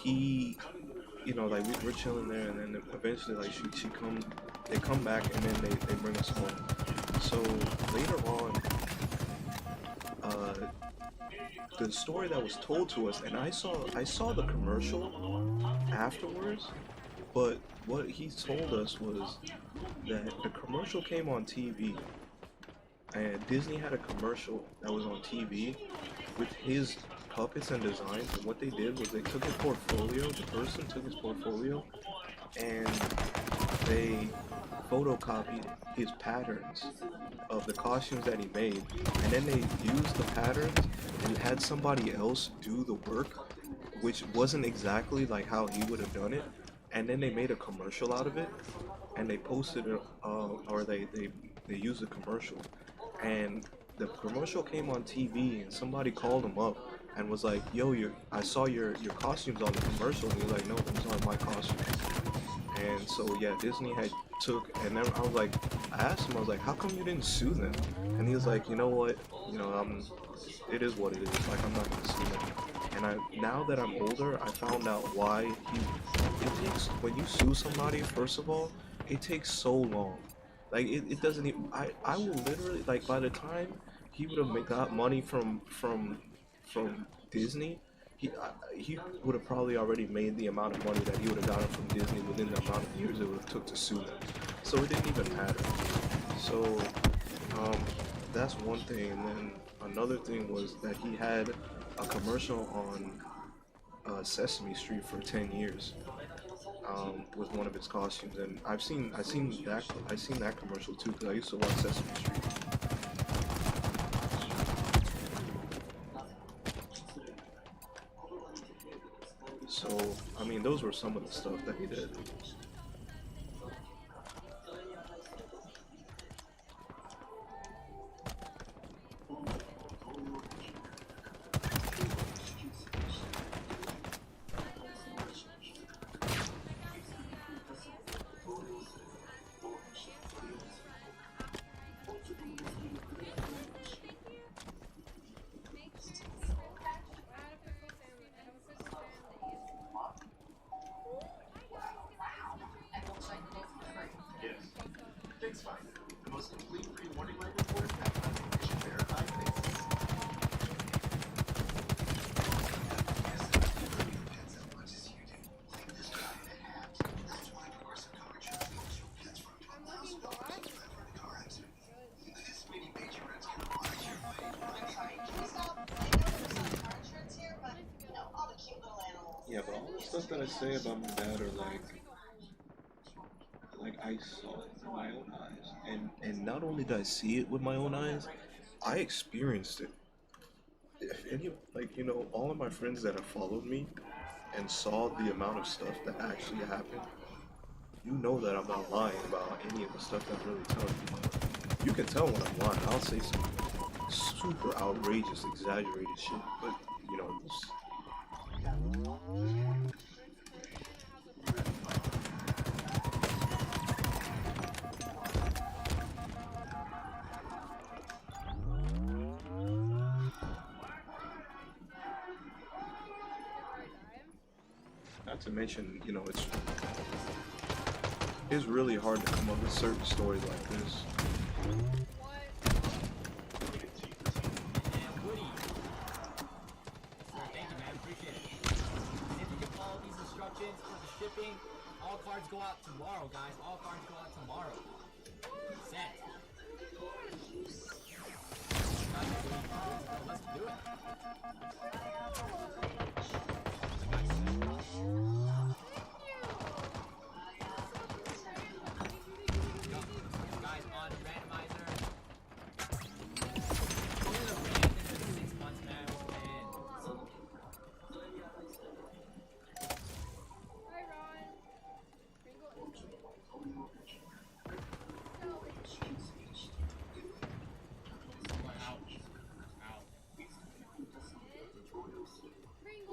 A: he, you know, like we're chilling there, and then eventually, like they come back, and then they bring us home. So later on, the story that was told to us, and I saw the commercial afterwards, but what he told us was that the commercial came on TV, and Disney had a commercial that was on TV with his puppets and designs, and what they did was they took his portfolio, the person took his portfolio, and they photocopied his patterns of the costumes that he made, and then they used the patterns and had somebody else do the work, which wasn't exactly like how he would have done it, and then they made a commercial out of it, and they posted it, or they used a commercial, and the commercial came on TV, and somebody called him up and was like, "Yo, I saw your costumes on the commercial," and he was like, "No, those aren't my costumes." And so yeah, Disney had took, and then I was like, I asked him, I was like, "How come you didn't sue them?" And he was like, "You know what? It is what it is. Like, I'm not gonna sue them." And now that I'm older, I found out why it takes, when you sue somebody, first of all, it takes so long. Like, it doesn't even, I will literally, like, by the time he would have got money from Disney, he would have probably already made the amount of money that he would have gotten from Disney within the amount of years it would have took to sue them. So it didn't even matter. So um, that's one thing. And then another thing was that he had a commercial on Sesame Street for 10 years with one of his costumes, and I seen that commercial too because I used to watch Sesame Street. So I mean, those were some of the stuff that he did.
D: Thanks, fine. The most complete pre-warning light report backed by information verified basis.
A: Yeah, but all the stuff that I say about my dad are like I saw it with my own eyes, and not only did I see it with my own eyes, I experienced it. If any, like, all of my friends that have followed me and saw the amount of stuff that actually happened, you know that I'm not lying about any of the stuff that I'm really telling you. You can tell when I'm lying. I'll say some super outrageous, exaggerated shit, but it's, not to mention, it's really hard to come up with certain stories like this.
G: Thank you, man. Appreciate it. And if you can follow these instructions for the shipping, all cards go out tomorrow, guys. All cards go out tomorrow. Set. Let's do it. Guys, on randomizer. Only the random in 6 months, man. And
B: Hi, Ron. Pringle is
G: someone out. Out.
B: Pringle.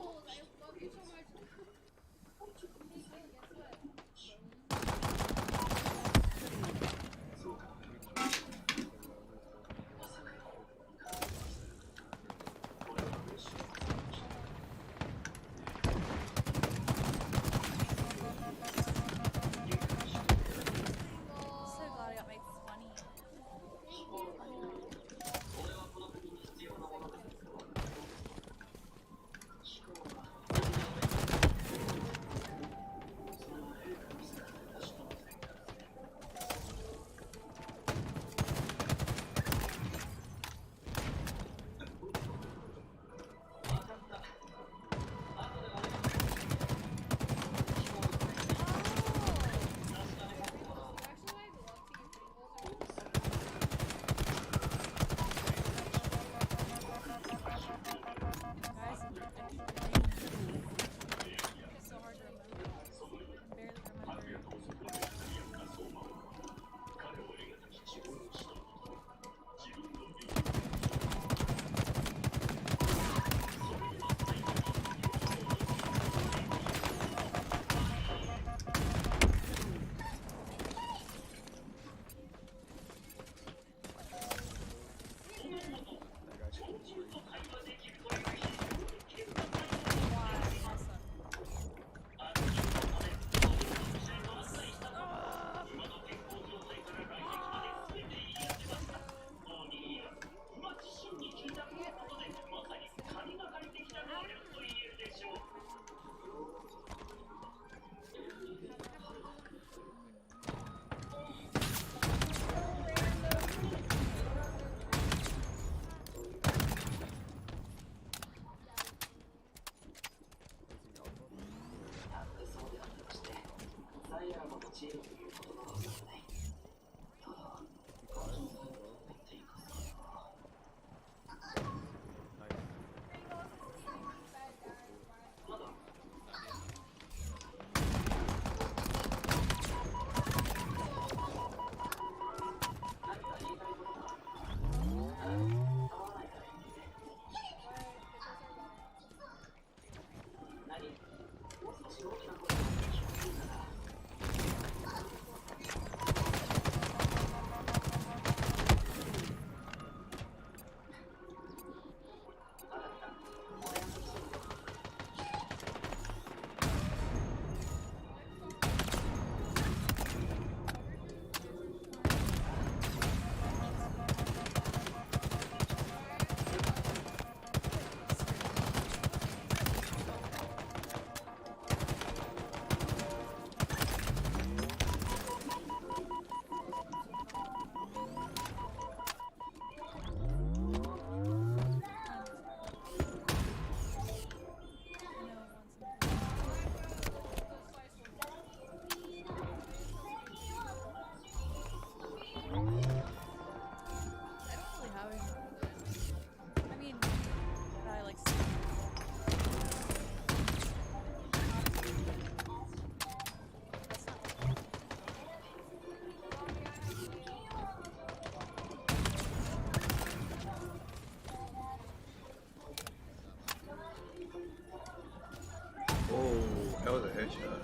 A: Oh, that was a headshot.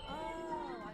H: Oh,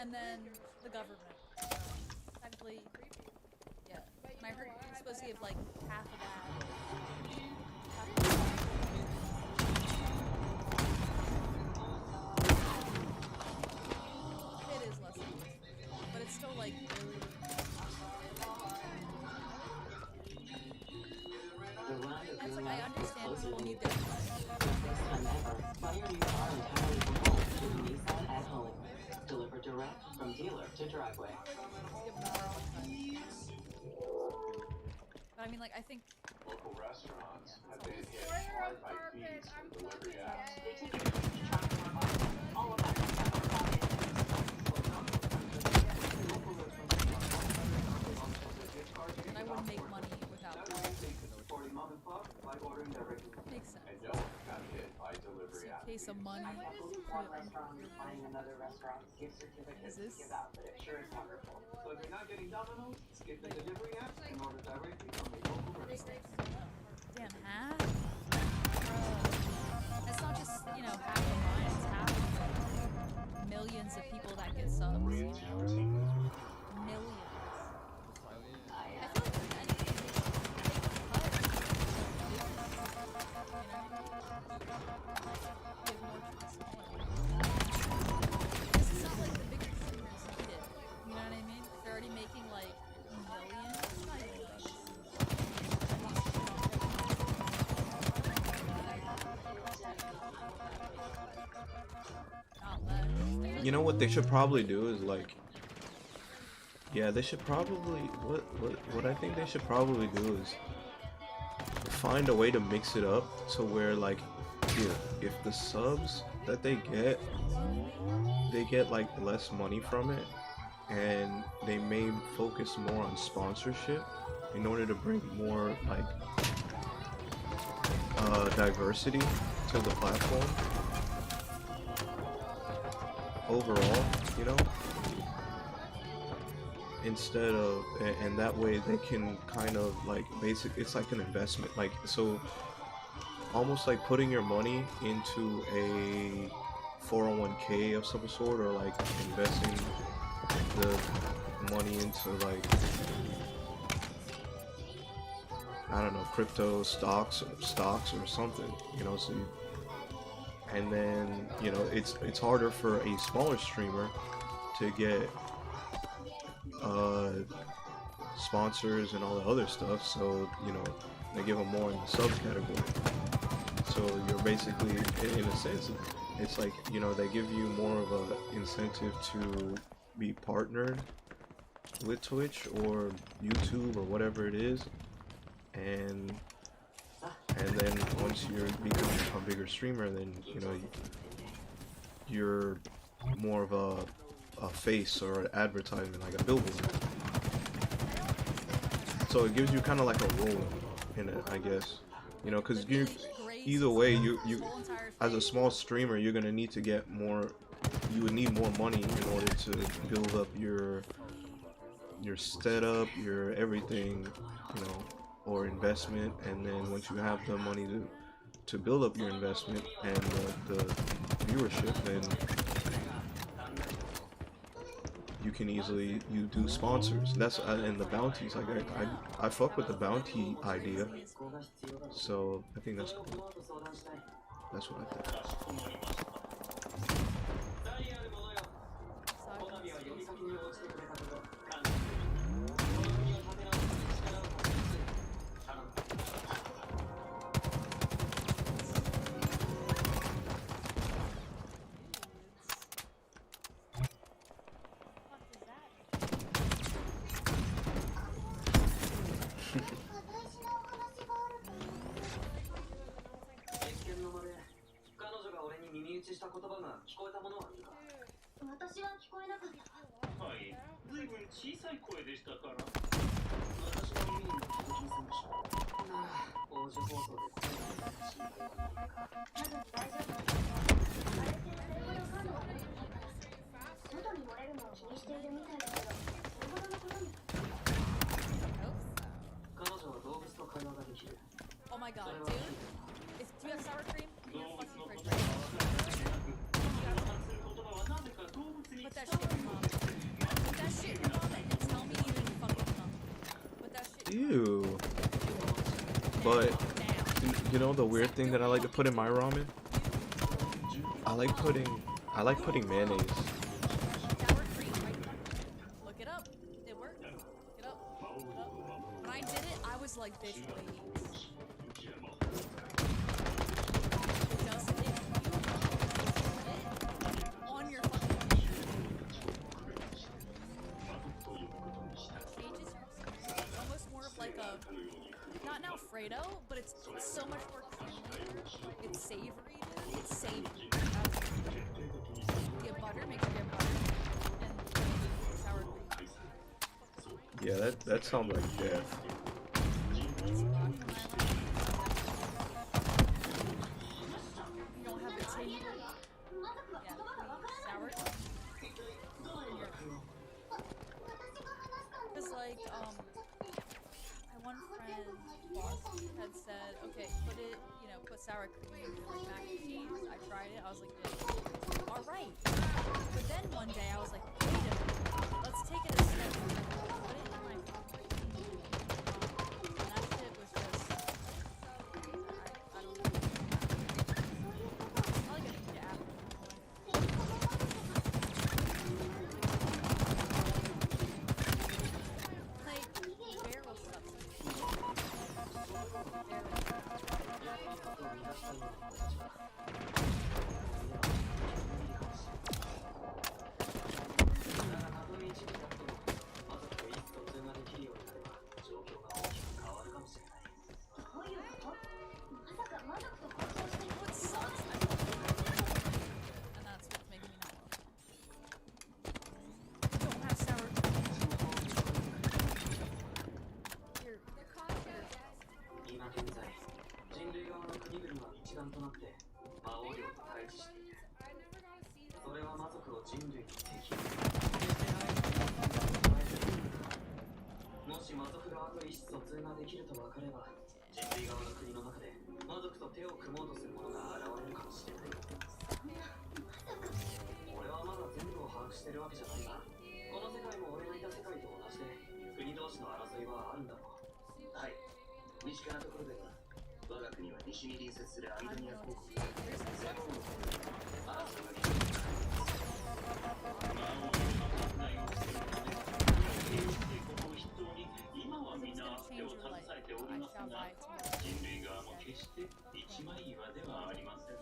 H: and then the government. Technically, yeah.
B: But you
H: And I
B: know
H: heard
B: what?
H: you're
B: I
H: supposed to
B: bet
H: give like half of that. It is less than this, but it's still like really.
E: The round of
H: It's
E: your
H: like I
E: life is
H: understand
E: closer
H: people
E: than
H: need
E: you
H: their.
E: think. This time ever, buy your new car entirely from home with Nissan at Home. Delivered direct from dealer to driveway.
H: Give them more of a cut. But I mean, like I think.
D: Local restaurants have been hit
B: Destroyer
D: hard
B: of
D: by
B: carpets.
D: fees
B: I'm
D: from delivery
B: fucking
D: apps.
B: dead.
E: All of that comes out of our pocket.
H: And I wouldn't make money without that. Makes sense.
D: And no, got hit by delivery
H: It's a
D: apps.
H: case of money.
E: One restaurant is buying another restaurant. Gift certificates to
H: Is this-
E: give out, but it sure is wonderful. So if you're not getting Domino's, skip the delivery app and order directly from a local restaurant.
H: Damn, half? It's not just, you know, half of mine, it's half of the millions of people that get subs, you know? Millions. I feel like if anything, they should take a cut, you know? Give more to the smaller ones. This is not like the bigger streamers need it, you know what I mean? They're already making like millions, not even bucks. Not less.
A: You know what they should probably do is like, yeah, they should probably what I think they should probably do is find a way to mix it up to where like if the subs that they get like less money from it, and they may focus more on sponsorship in order to bring more like diversity to the platform overall, you know, instead of, and that way they can kind of like it's like an investment, like, so almost like putting your money into a 401k of some sort, or like investing the money into like, I don't know, crypto stocks or something, you know, so and then, you know, it's harder for a smaller streamer to get sponsors and all the other stuff, so, you know, they give them more in the sub category. So you're basically, in a sense, it's like, you know, they give you more of a incentive to be partnered with Twitch or YouTube or whatever it is, and then once you become a bigger streamer, then, you know, you're more of a face or an advertisement, like a billboard. So it gives you kind of like a role in it, I guess, you know, because you either way, you as a small streamer, you're gonna need to get more. You would need more money in order to build up your setup, your everything, you know, or investment. And then once you have the money to build up your investment and the viewership, then you can easily do sponsors. That's and the bounties. Like I fuck with the bounty idea, so I think that's cool. That's what I think.
H: Oh my god, dude. Do you have sour cream? You have fucking fridge right now. Put that shit in your mom. Put that shit in your mom and tell me you didn't fucking come. Put that shit in your
A: Ew. But
H: now.
A: you know the weird thing that I like to put in my ramen? I like putting mayonnaise.
H: Sour cream, right? Look it up. It worked. Look it up. Look it up. When I did it, I was like, bitch, wait. It doesn't. If you put it on your fucking changes your experience. It's almost more of like a, not an Alfredo, but it's so much more creamier. It's savory, dude. It's savory. Get butter, make sure you get butter, and sour cream.
A: Yeah, that sounds like death.
H: You don't have the table. Yeah, sour. Cause like my one friend boss had said, okay, put it, put sour cream in like mac and cheese. I tried it. I was like, yeah, all right. But then one day I was like, wait a minute, let's take it a step further. Put it in my fucking and that shit was just, I don't know. I'm probably gonna eat it after. Like barrel stuff. What sucks? And that's what's making me not love it. Don't have sour cream. Here,
B: The concept.
I: 今現在人類側の国々は一丸となって魔王領と対峙している。
B: I never got to see that.
I: それは魔族を人類に敵もし魔族側と意思疎通ができると分かれば人類側の国の中で魔族と手を組もうとする者が現れるかもしれない。俺はまだ全部を把握してるわけじゃないがこの世界も俺のいた世界と同じで国同士の争いはあるんだろう。はい、身近なところでは我が国は西に隣接するアイドニア公国今はみんな手を携えておりますが人類側も決して一枚岩ではありません。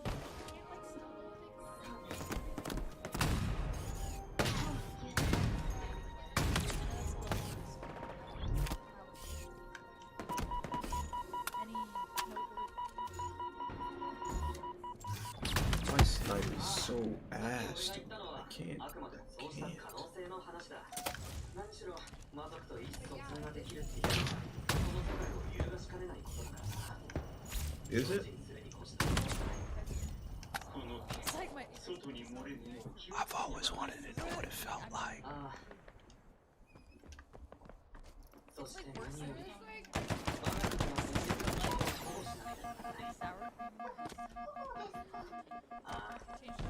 A: My snipe is so ass, dude. I can't.
I: 何しろ魔族と意思疎通ができるっていうのはこの世界を揺るがしかねないことだからさ。
A: Is it?
F: I've always wanted to know what it felt like.
I: そして何より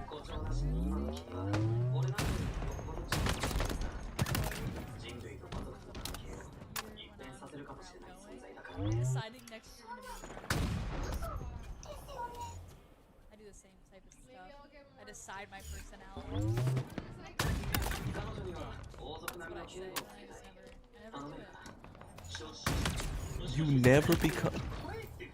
I: 誇張なしに今の君は俺なんてよっぽど人類と魔族との関係を一変させるかもしれない存在だからね。
H: Deciding next year to be. I do the same type of stuff. I decide my personality.
I: 彼女には王族並みの敬語をつけたい。
H: I
I: 頼
H: never
I: め
H: do
I: る
H: it.
I: か承知しました。
F: You never become.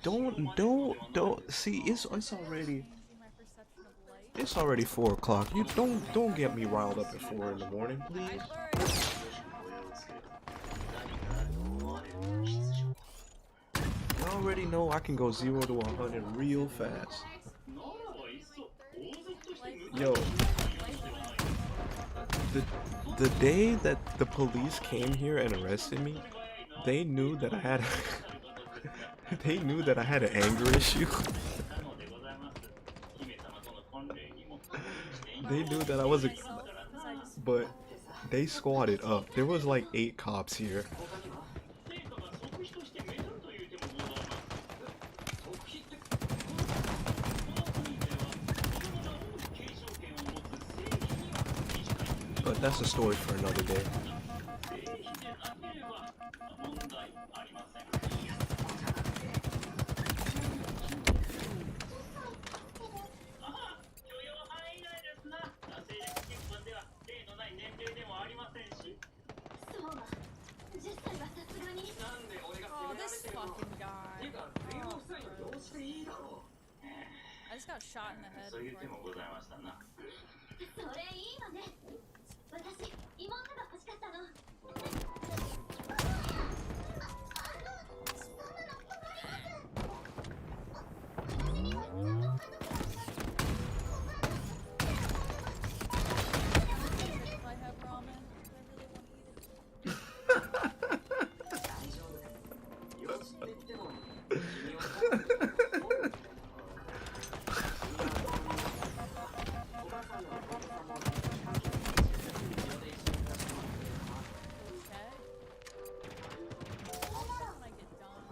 F: Don't see. It's already.
H: Changing my perception of light.
F: It's already 4 o'clock. You don't get me riled up at 4 in the morning,
H: I
F: please.
H: learned.
F: I already know I can go 0 to 100 real fast. Yo, the day that the police came here and arrested me, they knew that I had they knew that I had an anger issue. They knew that I wasn't, but they squatted up. There was like 8 cops here.
A: that's a story for another day.
H: Oh, this fucking guy. Oh, I just got shot in the head. Before I could-
C: それいいわね。私、妹が欲しかったの。そんなの困ります。私にはちゃんと家族がいます。
H: If I have ramen, I really want to eat it.
I: 大丈夫。よしって言っても君を保護するための保護みたいなものだから。お母さんの弟さんも関係ないし、色で一緒に暮らしてもらって構わない。
H: Okay. When I get done,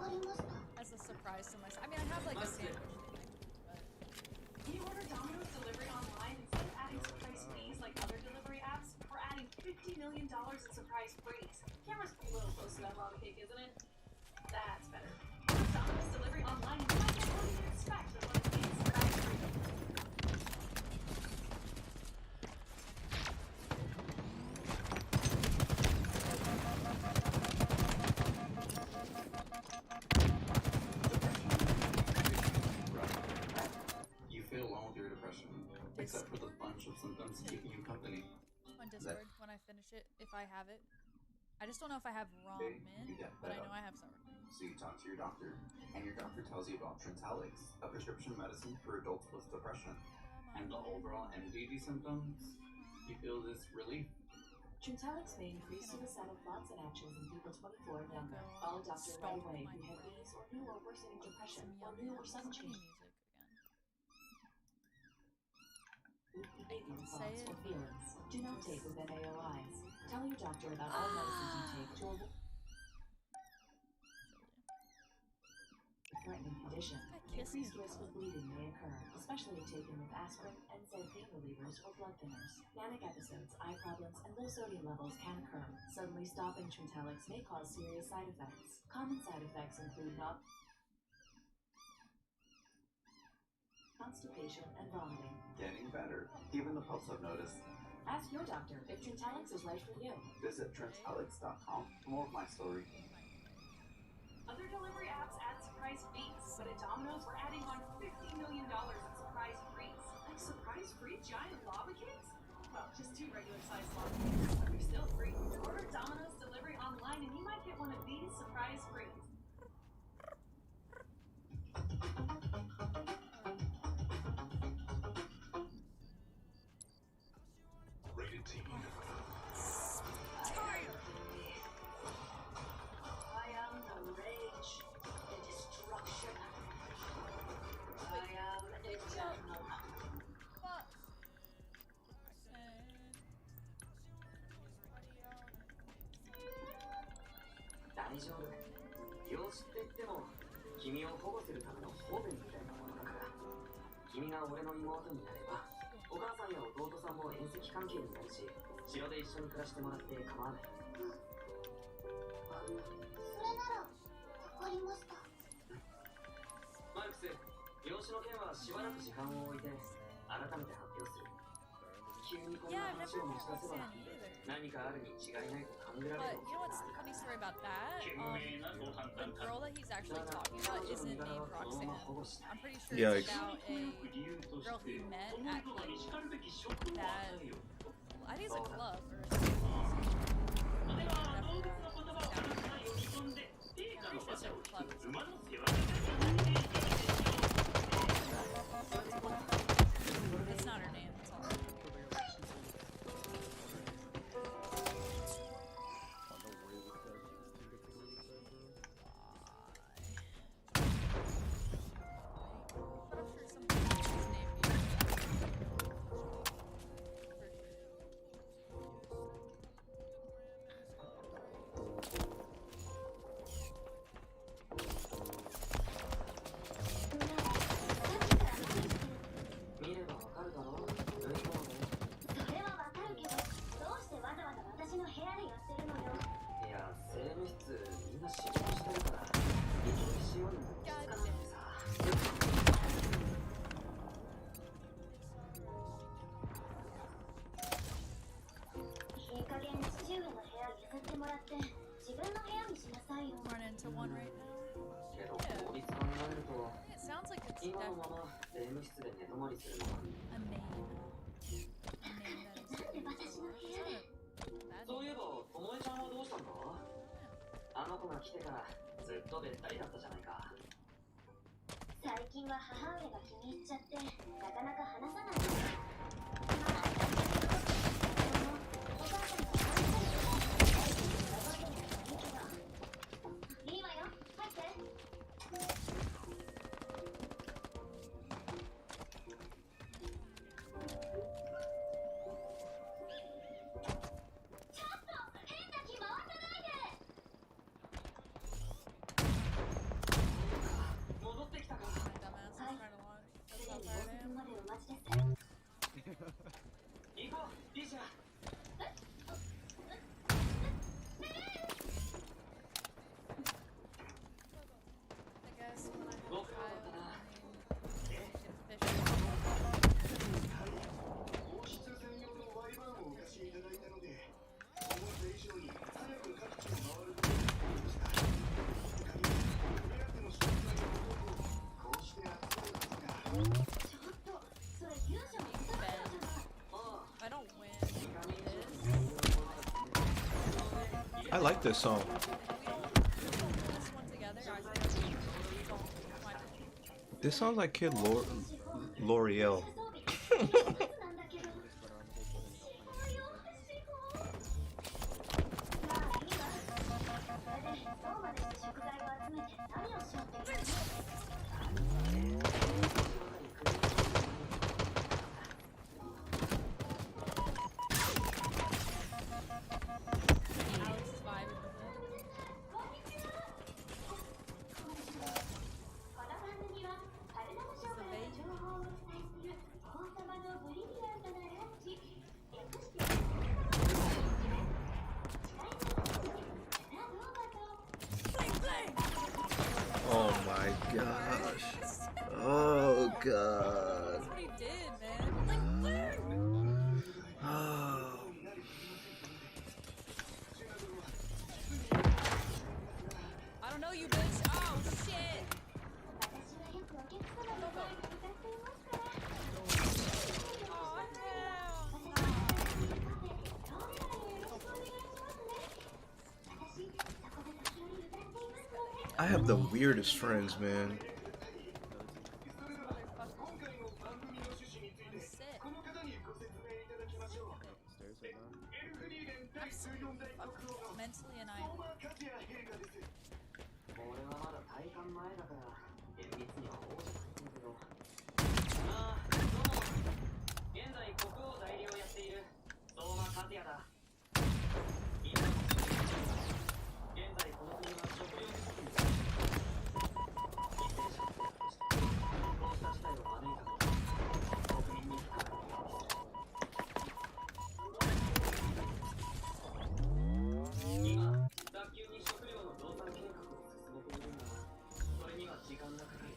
H: as a surprise to myself. I mean, I have like a sandwich thing I can do, but
J: Can you order Domino's delivery online instead of adding surprise fees like other delivery apps? We're adding $50 million in surprise frees. Camera's a little close to that lava cake, isn't it? That's better. Domino's delivery online and you might get more than you expect with one of these surprise free.
K: You feel well with your depression, except for the bunch of symptoms keeping you company.
H: on Discord when I finish it, if I have it. I just don't know if I have ramen,
K: You get
H: but I
K: fed
H: know
K: up.
H: I have sour cream.
K: So you talk to your doctor, and your doctor tells you about Trintellix, a prescription medicine for adults with depression. And the overall MDD symptoms, you feel this relief.
J: Trintellix may increase suicidal thoughts and actions in people 24 and younger. Call a doctor right away who have these or new or worsening depression or new or sudden change.
H: Music again.
J: Behavioral
H: Say
J: thoughts
H: it.
J: or feelings. Do not take with NAOIs. Tell your doctor about all medicines you take to avoid a threatening condition. Increased risk of bleeding may occur, especially if taken with aspirin, NSAID pain relievers, or blood thinners. Manic episodes, eye problems, and low sodium levels can occur. Suddenly stopping Trintellix may cause serious side effects. Common side effects include constipation and vomiting.
K: Getting better. Even the pups have noticed.
J: Ask your doctor if Trintellix is right for you.
K: Visit Trintellix.com for more of my story.
J: Other delivery apps add surprise fees, but at Domino's we're adding on $50 million in surprise frees. Like surprise free giant lava cakes? Well, just 2 regular-sized lava cakes, but they're still free. Order Domino's delivery online and you might get one of these surprise frees.
D: Rated T.
C: I am the rage, the destruction. I am eternal.
H: Fuck. And
I: 大丈夫。養子って言っても君を保護するための保護みたいなものだから。君が俺の妹になれば、お母さんや弟さんも遠戚関係になるし、城で一緒に暮らしてもらって構わない。
C: それなら、わかりました。
I: マルクス、養子の件はしばらく時間を置いて改めて発表する。急にこん
H: yeah,
I: な
H: I've
I: 話
H: never
I: を持ち出
H: met
I: せば
H: Sandy either.
I: 何かあるに違いないと勘ぐら
H: But
I: れる
H: you know what's the funny story about that? The girl that he's actually talking about isn't named Roxanne. I'm pretty sure
A: Yikes.
H: it's about a girl he met at like that. I think it's a club or something. Yeah, I'm pretty sure it's a club. That's not her name. That's all. But I'm sure some people his name. For sure.
C: の部屋でやってるのよ。
I: いや、政務室みんな仕事してるから息しようにも気づかなくてさ。
C: いい加減父上の部屋譲ってもらって自分の部屋にしなさいよ。
H: Run into one right now.
I: けど法律考えると
H: It sounds like it's
I: 今のま
H: definitely
I: ま税務室で寝泊まりするのが
H: a name. A name that is
C: なんで私の部屋で。
H: bad
I: そうい
H: name.
I: えばともえちゃんはどうしたんだ？あの子が来てからずっとべったりだったじゃないか。
C: 最近は母上が気に入っちゃってなかなか話さないの。まあお母さんが話したりとかわけにはいいけど。いいわよ、入って。ちょっと変な気回さないで。
I: 戻ってきたか。
H: My dumbass is trying to launch.
C: す
H: That's
C: で
H: how
C: に
H: bad I
C: 到着
H: am.
C: までお待ちです。
I: 行こう、リシャ。
H: I guess when I have a
I: 僕らだ
H: child,
I: ったな。
H: I mean, it's
D: 王室専用のワイバーンをお貸しいただいたので、思った以上に早く各地を回ることができました。仮にお目当ての食材のことをこうして集めますが、
C: ちょっとそれ勇者の歌だったじゃない。
H: if I don't win this,
A: I like this song.
H: if we don't do this one together, I think don't mind it.
A: This sounds like Kid L'Oreal.
C: なんだけど。およ、シホ。まあいいわ。それでどうまでして食材を集めて何をしようっていうの？
H: Alex is vibing with it.
C: こんにちは。この番組はカルナム省からの情報をお伝えする王様のブリリアントなランチ。略して近いなどうかと。
A: Oh my gosh. Oh god.
H: That's what he did, man.
A: Oh.
H: I don't know you, bitch. Oh, shit.
C: 私はよくお客様の前で歌っていますから。
H: Oh, hell
C: 私
H: no.
C: のカフェ、ローレライへよろしくお願いしますね。私、そこで時折歌っていますので。
A: I have the weirdest friends, man.
D: 今回の番組の趣旨について
H: sick.
D: この方にご説明いただきましょう。エルフリーレン第14代国王の
H: Mentally and
D: 相
H: I.
D: 馬和也陛下です。
I: 俺はまだ体感前だから厳密には王じゃないんだけど。ああ、どうも。現在国王代理をやっている相馬和也だ。今の現在この国は食料不足に陥っている。犠牲者を出してこうした事態を招いたことは国民に負荷がかかります。今、早急に食料の増産計画を進めているんだが、それには時間がかかる。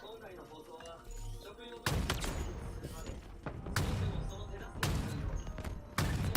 I: 今回の放送は食料不足を解決するまで、少しでもその手助けになるよう、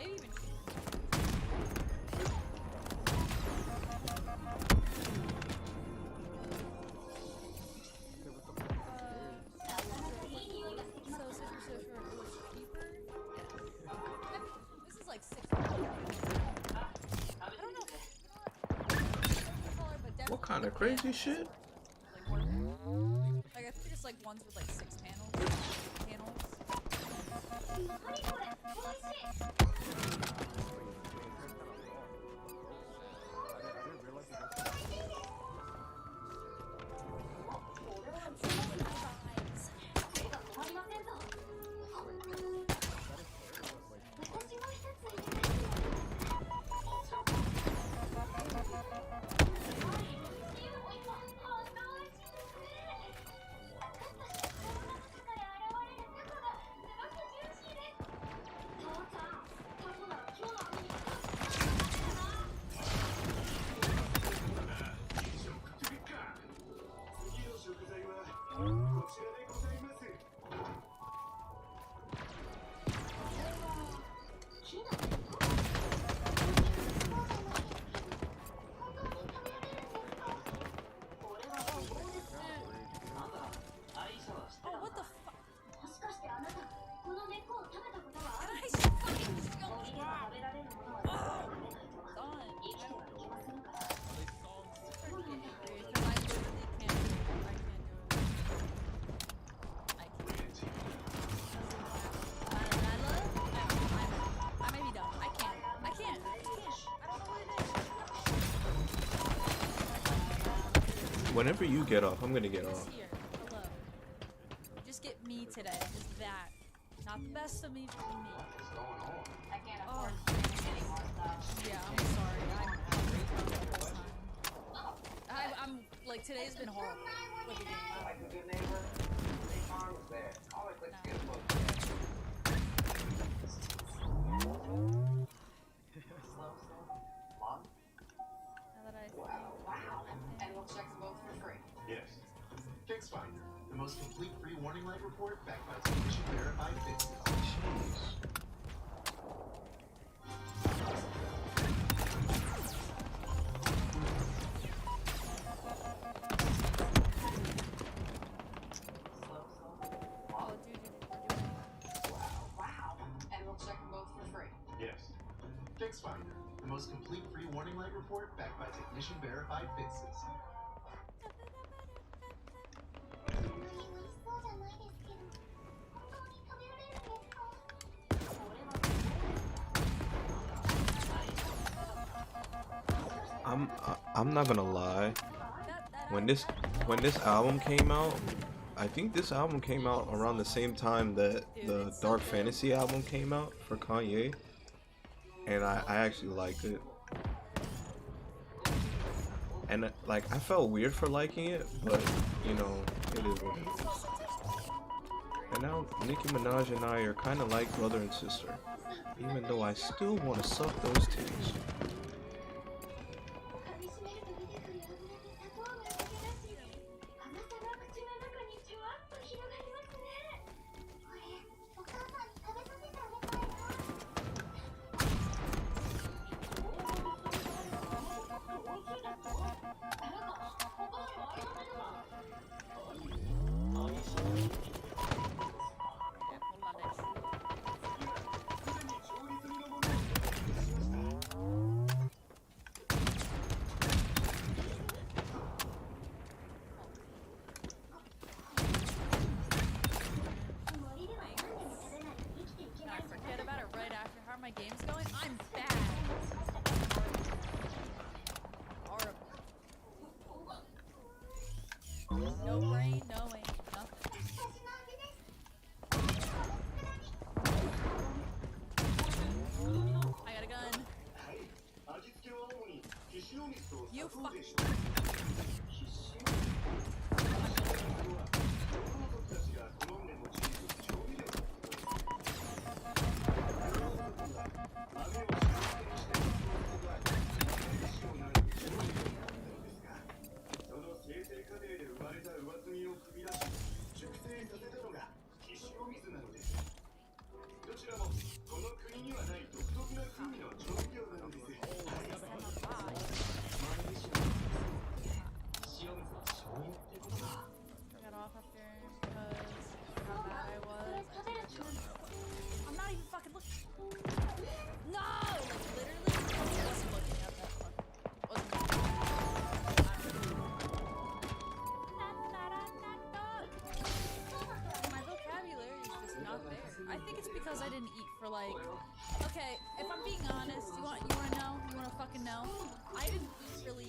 H: Maybe even cheaper. So Citrus was cheaper? Yeah. I mean, this is like $6. I don't know.
A: What kind of crazy shit?
H: Like more, like I think it's like ones with like 6 panels. Oh, what the fuck? Can I fucking stop? Oh, done. Because I literally can't do it. I can't do it. I can't. I may be dumb. I can't. I don't know what it is.
A: Whenever you get off, I'm gonna get
H: Just
A: off.
H: here. Hello. You just get me today. Just that. Not the best of me, just me.
E: I can't
H: Oh.
E: afford to drink any more stuff.
H: Yeah, I'm sorry. I'm the whole time. I'm like today's been horrible with the game.
I: Like a good neighbor, State Farm was there. Always looks good for Mom?
H: Now that I think.
E: Wow. And we'll check them both for free.
D: Yes. Fix Finder, the most complete free warning light report backed by technician verified fixes.
H: Oh, dude.
E: Wow. And we'll check them both for free.
D: Yes. Fix Finder, the most complete free warning light report backed by technician verified fixes.
A: I'm not gonna lie. When this album came out, I think this album came out around the same time that the Dark Fantasy album came out for Kanye, and I actually liked it. And like I felt weird for liking it, but you know, it is what it is. And now Nicki Minaj and I are kind of like brother and sister, even though I still want to suck those titties.
H: I forget about it right after. How are my games going? I'm bad. Horrible. No brain, no aim, nothing. I got a gun. You fuck.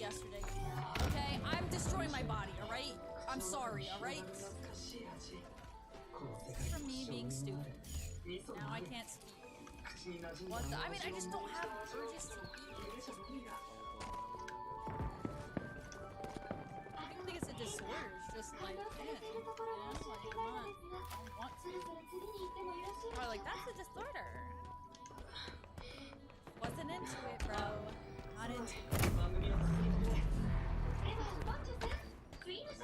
H: yesterday. Okay, I'm destroying my body. All right, I'm sorry. All right. This is from me being stupid. Now I can't speak. What the? I mean, I just don't have urges to eat. It's just me. I don't think it's a disorder. It's just like, man, you know, like I'm not. I don't want to. Or like that's a disorder. Wasn't into it, bro. Not into it.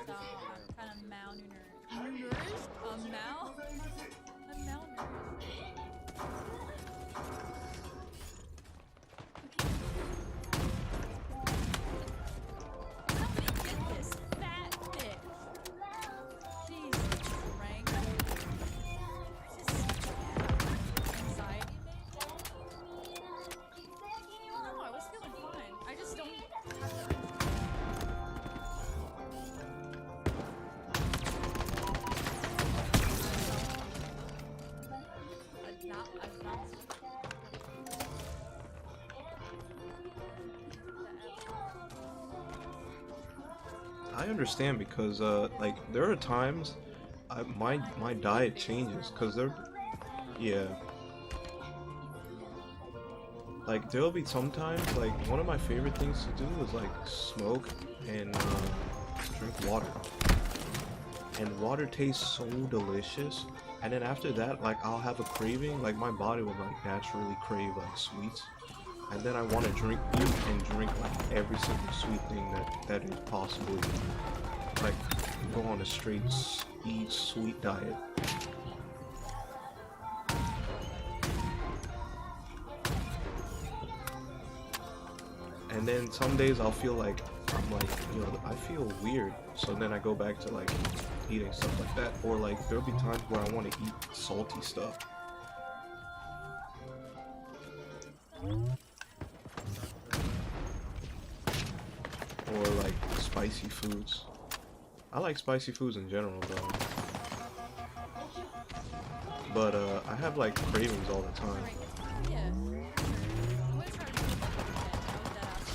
H: Stop. I'm kind of malnourished. I'm malnourished. Somebody get this fat bitch. Jesus, Frank. This is anxiety, maybe? No, I was feeling fine. I just don't have the urge.
A: I understand because like there are times my diet changes because yeah, like there'll be sometimes like one of my favorite things to do is like smoke and drink water, and water tastes so delicious. And then after that, like I'll have a craving, like my body will like naturally crave like sweets, and then I want to eat and drink like every single sweet thing that is possible, like go on a straight eat sweet diet. And then some days I'll feel like I'm like, you know, I feel weird, so then I go back to like eating stuff like that, or like there'll be times where I want to eat salty stuff. Or like spicy foods. I like spicy foods in general though. But I have like cravings all the time.
H: Yeah. I'm gonna try to do it like a weekend. I was dead ass.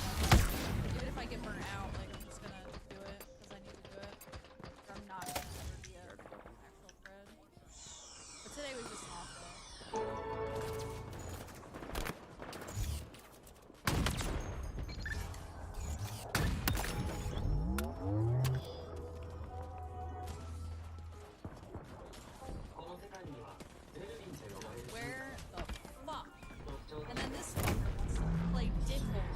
H: Even if I get burnt out, like I'm just gonna do it because I need to do it. Or I'm not gonna ever be an actual thread. But today was just an off day. Where the fuck? And then this fucker wants to play dickhole.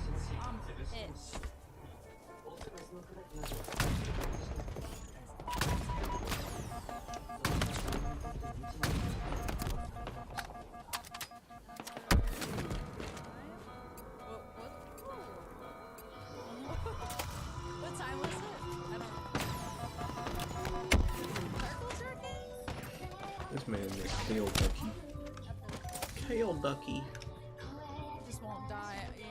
H: I'm pissed. What time was it? I don't know. Circle jerking?
A: This man is kale ducky. Kale ducky.
H: Just won't die. Yeah.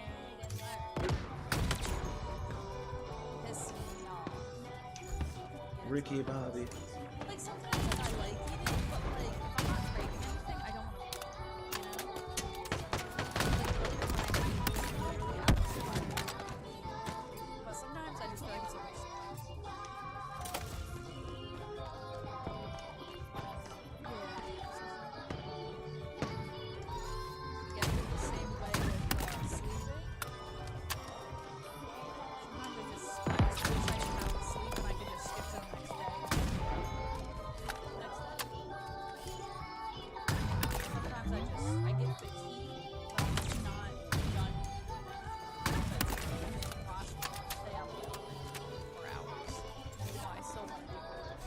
H: Piss me off.
A: Ricky Bobby.
H: Like sometimes like, I like eating, but like if I'm not craving anything, I don't want to eat. You know? Like earlier when I ate, it was literally out of survival. But sometimes I just feel like it's a waste of time. Yeah, I feel the same way with sleeping. Sometimes I just wish I didn't have to sleep and I could just skip to the next day. Sometimes I get fatigued, but I'm just not done. It's impossible to stay out there for hours. You know, I still want to do it.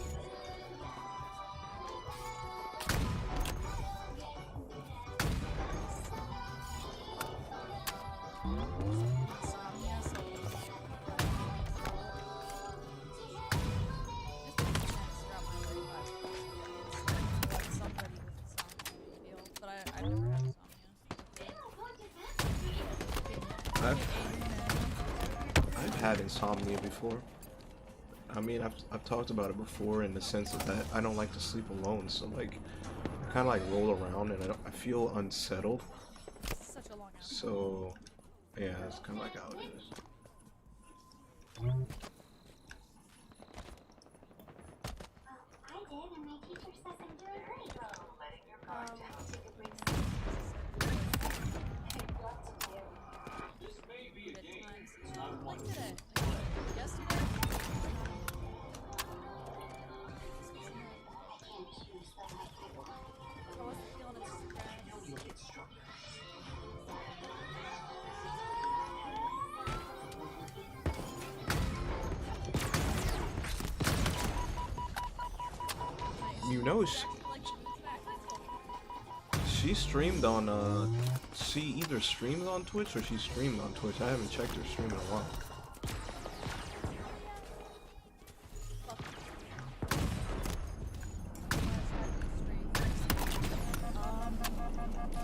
H: Insomnia, so I've never had insomnia.
A: I've had insomnia before. I mean, I've talked about it before in the sense of that I don't like to sleep alone, so like I kind of like roll around and I feel unsettled.
H: Such a long hour.
A: So yeah, that's kind of like how it is.
D: This may be a game.
H: Like today. Like yesterday. I wasn't feeling it stress.
I: You'll get stronger.
A: You know, she streamed on, she either streams on Twitch or she streamed on Twitch. I haven't checked her stream in a while.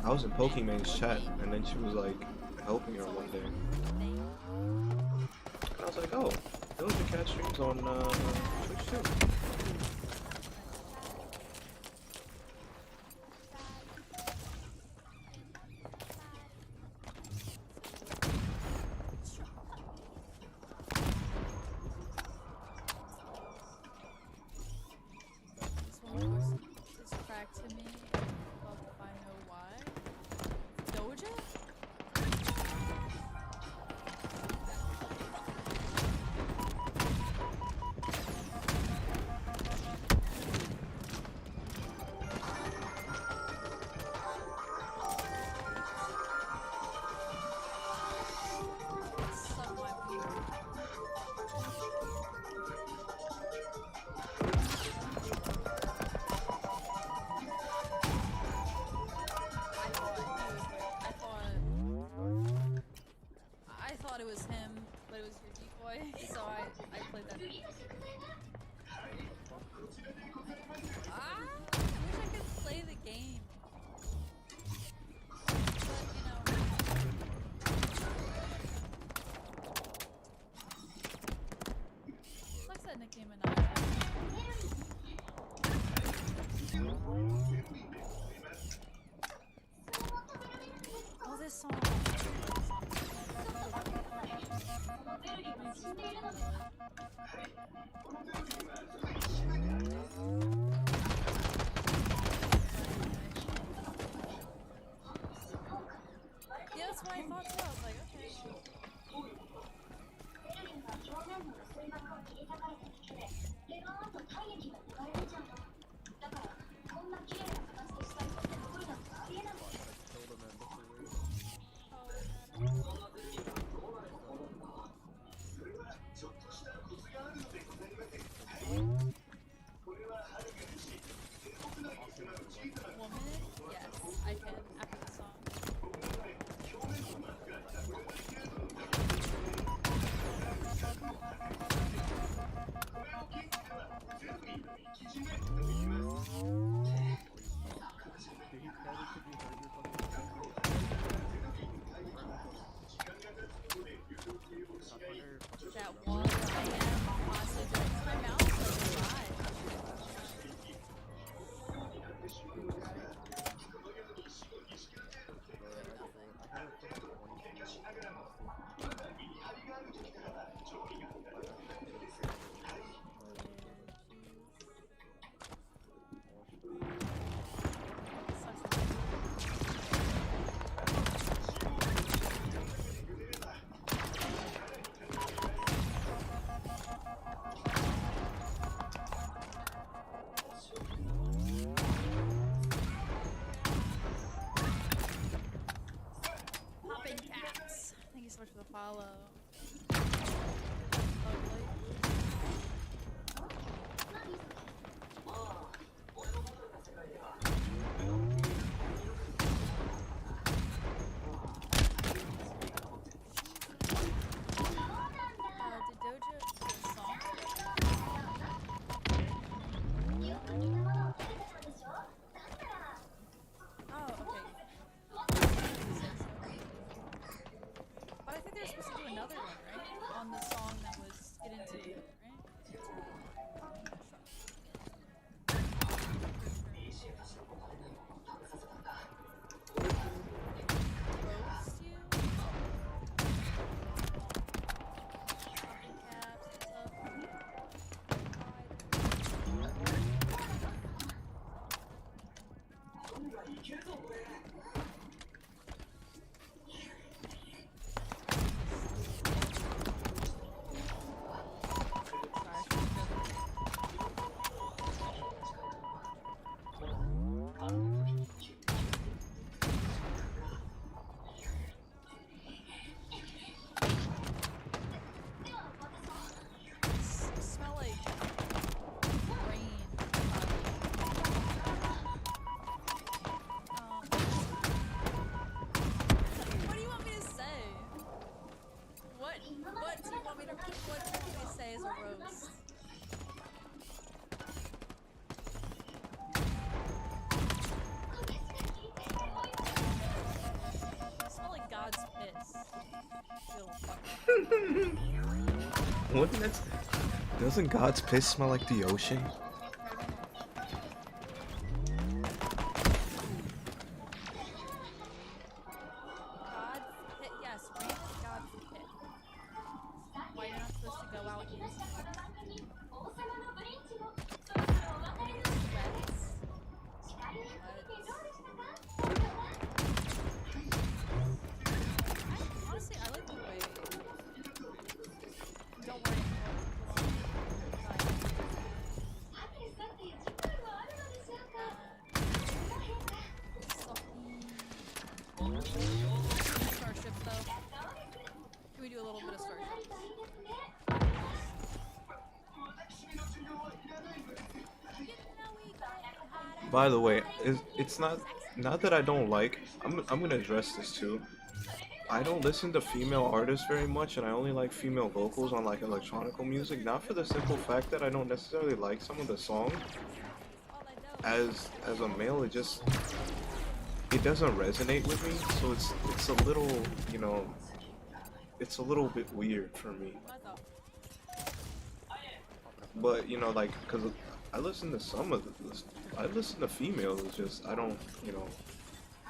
A: I was in Pokemon's chat, and then she was like helping her one day. And I was like, oh, Doja Cat streams on Twitch too.
H: This one was cracked to me, if I know why. Doja? Somewhat weird. I thought it was him, but it was your decoy, so I played that. I wish I could play the game. But, you know. Sucks that Nicki Minaj. Oh, this song. Yeah, that's what I thought too. I was like, okay. Woman? Yes, I can after the song. That one, I am honestly just my mouth is dry. Poppin' caps. Thank you so much for the follow. Lovely. Did Doja do a song? Oh, okay. But I think they're supposed to do another one, right? On the song that was Get Into It, right? Roast you? Popping cap.
A: Wouldn't that? Doesn't God's piss smell like the ocean?
H: God's pit. Yes, rain is God's pit. Why you're not supposed to go out into it? When it sweats. Honestly, I like the way. Don't worry. Starships though. Can we do a little bit of starships?
A: By the way, it's not that I don't like. I'm gonna address this too. I don't listen to female artists very much, and I only like female vocals on like electronic music. Not for the simple fact that I don't necessarily like some of the songs. As a male, it doesn't resonate with me. So it's a little, you know, it's a little bit weird for me. But you know, like, cause I listen to some of this. I listen to females. It's just I don't, you know.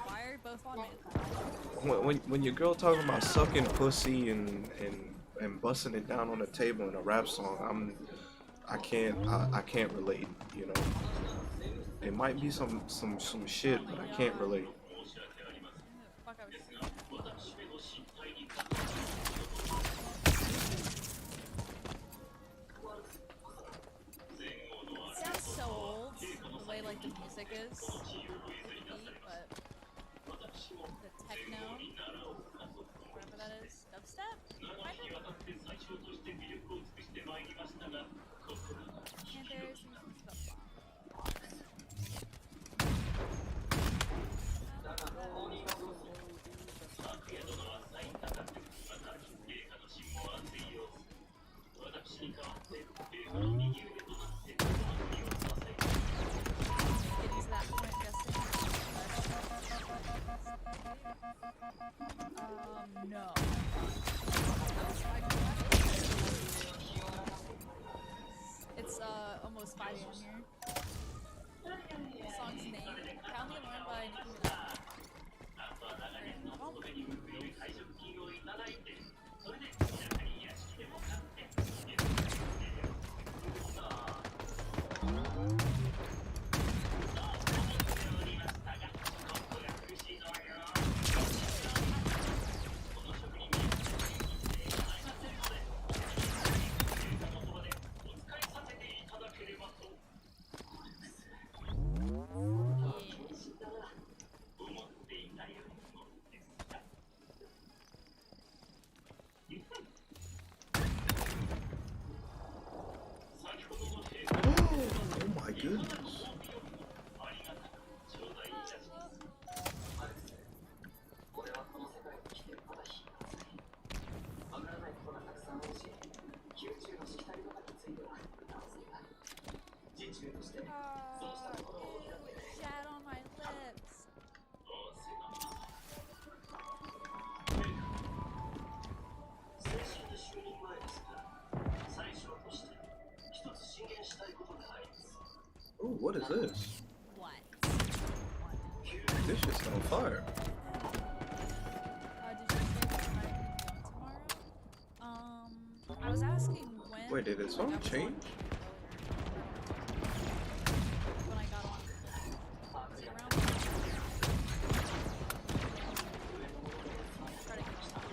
H: Why are both on me?
A: When your girl talking about sucking pussy and busting it down on the table in a rap song, I can't relate. You know, it might be some shit, but I can't relate.
H: It sounds so old, the way like the music is, like the beat, but the techno, whatever that is, dubstep, kind of. And there's some stuff. Getting to that point, guessing. No. It's almost 5 a.m. here. The song's name, Pound the Alarm by Nicki Minaj.
A: Oh my goodness.
H: Shat on my lips.
A: Oh, what is this?
H: What?
A: This shit's on fire.
H: Did you say what time you're going tomorrow? I was asking when.
A: Wait, did the song change?
H: When I got on. Was it around? Try to catch that.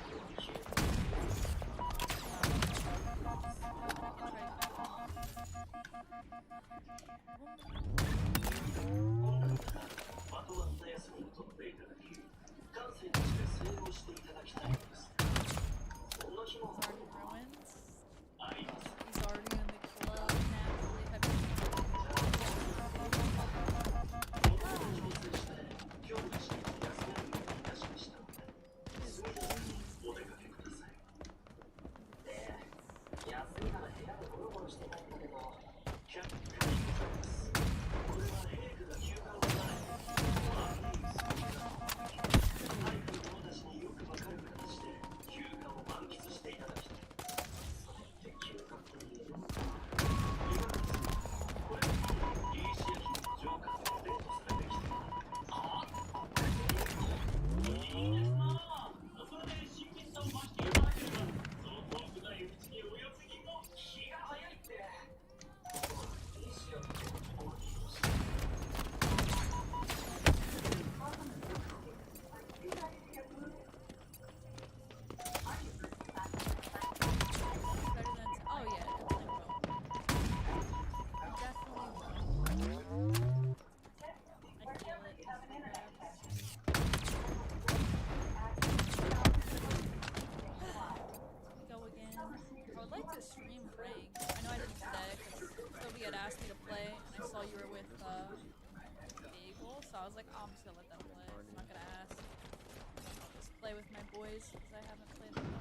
H: He's already in the club. was like, oh, I'm just gonna let them play. I'm not gonna ask. I'll just play with my boys because I haven't played with them.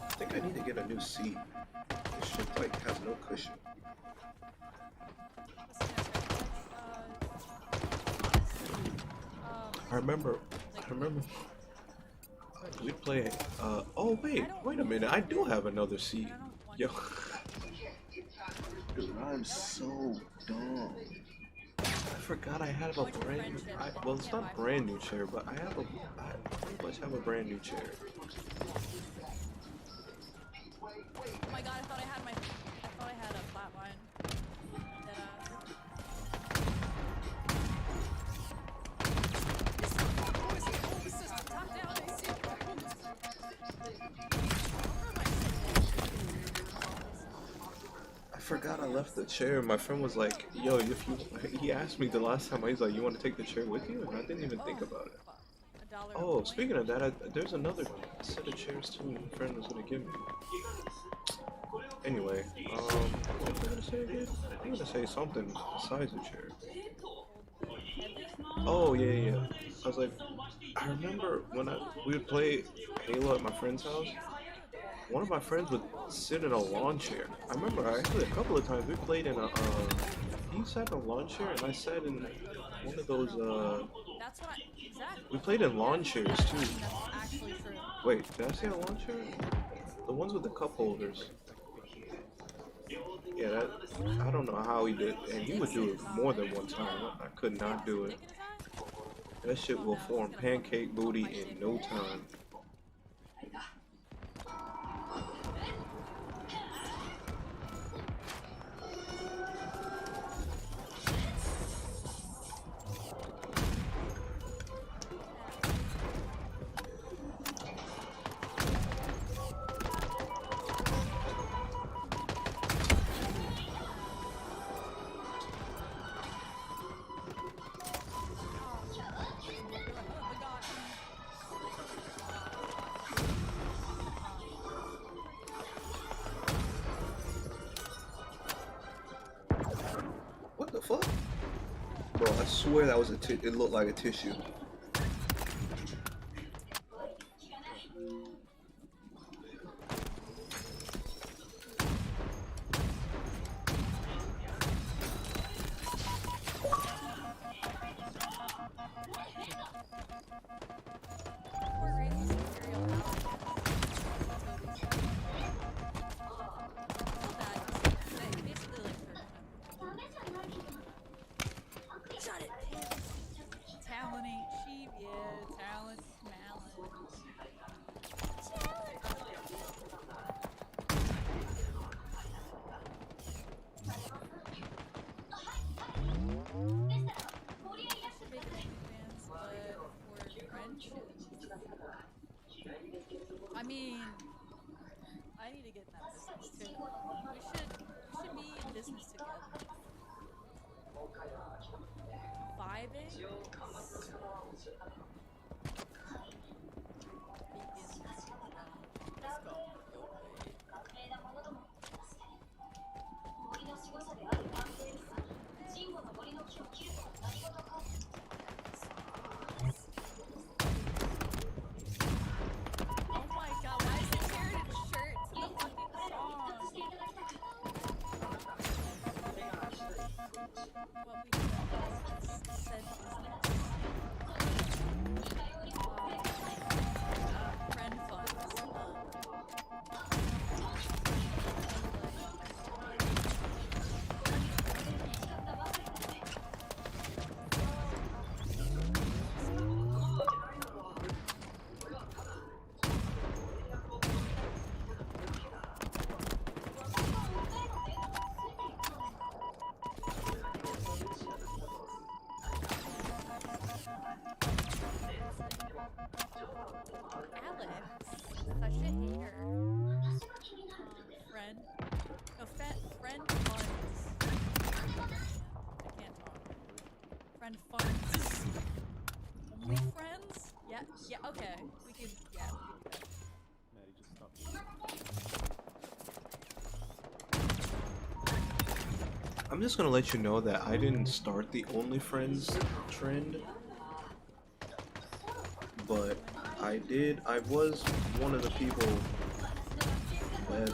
A: I think I need to get a new seat. This shit like has no cushion. I remember we'd play, oh wait a minute, I do have another seat. Yo. Dude, I'm so dumb. I forgot I have a brand new, well, it's not a brand new chair, but I pretty much have a brand new chair.
H: Oh my god, I thought I had a flatline.
A: I forgot I left the chair. My friend was like, yo, he asked me the last time, he's like, you want to take the chair with you? And I didn't even think about it. Oh, speaking of that, there's another set of chairs too my friend was going to give me. Anyway, what was I going to say again? I'm going to say something besides the chair. Oh, yeah. I was like, I remember when we would play Halo at my friend's house. One of my friends would sit in a lawn chair. I remember actually a couple of times we played in a, he sat in a lawn chair and I sat in one of those,
H: That's what exactly.
A: We played in lawn chairs too.
H: That's actually true.
A: Wait, did I say a lawn chair? The ones with the cup holders. Yeah, I don't know how he did, and he would do it more than one time. I could not do it. That shit will form pancake booty in no time. What the fuck? Bro, I swear that was it looked like a tissue.
H: Talent ain't cheap, yeah. Talent, mallet. I mean, I need to get in that business too. We should be in business together. Vibing. Let's go. Oh my god, why is he wearing a shirt to the fucking song? What we said friend funds. Alex, such a hater. Friend. No, friend funds. I can't talk. Friend funds. Only friends? Yeah. Yeah, yeah, okay. We could, yeah, we could do that.
L: Maddie, just stop.
A: I'm just gonna let you know that I didn't start the OnlyFriends trend, but I was one of the people that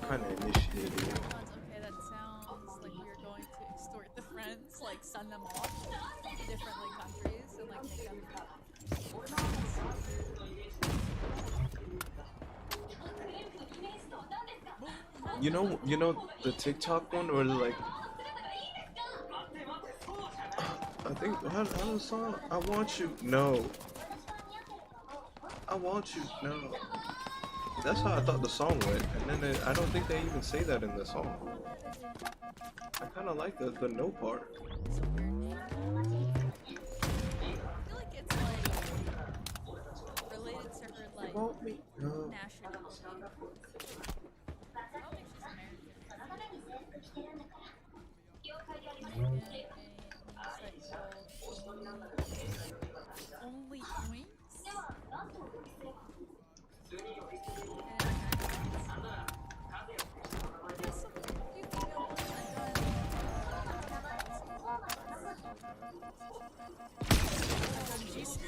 A: kind of initiated it.
H: Okay, that sounds like you're going to extort the friends, like send them off to different like countries and like make them.
A: You know the TikTok one where they're like, I think how the song? I want you, no. I want you, no. That's how I thought the song went, and then I don't think they even say that in the song. I kind of like the no part.
H: It's a weird name. I feel like it's like related to her like
A: Want me? No.
H: nationality. I don't think she's American. Only points?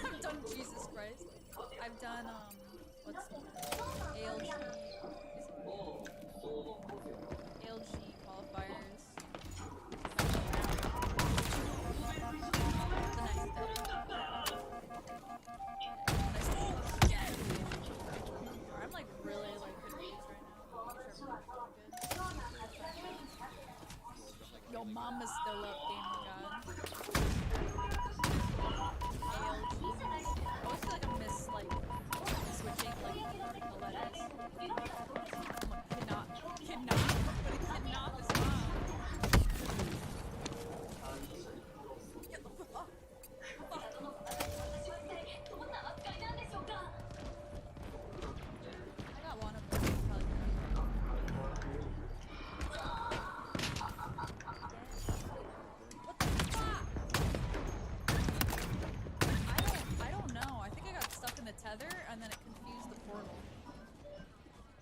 H: I've done Jesus Christ. I've done what's ALG ALG qualifiers. The next day. I'm like really like good at these right now. Yo, mama's still up, damn god. ALG. I always feel like I miss like switching like the letters. Cannot is not. I got one of them. What the fuck? I don't know. I think I got stuck in the tether and then it confused the portal.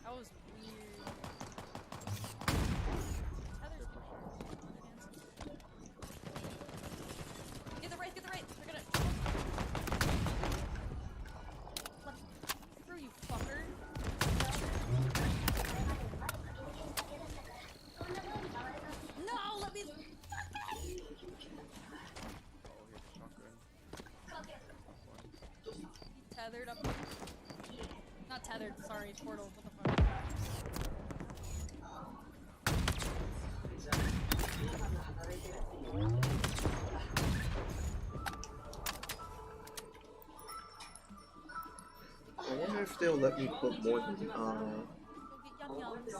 H: That was weird. Tether's Get the right, They're gonna through, you fucker. No, let me tethered up. Not tethered, sorry, portal. What the fuck?
A: I wonder if they'll let me put more than
H: Go get yum yums.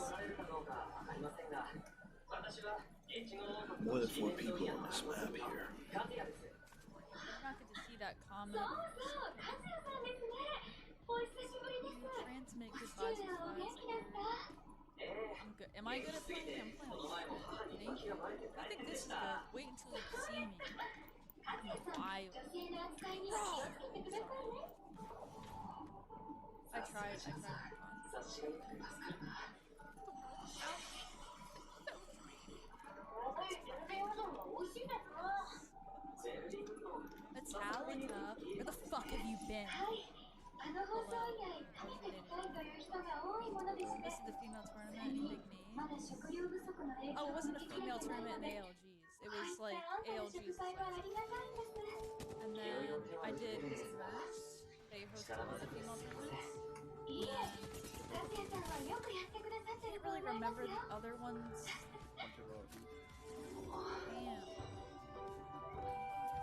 A: more than 4 people on this map here.
H: We're not going to see that comment. Transmit goodbyes with flies. I'm good. Am I good at playing? I'm playing. Thank you. I think this is good. Wait until you see me. Wild. Bro! I tried. Metallica? Where the fuck have you been? This is the female tournament in Big Knee. Oh, it wasn't a female tournament in ALGs. It was like ALGs. And then I did, was it Merce? They hosted one of the female tournaments. I can't really remember the other ones.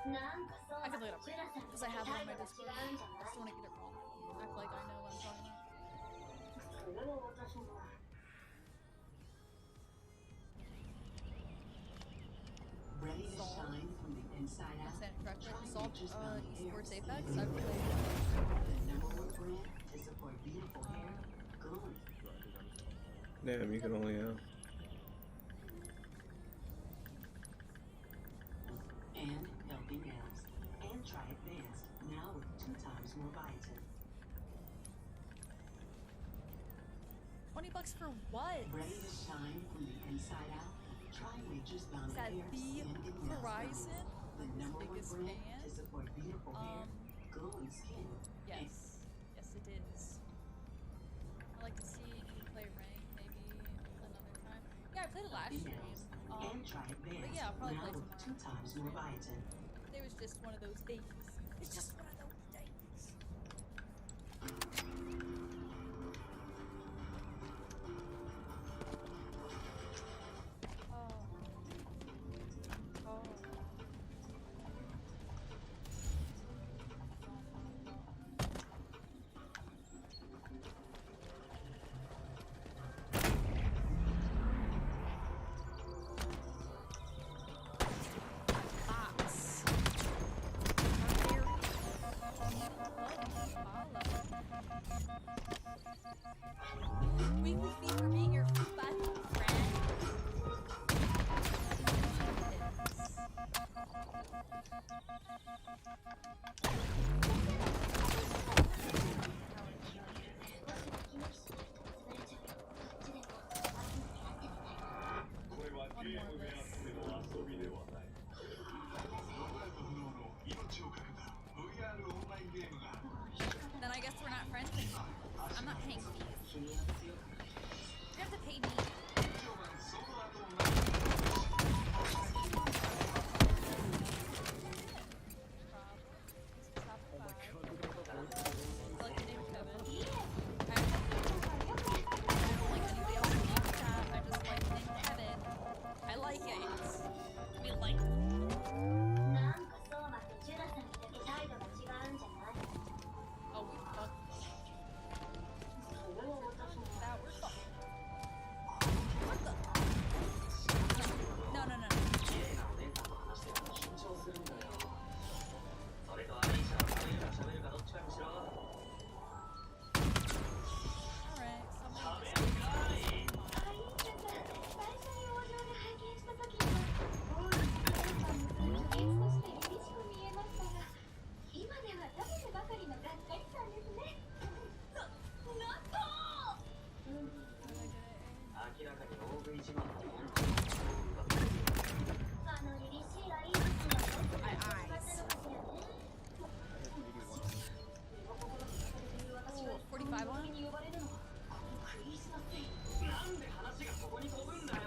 H: Damn. I can look it up right now, because I have it on my Discord. I just don't want to get it wrong. Act like I know what I'm talking about.
E: Ready to shine from the inside out?
H: Saying it correctly. Assault Esports Apex. I've played.
E: The number one brand to support beautiful hair, glowing.
A: Damn, you can only
E: And helping nails.
H: $20 for what?
E: Ready to shine from the inside out? Try Nature's Bounty
H: Is that
E: Hair
H: the
E: Skin and Nail
H: Horizon?
E: Serum, the #1
H: Biggest
E: brand
H: fan?
E: to support beautiful hair, glowing skin.
H: Yes. Yes, it is. I'd like to see you play Rank maybe another time. Yeah, I played it last stream.
E: And try Advanced,
H: But yeah, I'll probably
E: now
H: play
E: with
H: tomorrow.
E: 2 times more biotin.
H: It was just one of those days. It's just one of those days. Oh. Oh. Box. Weekly fee for being your fucking friend. Then I guess we're not friends anymore. I'm not paying fees. You have to pay me. Like your name Kevin. I don't like anybody else's name with that. I just like the name Kevin. I like it. We like it.
C: なんかそうまってジュラさんにだけ態度が違うんじゃない？
H: Oh, we fucked. That we're fucked. What the? No, no, no.
I: 綺麗なお姉さんと話してると緊張するんだよ。それとアリーシャは喋るか喋るかどっちかにしろ。
H: Alright,
I: 喋
H: somebody
I: るかい。
C: アリーシャが最初に王場で拝見した時にはボールスカイパンの時として凛々しく見えましたが今では食べてばかりのがっかりさんですね。なんと
I: 明らかに大食い自慢の本当の奪ってる。
C: あの凛々しいアリーシャがどこに使ったのかしらね。
H: Oh, 45 on?
C: に呼ばれるのはこのクリスマスイブ。
I: なんで話がここに飛ぶんだよ。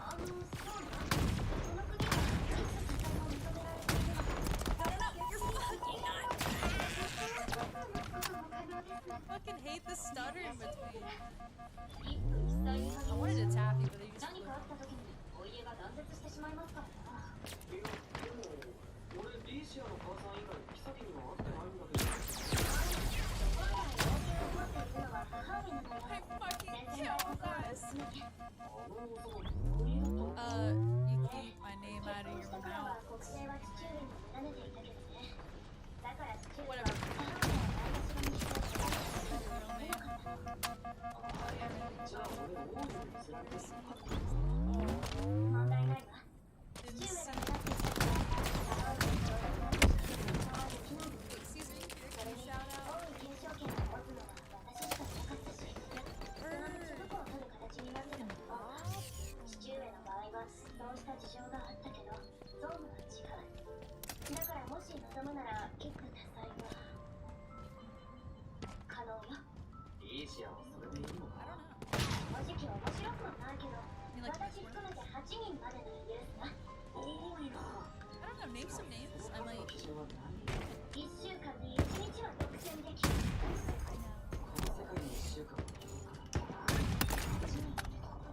C: あのそうなその国はテキサス産を認められているので
H: I fucking hate the stutter in between.
C: 一夫一妻に
H: I
C: 限
H: wanted
C: り
H: to tap you, but they just
C: 何かあった時にお家が断絶してしまいますからな。
I: いや、でも、俺、リーシアの母さん以外、妃にも会ってないんだけど。
C: 本来王権を持っているのは母上なのよ。
H: I fucking
C: 全
H: kill
C: 然のことは
H: this.
C: 含めて。
I: あの男、どういうこと？
H: You keep my name
C: 結
H: out of
C: 婚し
H: your
C: た頃
H: mouth.
C: は国政は父上に委ねていたけどね。だから父上は
H: Whatever.
C: 母上をないがしろにして
H: Your real name.
I: じゃあ、俺、王女に見せられる。
C: 問題ないわ。
H: Didn't
C: 父上
H: see.
C: が目立っていたのは母上の協力のもと触る機能に
H: Excuse me,
C: それ
H: can
C: に
H: you shout out?
C: 王位継承権を持つのは私しかいなかったしそのどこを取る形になってたのか父上の場合はそうした事情があったけど総務は違うだからもし望むなら一夫多妻は可能よ
I: リーシアはそれでいいの
H: I
I: か？
H: don't know.
C: 正直面白くはないけど
H: You like
C: 私
H: this
C: 含
H: one?
C: めて8人までなら許すわ
I: 多いな。
H: I don't know. Name some names. I
I: 彼
H: might.
I: の基準は何
C: 1週間に1日は独占できる
H: I know.
I: この世界に1週間もいるのか。
C: 8人いる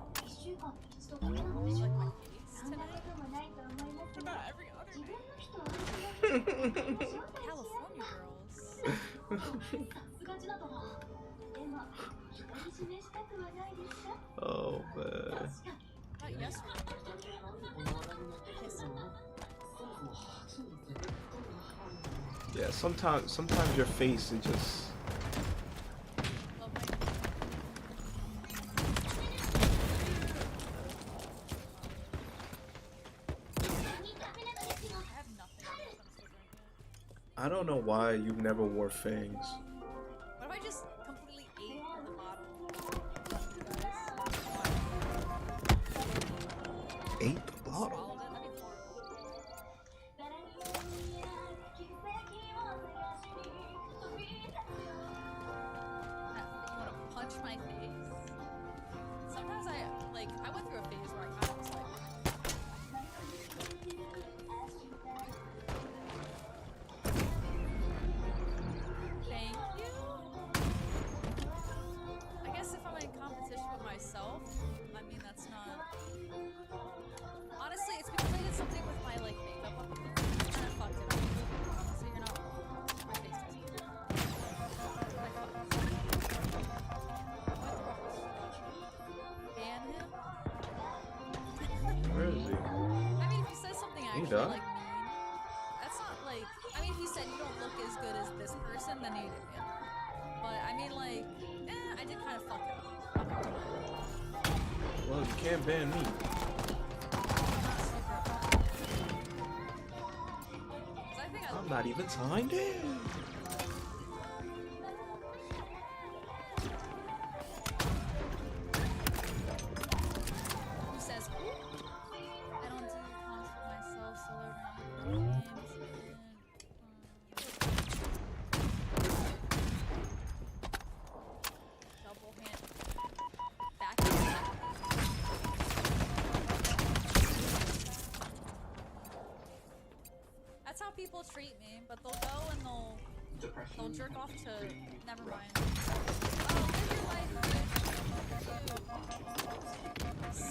C: と1週間に1度だけなので
H: You
C: しょ
H: like
C: う
H: my
C: か
H: face
C: そんなこ
H: tonight?
C: ともないと思います
H: What
C: が
H: about every other
C: 自分
H: night?
C: の人を愛する人を招待し合
H: California girls.
C: さすがジナ殿でも独り占めしたくはないですか
A: Oh
C: 確
A: man.
C: かに
H: Not yesterday.
I: なんでこんな話題になってきてるの？そもそも8人ってどんな範囲なの？
A: Yeah, sometimes your face is just
H: Love my. I have nothing. I'm still drinking it.
A: I don't know why you never wore fangs.
H: What if I just completely ate the bottle? You guys?
F: Ate the bottle.
H: Swallowed it? That'd be horrible. You wanna punch my face? Sometimes I went through a phase where I kind of was like, thank you. I guess if I'm in competition with myself, I mean that's not. Honestly, it's because I did something with my makeup up here, and I fucked it up. So you're not wrong. My face doesn't. I fucked it up. Ban him?
A: Where is he?
H: I mean, if he says something actually
A: done?
H: mean, that's not I mean, if he said you don't look as good as this person, then he did ban him. But I mean, I did kind of fuck it up.
A: Well, you can't ban me. I'm not even signed in.
H: Who says, I don't do comps for myself, solo random games, double hand, back hand. That's how people treat me, but they'll go and they'll jerk off to, never mind. Oh, live your life, bitch.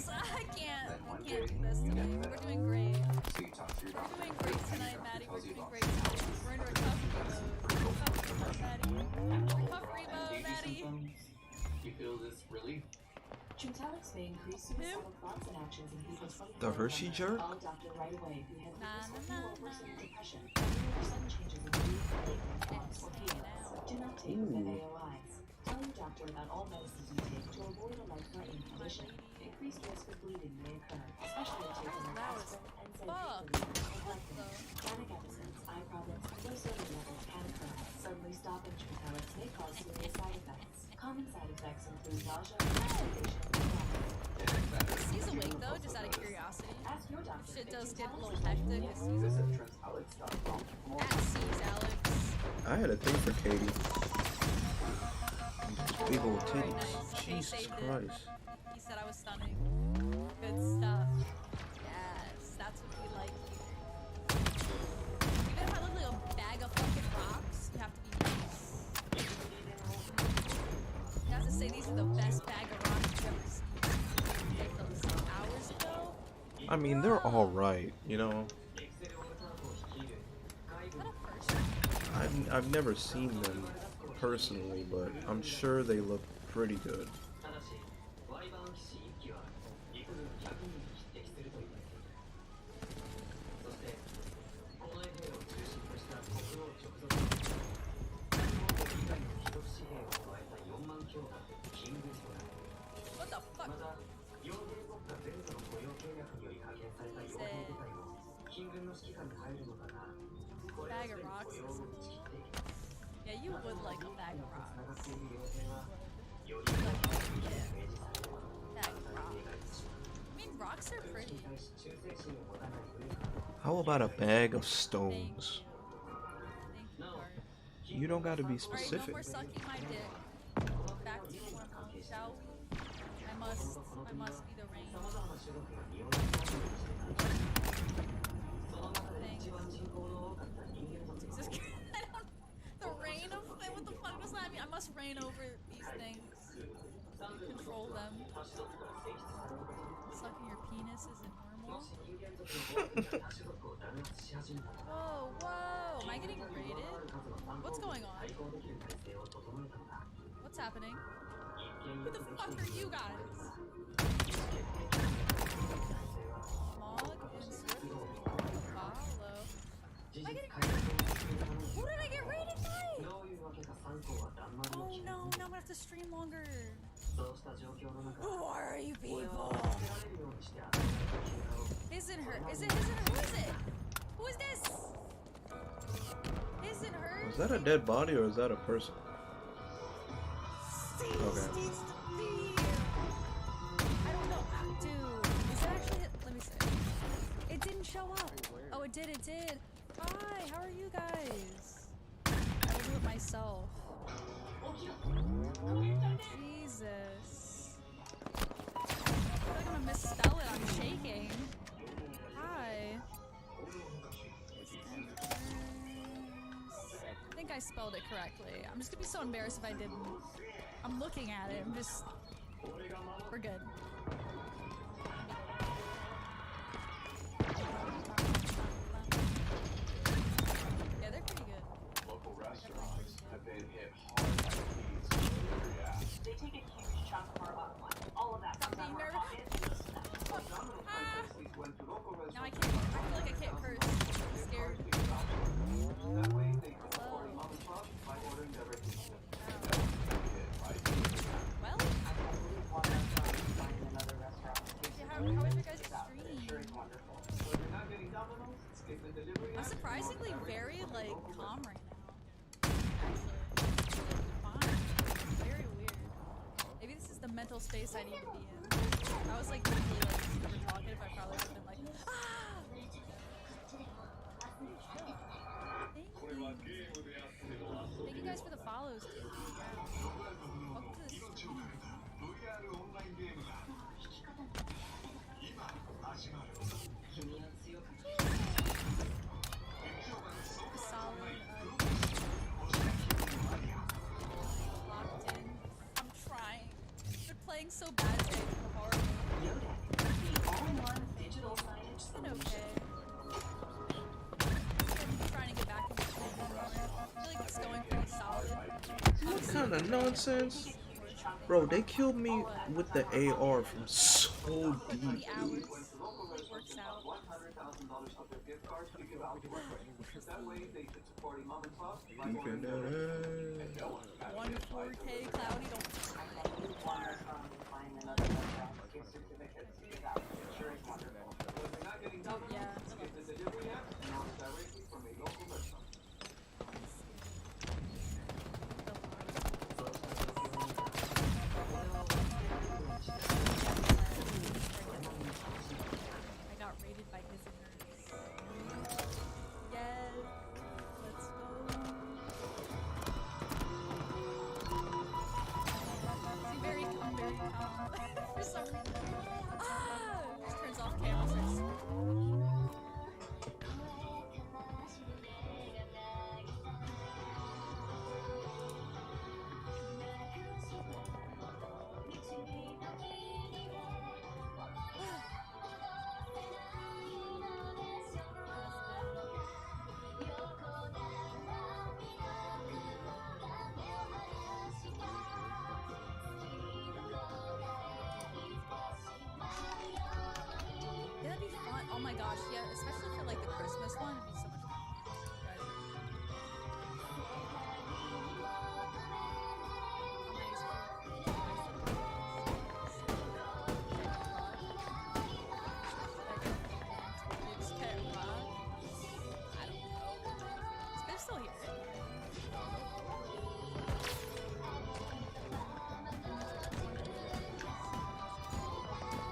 H: I can't, we can't do this today. We're doing great. We're doing great tonight, Maddie. We're doing great tonight. We're in recovery mode. Recovery mode, Maddie. Recovery mode, Maddie.
K: You feel this relief?
E: Trintellix may increase suicidal thoughts and actions in people 24
A: The Hershey jerk?
E: Call a doctor right away if you have weakness or worsen depression. Sudden changes in mood, thoughts, or feelings. Do not take with AOIs. Tell your doctor about all medicines you take to avoid a life-threatening condition. Increased risk of bleeding may occur, especially if taken with aspirin, NSAID, or panic episodes, eye problems, low sodium levels can occur. Suddenly stopping Trintellix may cause serious side effects. Common side effects include nausea, constipation, and vomiting.
H: He's awake though, just out of curiosity.
E: Ask your doctor.
H: Shit does get a little hectic as
K: Visit
H: season.
K: trentalex.com for more.
H: At C's, Alex.
A: I had a thing for Katie. Big old
H: Very
A: titties.
H: nice. He
A: Jesus
H: saved it.
A: Christ.
H: He said I was stunning. Good stuff. Yes, that's what we like here. Even if I look like a bag of fucking rocks, you have to be nice. You have to say these are the best bag of rocks you've ever seen. Like those hours ago.
A: I mean, they're all right, you know.
H: Is that a person?
A: I've never seen them personally, but I'm sure they look pretty good.
I: ただし、ワイバーン騎士1機は陸軍100人に匹敵すると言われている。そして、この衛兵を中心とした国王直属の以外の既得紙幣を加えた4万強がキングストだ。
H: What the
I: ま
H: fuck?
I: た、傭兵国家全土の雇用契約により派遣された傭兵部隊も金軍の指揮下に入るのだが、これはすでに雇用を打ち切っている。
H: Yeah, you would like a bag of
I: つながっ
H: rocks.
I: ている傭兵は、より
H: Bag
I: 明
H: of
I: 示される
H: rocks. I mean, rocks are pretty.
A: How about a bag of
H: Thank
A: stones?
H: you. Thank you, Bart.
A: You don't gotta be
H: Alright, no
A: specific.
H: more sucking my dick. Back to normal, shall we? I must be the rain. Jesus Christ. The rain of what the fuck does that mean? I must reign over these things. Control them. Sucking your penis isn't normal. Whoa, whoa! Am I getting raided? What's going on? What's happening? Who the fuck are you guys? Mog and Swift follow. Am I getting raided? Who did I get raided by? Oh no, now I'm gonna have to stream longer. Who are you people? Isn't her? Is it? Who is it? Who is this? Is
A: Is that a dead body or is that a person?
H: This
A: Okay.
H: needs to be. I don't know. Dude, is it actually hit? Let me see. It didn't show up. Oh, it did. It did. Hi, how are you guys? I will do it myself. Jesus. I feel like I'm gonna misspell it. I'm shaking. Hi. I think I spelled it correctly. I'm just gonna be so embarrassed if I didn't. I'm looking at it. We're good. Yeah, they're pretty good.
D: Local restaurants have been hit hard by fees from delivery apps.
J: They take a huge chunk of our bottom line. All of that comes out of our pocket.
H: Now I can't. I feel like I can't curse. I'm scared.
K: That way, they can support mom and pop by ordering directly.
H: Well, yeah, how was your guys' stream? I'm surprisingly very, like, calm right now. Actually. Fine. Very weird. Maybe this is the mental space I need to be in. If I was, like, mentally, like, super talkative, I probably would have been like, ah! Thank you guys for the follows, too. Yeah. Welcome to the stream. Solid, locked in. I'm trying. Been playing so bad today. It's horrible.
E: The all-in-one digital signage
H: Been
E: solution.
H: okay. I'm trying to get back into the game more. I feel like it's going pretty solid.
A: What kind of nonsense? Bro, they killed me with the AR from so deep,
H: The
A: dude.
H: hours, it works out.
A: Deep in that ass.
H: 1 4K Cloudy, don't Oh, yeah. I got raided by visitors. Yes, let's go. See, very calm, very calm. For some reason. Ah! Just turns off camera, starts Yeah, that'd be fun. Oh my gosh, yeah, especially for like the Christmas one, it'd be so much fun. Guys. How many is I don't know. Is Biff still here?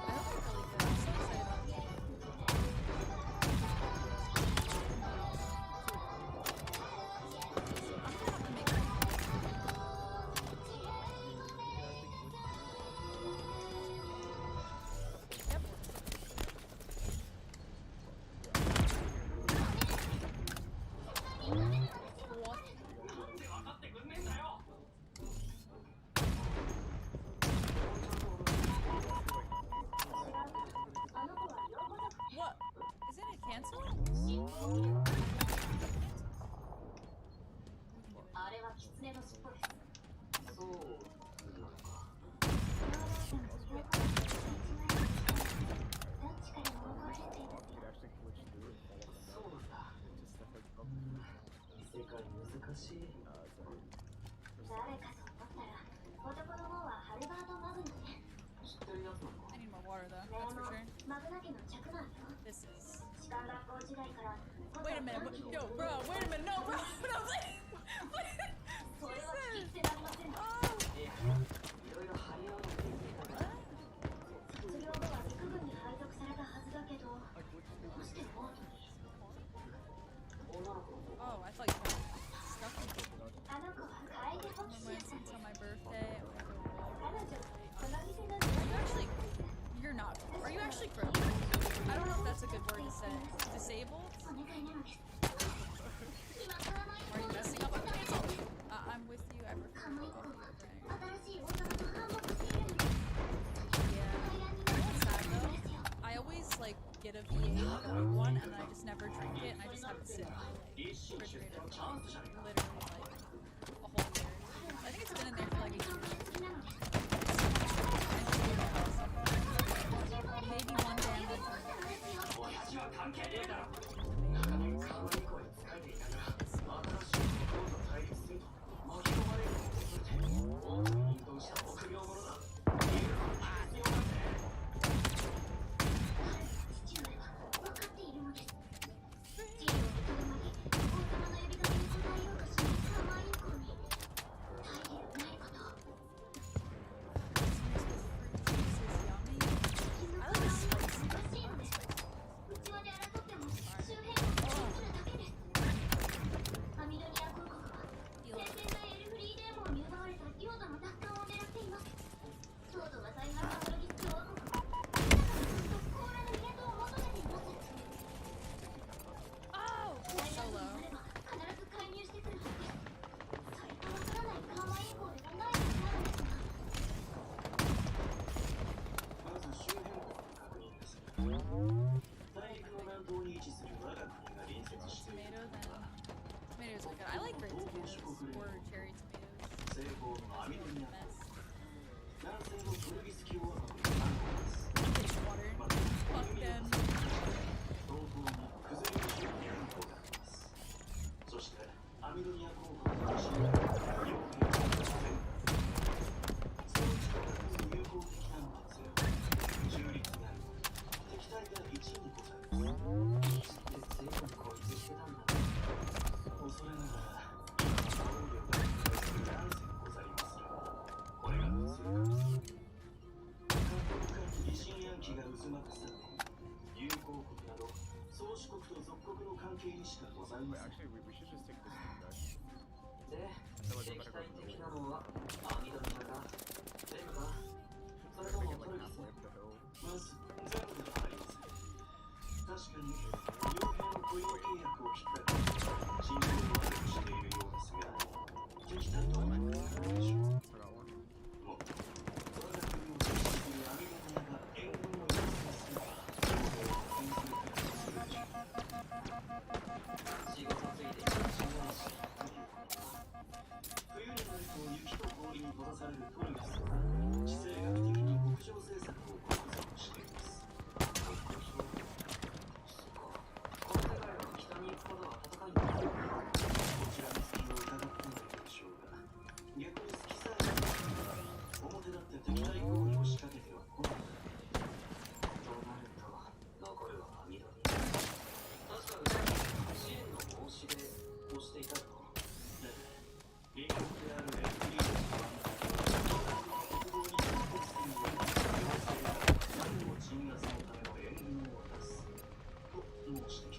H: I hope you're really good. I'm so excited about this. I'm gonna have to make Yep. What? What? Isn't it canceled? We can do it.
C: あれは狐の尻尾です。
K: そう。
C: どっちからも怒られている。
K: そうなんだ。異世界難しい。
C: 誰かと思ったら、男の方はハルバート・マグナね。
K: 知ってるやつなのか
H: I need more water though,
C: ね
H: that's for sure.
C: マグナ家の嫡男よ。
H: This is.
C: 士官学校時代から。
H: Wait a minute, yo, bro, wait a minute, no, bro, no, please. Oh, I thought you meant stuff. Remember until my birthday, I went to a wall. Are you actually? You're not. Are you actually broken? I don't know if that's a good word to say. Disabled? Are you messing up on the cancel? I'm with you. I prefer both of you over Yeah. What's sad though? I always like get a V8, like a big one, and then I just never drink it, and I just have it sit in my like refrigerator for like, literally like a whole year. I think it's been in there for like a year. Maybe one day I'm gonna Tomatoes are good. I like grape tomatoes or cherry tomatoes. Mess. Fish water. Fuck them.
A: Actually, we should just take this thing, guys. I feel like we better go to the hill. We're gonna get like halfway up the hill. Forgot one.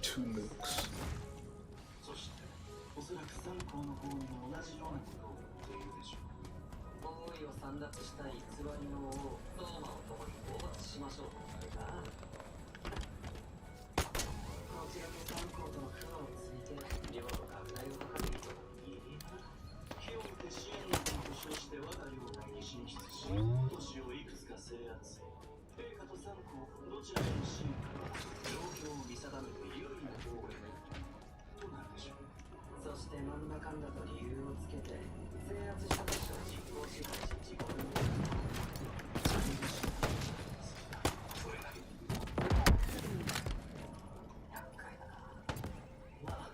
A: Two milks.
I: 王位を簒奪した偽りの王ローマを共に討伐しましょう。こちらの三皇との苦労をついて領土拡大を図る人がいいな。火を見て支援の保証して我が領内に進出し都市をいくつか制圧。陛下と三皇どちらかの進化は状況を見定めて優位な方へとなるでしょう。そしてなんだかんだと理由をつけて制圧した都市を実行支配し自国のそれなりに厄介だな。まあ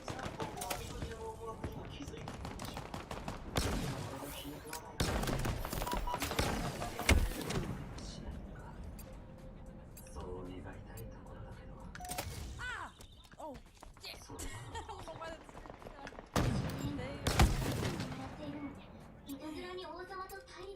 I: 三皇もアビドリアの思惑には気づいているでしょう。俺の皮肉はないからアビドリアのしないのか。そう願いたいところだけど。
H: Ah! Oh, shit! I don't know why that's they
C: いたずらに王様と対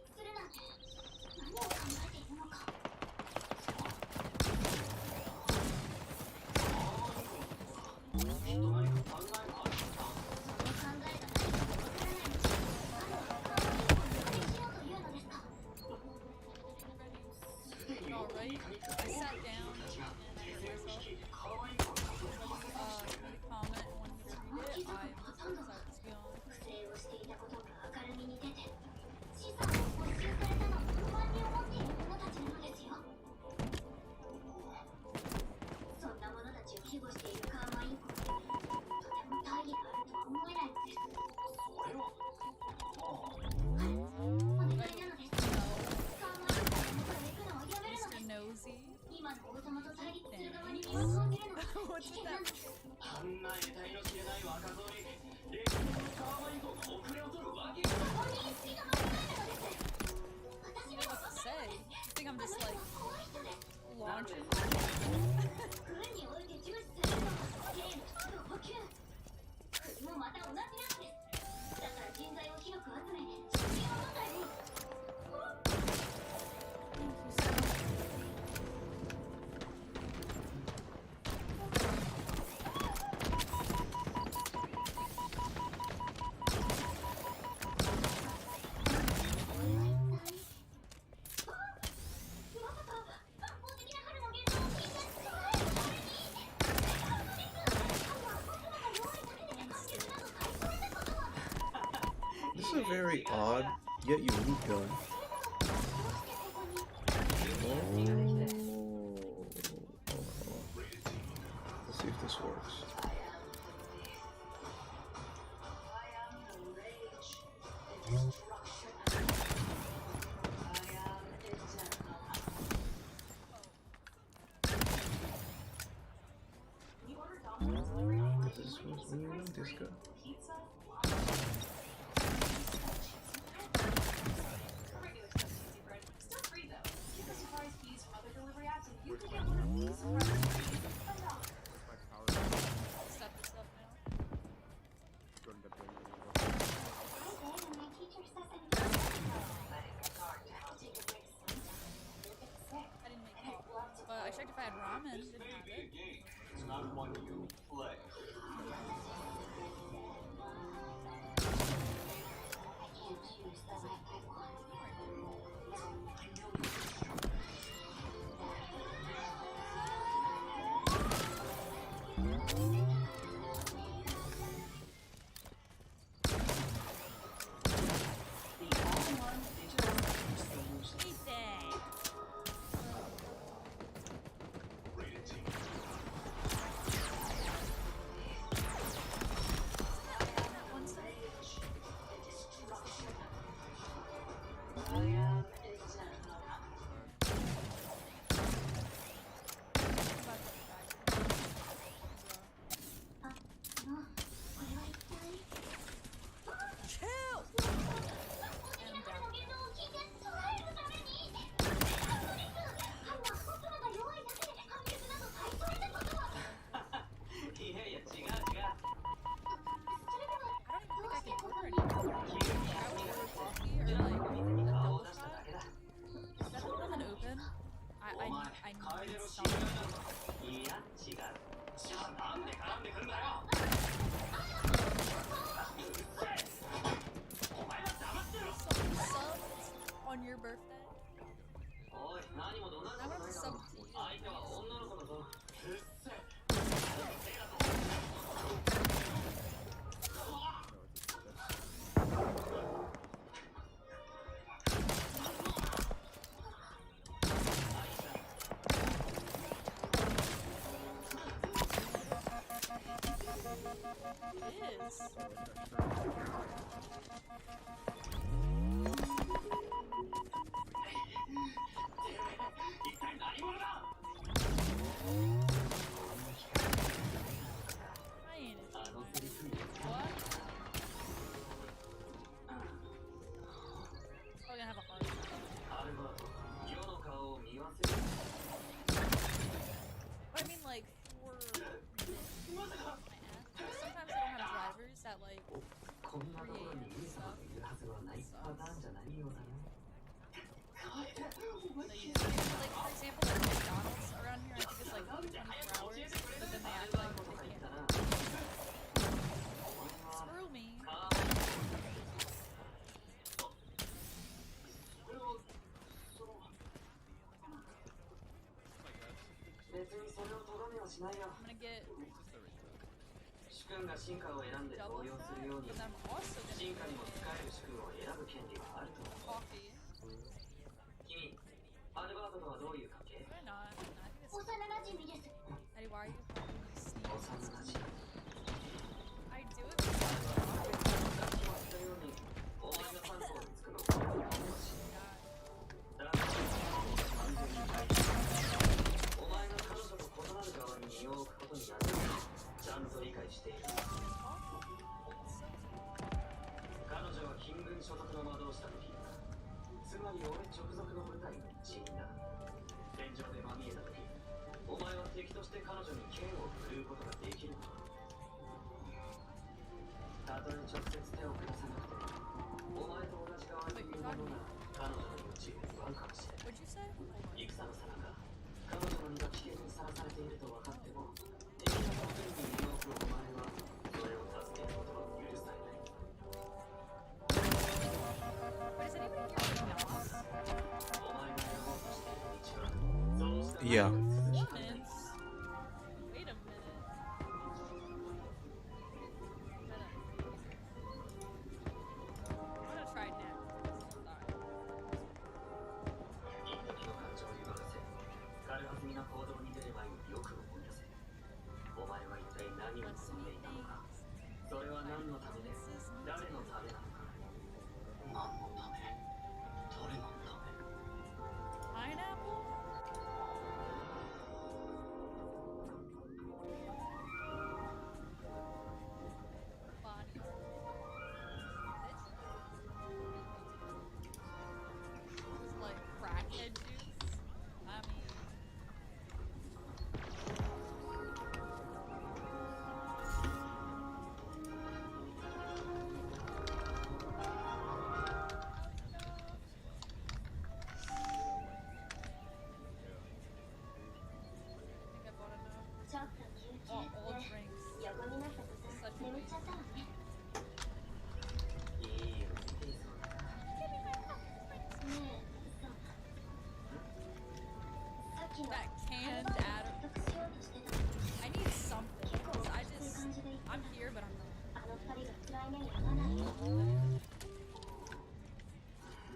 C: 危険なんです。
I: あんな得体の知れない若造に歴史のカーマインドが遅れを取るわけが。
C: そこに意識が間違えたのです。私には分か
H: Say, you think I'm just like
C: 怖い人です。
H: launching?
C: 軍において重視されるのはゲームと補給。国もまた同じなのです。だから人材を広く集め、実用問題を。
A: This is a very odd yet unique gun. Let's see if this works. This was really disco.
J: Regular stuff, cheesy bread. Still free though. Get the surprise fees from other delivery apps, and you can get one of these surprise fees for $10.
H: Set this up now. I didn't make coffee, but I checked if I had ramen. Didn't have it.
I: It's not one you play.
H: Chill! I need something.
I: いや違う。じゃあなんで絡んでくんだよ。お前は黙ってろ。
H: Subbed on your birthday?
I: おい、何もどなることないだろ。相手は女の子だぞ。うっせえ。
H: It is. I ain't it. What? Probably gonna have a heart attack.
I: アルバート、世の顔を見忘れる。
H: But I mean, like, for my app, sometimes I don't have drivers that, like,
I: こんなところにユーザーがいるはずはないパターンじゃないようだな。
H: like, for example, like McDonald's around here, I think it's like 24 hours, but then they act like they can't. Screw me.
I: 別にそれをとどめはしないよ。
H: I'm gonna get
I: 主君が進化を選んで
H: double
I: 応用す
H: fat,
I: るように
H: but then I'm also
I: 進
H: gonna
I: 化にも
H: get
I: 使える主君を選ぶ権利はあると思う。
H: coffee.
I: 君、アルバートとはどういう関係？
H: Do I not? I think it's
C: 幼馴染です。
H: Eddie, why are you calling me sneeze?
I: 幼馴染。
H: I do it
I: さっきも言ったように、お前の担保につくのは俺の仕事だ。だから完全に大事。お前が彼女と異なる側に身を置くことになる。所属の魔導士だと聞いた。つまり俺直属の部隊の一員だ。戦場でまみえた時、お前は敵として彼女に剣を振るうことができるのか。たとえ直接手を下さなくても、お前と同じ側にいる者が彼女の命を奪うかもしれない。
H: What'd you say?
I: 戦のさなか、彼女の身が危険にさらされていると分かっても、敵の攻撃に身を置くお前は、それを助けることは許されない。
H: Wait, is anybody here with Yas?
I: お前が選ぼうとしている道は、そうした
F: Yeah.
H: Humans? Wait a minute. I'm gonna try next. Sorry.
I: 一時の感情に任せ、軽はずみな行動に出る前によく思い出せ。お前は一体何を望んでいたのか。それは何のためで、誰のためなのか。何のため、誰のため。
H: Pineapple? Body. It's like crackhead juice. I mean, I think I bought enough.
C: ちょっと休憩
H: All
C: って
H: drinks.
C: 横になった途端眠っちゃったのね。
I: いいよ、いいぞ。
C: ねえ、そう。さっきの
H: That
C: ハ
H: canned
C: ンバーガー
H: Adam.
C: 獲得しようとしてた。
H: I need something.
C: 結構
H: 'Cause I
C: そういう
H: just,
C: 感じで言ってた。
H: I'm here, but I'm not.
C: あの二人が暗い目に遭わないように。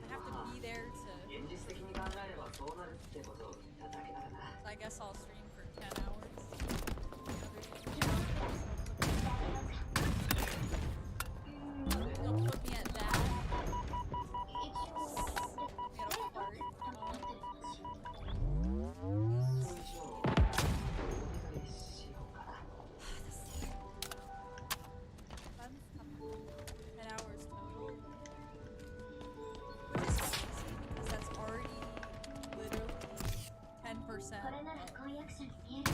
H: I have to be there to.
I: 現実的に考えればそうなるってことを言っただけだからな。
H: So I guess I'll stream for 10 hours. You'll put me at that.
C: 一応、
H: Get a fart.
I: それ以上、お願いしようかな。
H: 10 hours total. Which is crazy because that's already literally 10%.
C: これなら婚約者に見える。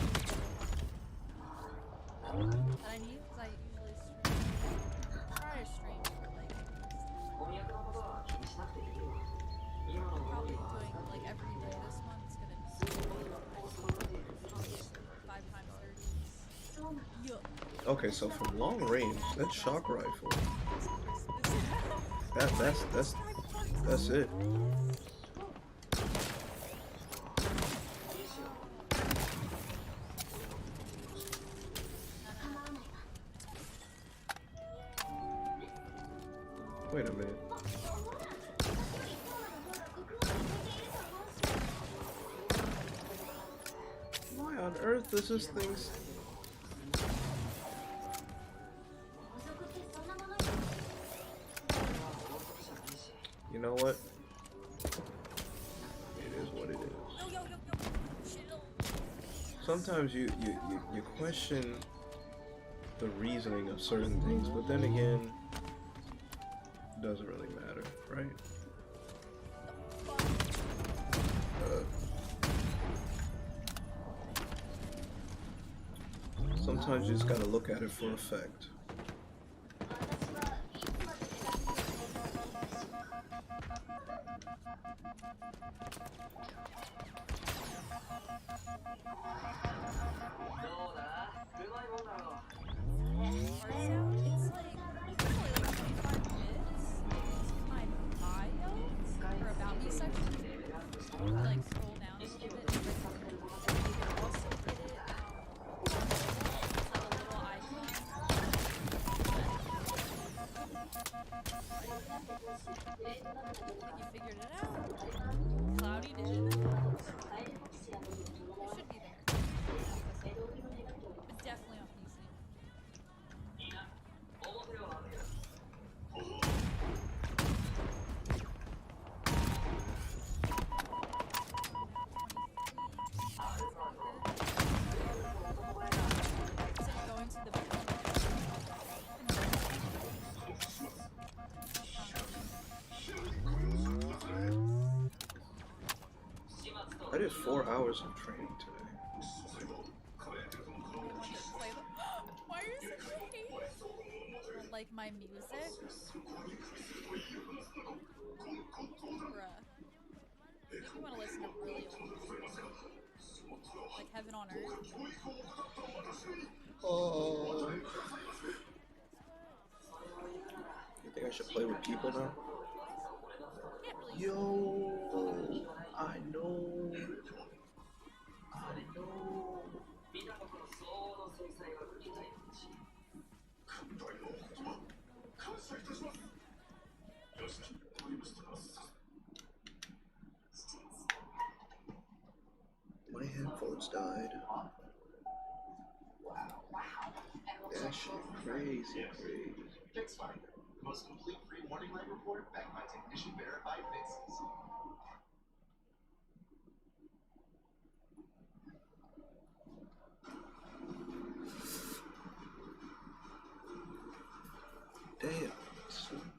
H: That I need because I usually try to stream for like
I: 翻訳のことは気にしなくていいよ。今の思
H: probably
I: いは
H: doing like every day this month. It's gonna be 5 times 30.
C: そうなの。
H: Yup.
A: Okay, so from long range, that shock rifle. That's it. Wait a minute. Why on earth does this thing?
C: 王族ってそんなものに。
A: You know what? It is what it is.
H: Yo. Chill.
A: Sometimes you question the reasoning of certain things, but then again, it doesn't really matter, right? Sometimes you just gotta look at it for effect.
C: 私はいつまで手紙を書いていればいいんでしょうか。
I: どうだ、うまいもんだろう。
H: Art sound? It's like usually like 25 minutes in my bio or about me section. Like scroll down a little bit. You can also get it. It's a little icon. You figured it out. Cloudy did. It should be there. But definitely on PC.
A: had 4 hours of training today.
H: Why are you such a hater? Don't like my music? Bruh. Maybe you want to listen to really old music. Like Heaven on Earth.
A: Oh. You think I should play with people now?
H: Can't really
A: Yo, I know. I know.
I: みんなのこの相応の制裁は理解のうち寛大のお言葉感謝いたしますよしおりましたな
A: My headphones died. That shit crazy.
D: Fix Finder, the most complete free warning light report backed by technician verified fixes.
A: Damn.